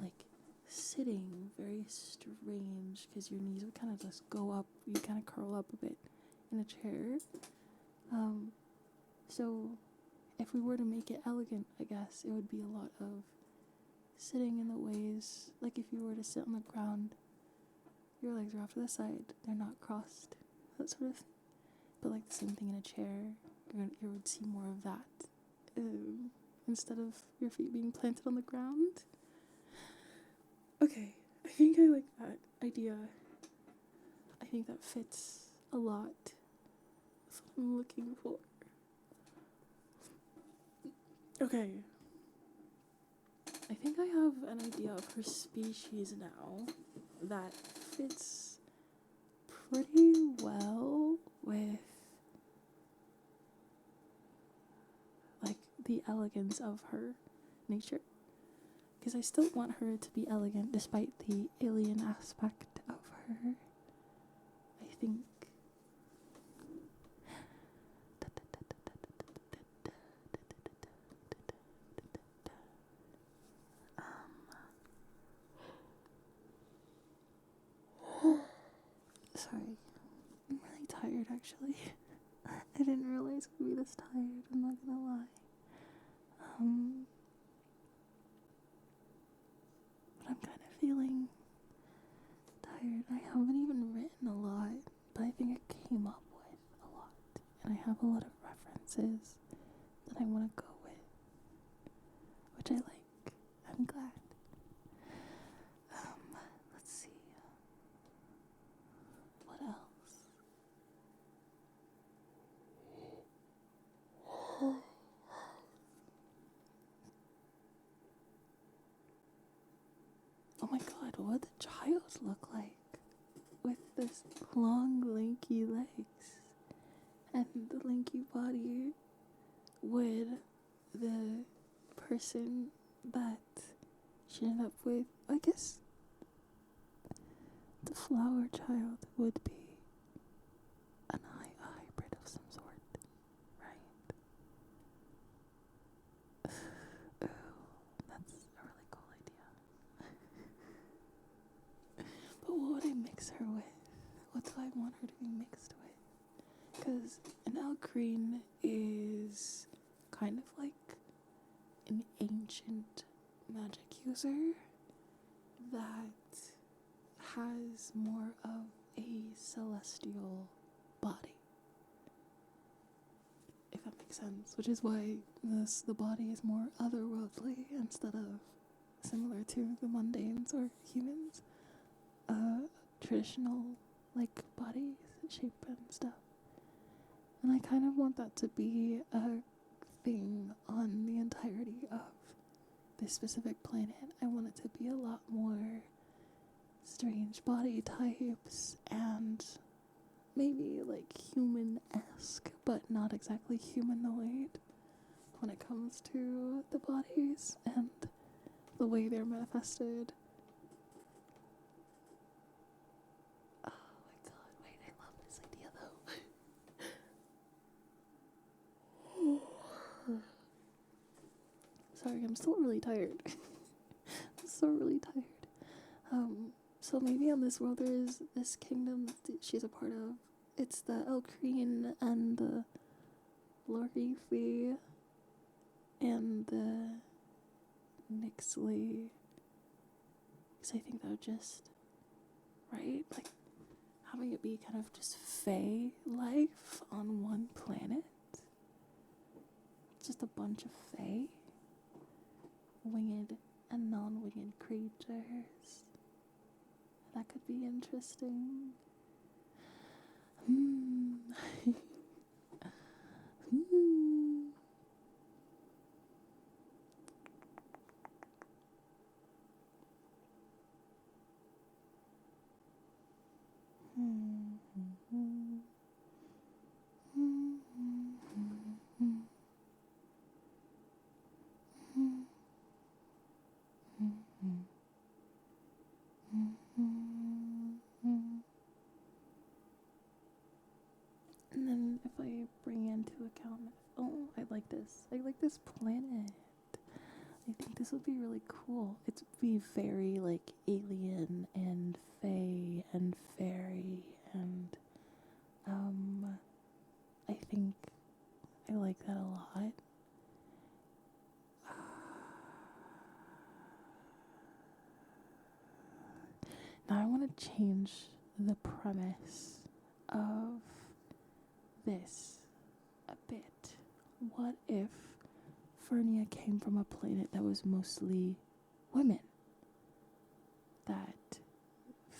like, sitting very strange because your knees would kind of just go up. You kind of curl up a bit in a chair. So if we were to make it elegant, I guess it would be a lot of sitting in the ways, like if you were to sit on the ground, your legs are off to the side, they're not crossed, that sort of thing. But like the same thing in a chair, you would see more of that instead of your feet being planted on the ground. Okay, I think I like that idea. I think that fits a lot. That's what I'm looking for. Okay, I think I have an idea of her species now that fits pretty well with like the elegance of her nature. Because I still want her to be elegant despite the alien aspect of her. I think. Sorry. I'm really tired actually. I didn't realize I'd be this tired, I'm not gonna lie. But I'm kind of feeling tired. I haven't even written a lot, but I think I came up with a lot. And I have a lot of references that I want to go with, which I like. I'm glad. Let's see. What else? Oh my god, what would the child look like with this long, lanky legs and the lanky body? Would the person that she ended up with, I guess the flower child would be an hybrid of some sort, right? Ooh, that's a really cool idea. But what would I mix her with? What do I want her to be mixed with? Because an Alcrine is kind of like an ancient magic user that has more of a celestial body, if that makes sense, which is why the body is more otherworldly instead of similar to the mundanes or humans, traditional like bodies, shape and stuff. And I kind of want that to be a thing on the entirety of this specific planet. I want it to be a lot more strange body types and maybe like human-esque, but not exactly humanoid when it comes to the bodies and the way they're manifested. Oh my god, wait, I love this idea though. Sorry, I'm still really tired. I'm so really tired. So maybe on this world there is this kingdom that she's a part of. It's the Elkreen and the Lorifi and the Nixley. Because I think that would just, right? Like, having it be kind of just Fae life on one planet. Just a bunch of Fae. Winged and non-winged creatures. That could be interesting. And then if I bring into account, I like this. I like this planet. I think this would be really cool. It'd be very like alien and fae and fairy and I think I like that a lot. Now I want to change the premise of this a bit. What if Fernia came from a planet that was mostly women? That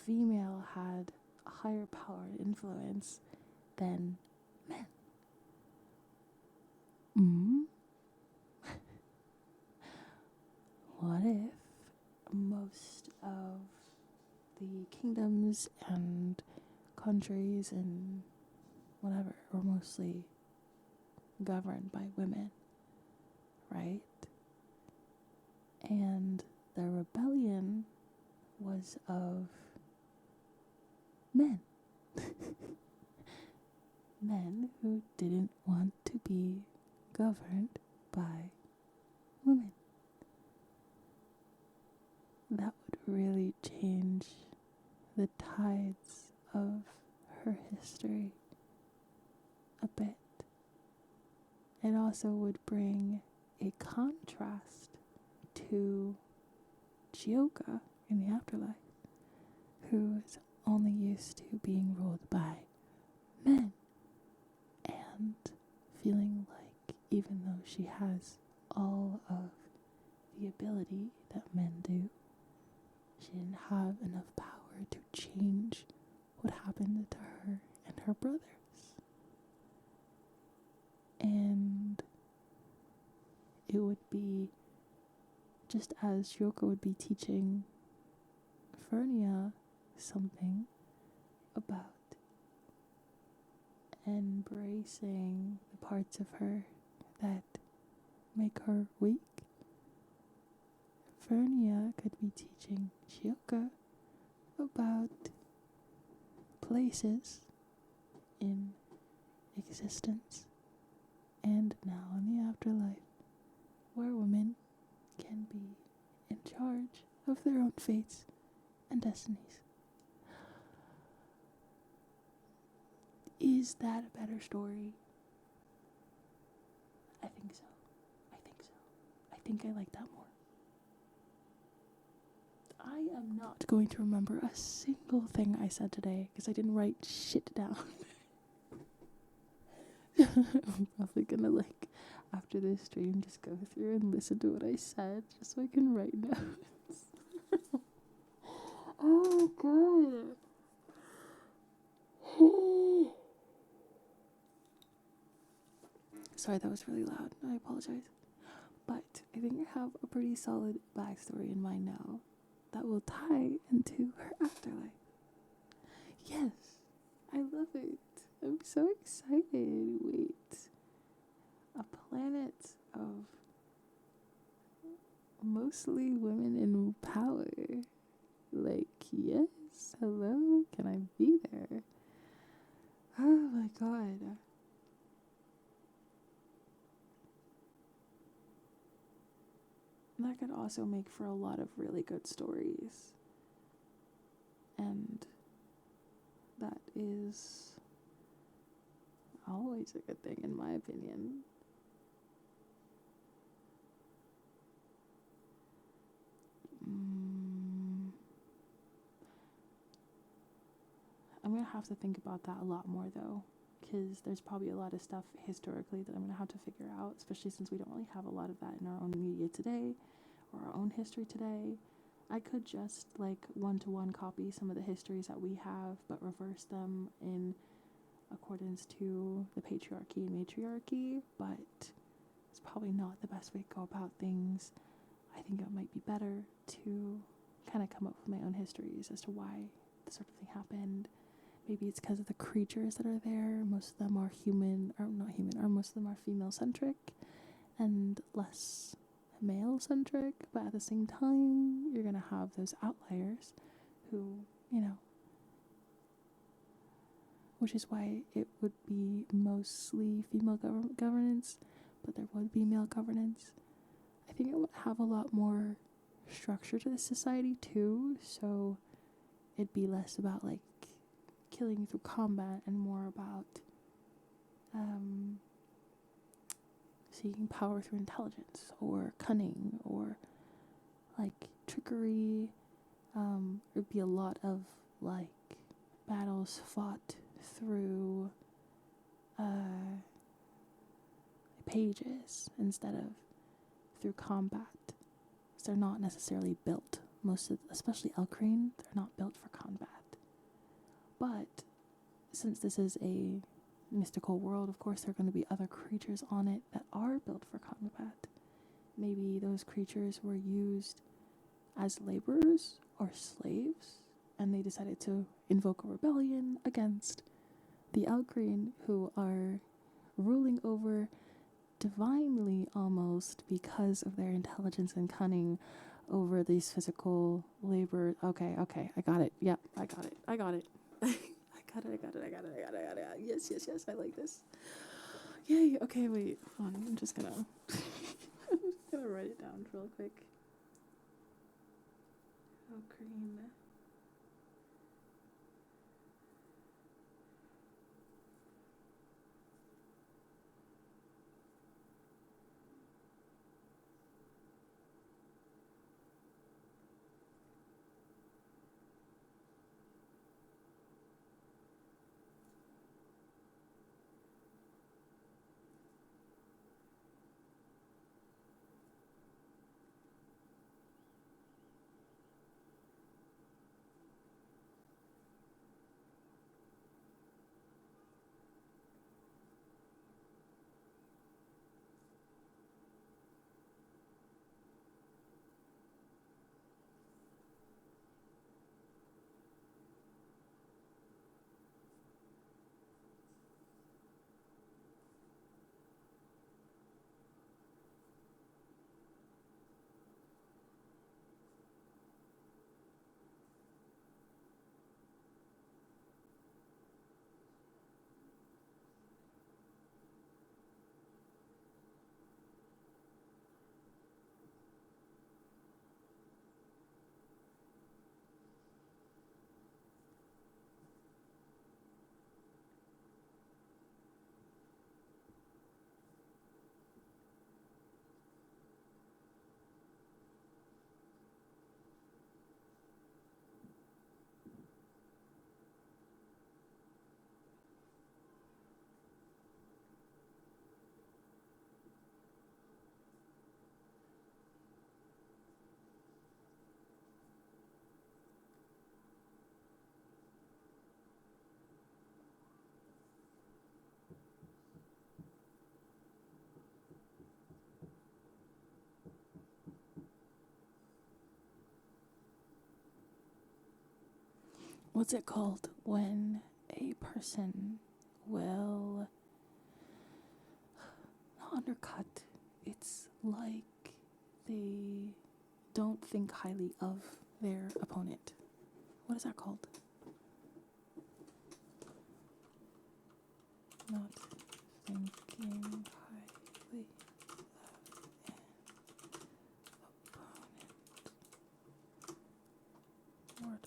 female had a higher power and influence than men. What if places and countries and whatever were mostly governed by women, right? And the rebellion was of men. Men who didn't want to be governed by women. That would really change the tides of her history a bit. It also would bring a contrast to Chioka in the afterlife, who is only used to being ruled by men and feeling like even though she has all of the ability that men do, she didn't have enough power to change what happened to her and her brothers. And it would be just as Shioka would be teaching Fernia something about embracing the parts of her that make her weak. Fernia could be teaching Shioka about places in existence and now in the afterlife where women can be in charge of their own fates and destinies. Is that a better story? I think so. I think I like that more. I am not going to remember a single thing I said today because I didn't write shit down. I'm probably gonna, like, after this stream, just go through and listen to what I said just so I can write notes. Oh god. Sorry, that was really loud. I apologize. But I think I have a pretty solid backstory in mind now that will tie into her afterlife. Yes, I love it. I'm so excited. Wait. A planet of mostly women in power. Like, yes, hello, can I be there? Oh my god. That could also make for a lot of really good stories. And that is always a good thing in my opinion. I'm going to have to think about that a lot more though, because there's probably a lot of stuff historically that I'm going to have to figure out, especially since we don't really have a lot of that in our own media today or our own history today. I could just like one-to-one copy some of the histories that we have, but reverse them in accordance to the patriarchy and matriarchy, but it's probably not the best way to go about things. I think it might be better to kind of come up with my own histories as to why this sort of thing happened. Maybe it's because of the creatures that are there. Most of them are human, or not human, or most of them are female-centric and less male-centric, but at the same time, you're going to have those outliers who, you know, which is why it would be mostly female governance, but there would be male governance. I think it would have a lot more structure to the society too, so it'd be less about like killing through combat and more about seeking power through intelligence or cunning or like trickery. It'd be a lot of like battles fought through pages instead of through combat. So they're not necessarily built. Especially Elkrine, they're not built for combat. But since this is a mystical world, of course there are going to be other creatures on it that are built for combat. Maybe those creatures were used as laborers or slaves and they decided to invoke a rebellion against the Algreen, who are ruling over divinely almost because of their intelligence and cunning over these physical labor. Okay, I got it. Yep, I got it. I got it. Yes, I like this. Yay, okay, wait, hold on, I'm just gonna write it down real quick. Algreen. What's it called when a person will not undercut? It's like they don't think highly of their opponent. What is that called? Not thinking highly of an opponent. Word.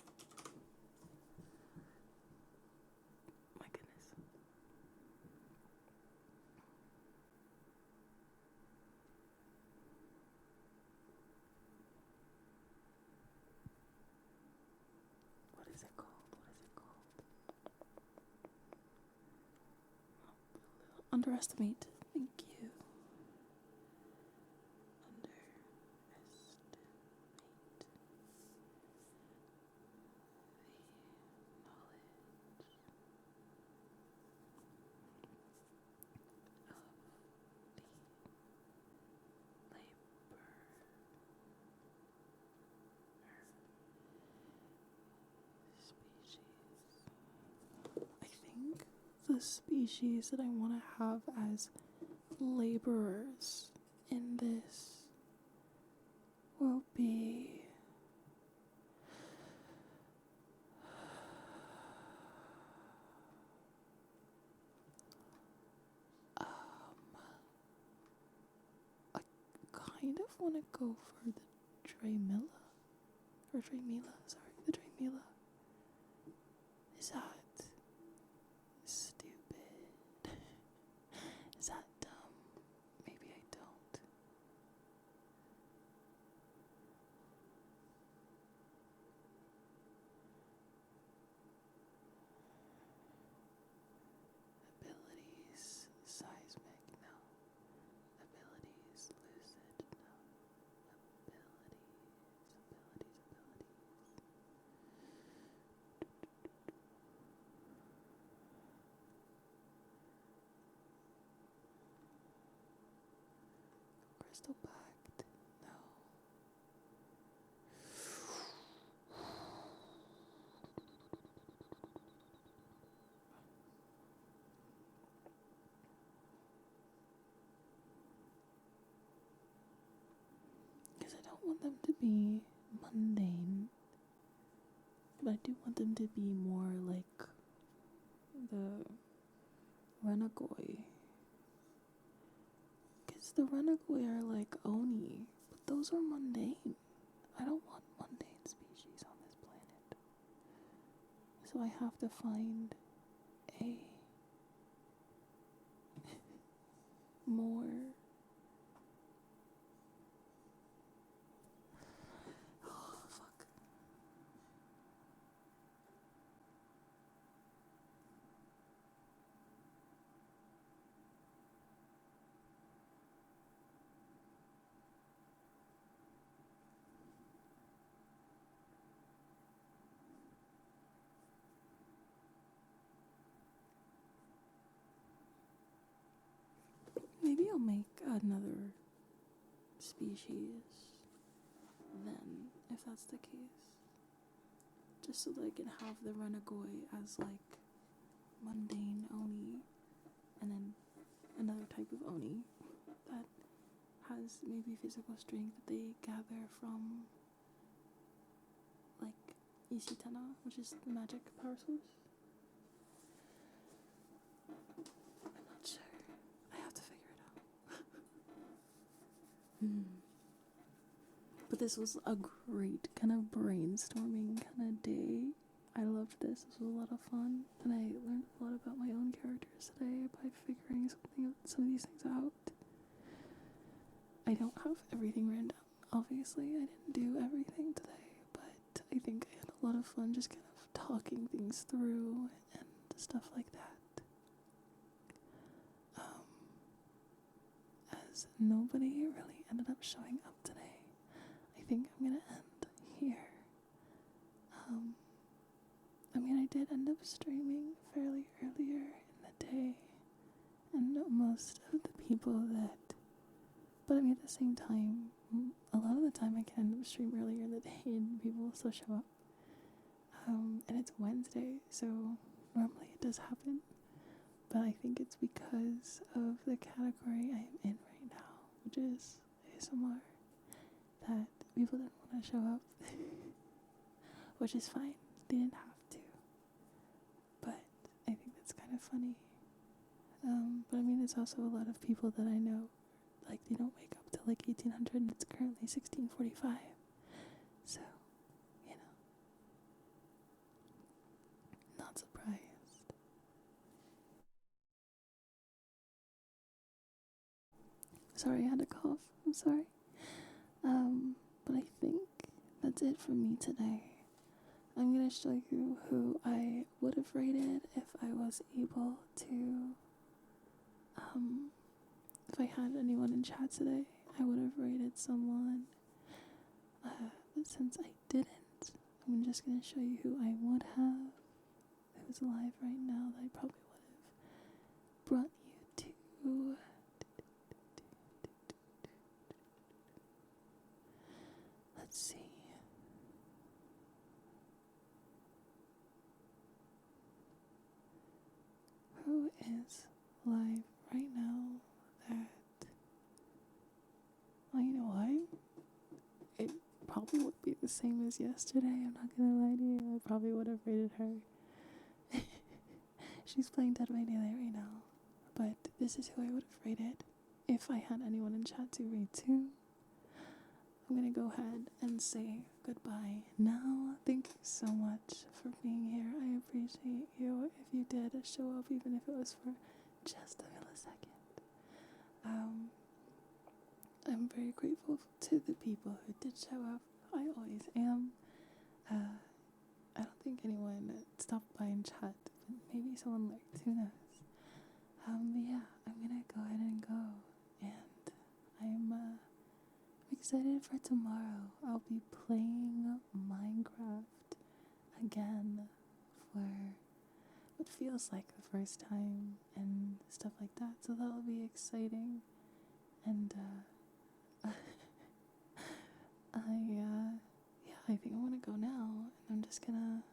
My goodness. What is it called? Underestimate. Thank you. Underestimate the knowledge of the labor species. I think the species that I want to have as laborers in this will be I kind of want to go for the Dremilla. Or Dremila, sorry, the Dremila. Is that stupid? Is that dumb? Maybe I don't. Abilities, seismic, no. Abilities, lucid, no. Abilities. want them to be mundane, but I do want them to be more like the Renagoi. Because the Renagoi are like Oni, but those are mundane. I don't want mundane species on this planet. So I have to find a more fuck. Maybe I'll make another species then, if that's the case. Just so that I can have the Renagoi as like mundane Oni, and then another type of Oni that has maybe physical strength that they gather from like Ishitana, which is the magic power source. I'm not sure. I have to figure it out. But this was a great kind of brainstorming kind of day. I loved this. This was a lot of fun, and I learned a lot about my own characters today by figuring some of these things out. I don't have everything written down. Obviously, I didn't do everything today, but I think I had a lot of fun just kind of talking things through and stuff like that. As nobody really ended up showing up today, I think I'm gonna end here. I mean, I did end up streaming fairly earlier in the day, and most of the people but I mean, at the same time, a lot of the time I can end up streaming earlier in the day and people will still show up. And it's Wednesday, so normally it does happen, but I think it's because of the category I am in right now, which is ASMR, that people didn't want to show up, which is fine. They didn't have to, but I think that's kind of funny. But I mean, it's also a lot of people that I know, like, they don't wake up till like 1800 and it's currently 16:45, so, you know, not surprised. Sorry, I had a cough, I'm sorry. But I think that's it for me today. I'm gonna show you who I would have rated if I was able to, if I had anyone in chat today, I would have rated someone, but since I didn't, I'm just gonna show you who I would have, who's alive right now, that I probably would have brought you to. Let's see. Who is live right now that, well, you know what? It probably would be the same as yesterday, I'm not gonna lie to you. I probably would have rated her. She's playing Dead by Daylight right now, but this is who I would have rated if I had anyone in chat to rate to. I'm gonna go ahead and say goodbye now. Thank you so much for being here. I appreciate you if you did show up, even if it was for just a millisecond. I'm very grateful to the people who did show up. I always am. I don't think anyone stopped by in chat, but maybe someone lurked, who knows. But yeah, I'm gonna go ahead and go, and I'm excited for tomorrow. I'll be playing Minecraft again for what feels like the first time and stuff like that, so that'll be exciting. And I think I'm gonna go now, and I'm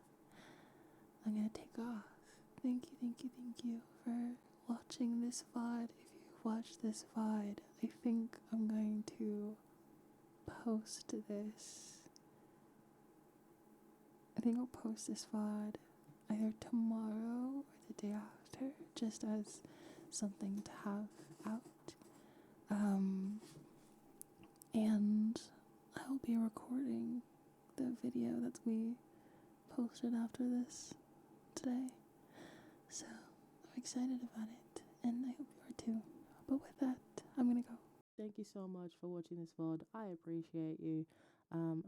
gonna take off. Thank you for watching this VOD. If you watched this VOD, I think I'm going to post this. I think I'll post this VOD either tomorrow or the day after, just as something to have out. And I'll be recording the video that we posted after this today. So I'm excited about it, and I hope you are too. But with that, I'm gonna go. Thank you so much for watching this VOD. I appreciate you.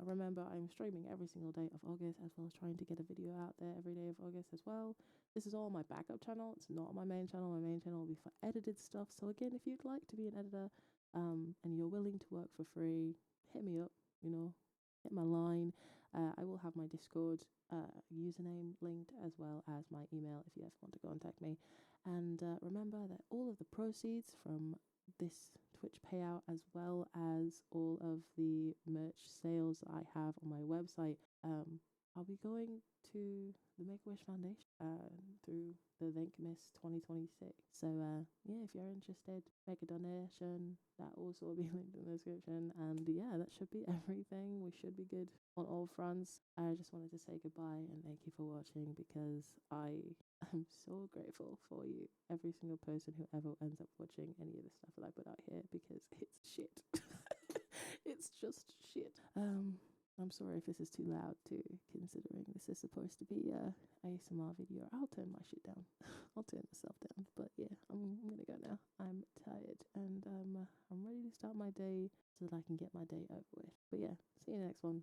Remember, I'm streaming every single day of August, as well as trying to get a video out there every day of August as well. This is all my backup channel. It's not my main channel. My main channel will be for edited stuff. So again, if you'd like to be an editor, and you're willing to work for free, hit me up, hit my line. I will have my Discord username linked, as well as my email if you ever want to contact me. And remember that all of the proceeds from this Twitch payout, as well as all of the merch sales that I have on my website, I'll be going to the Make-A-Wish Foundation through the Thinkmas 2026. So yeah, if you're interested, make a donation. That also will be linked in the description. And yeah, that should be everything. We should be good on all fronts. I just wanted to say goodbye and thank you for watching, because I'm so grateful for you, every single person who ever ends up watching any of the stuff that I put out here, because it's shit. It's just shit. I'm sorry if this is too loud too, considering this is supposed to be a ASMR video. I'll turn my shit down. I'll turn myself down. But yeah, I'm gonna go now. I'm tired, and I'm ready to start my day so that I can get my day over with. But yeah, see you in the next one.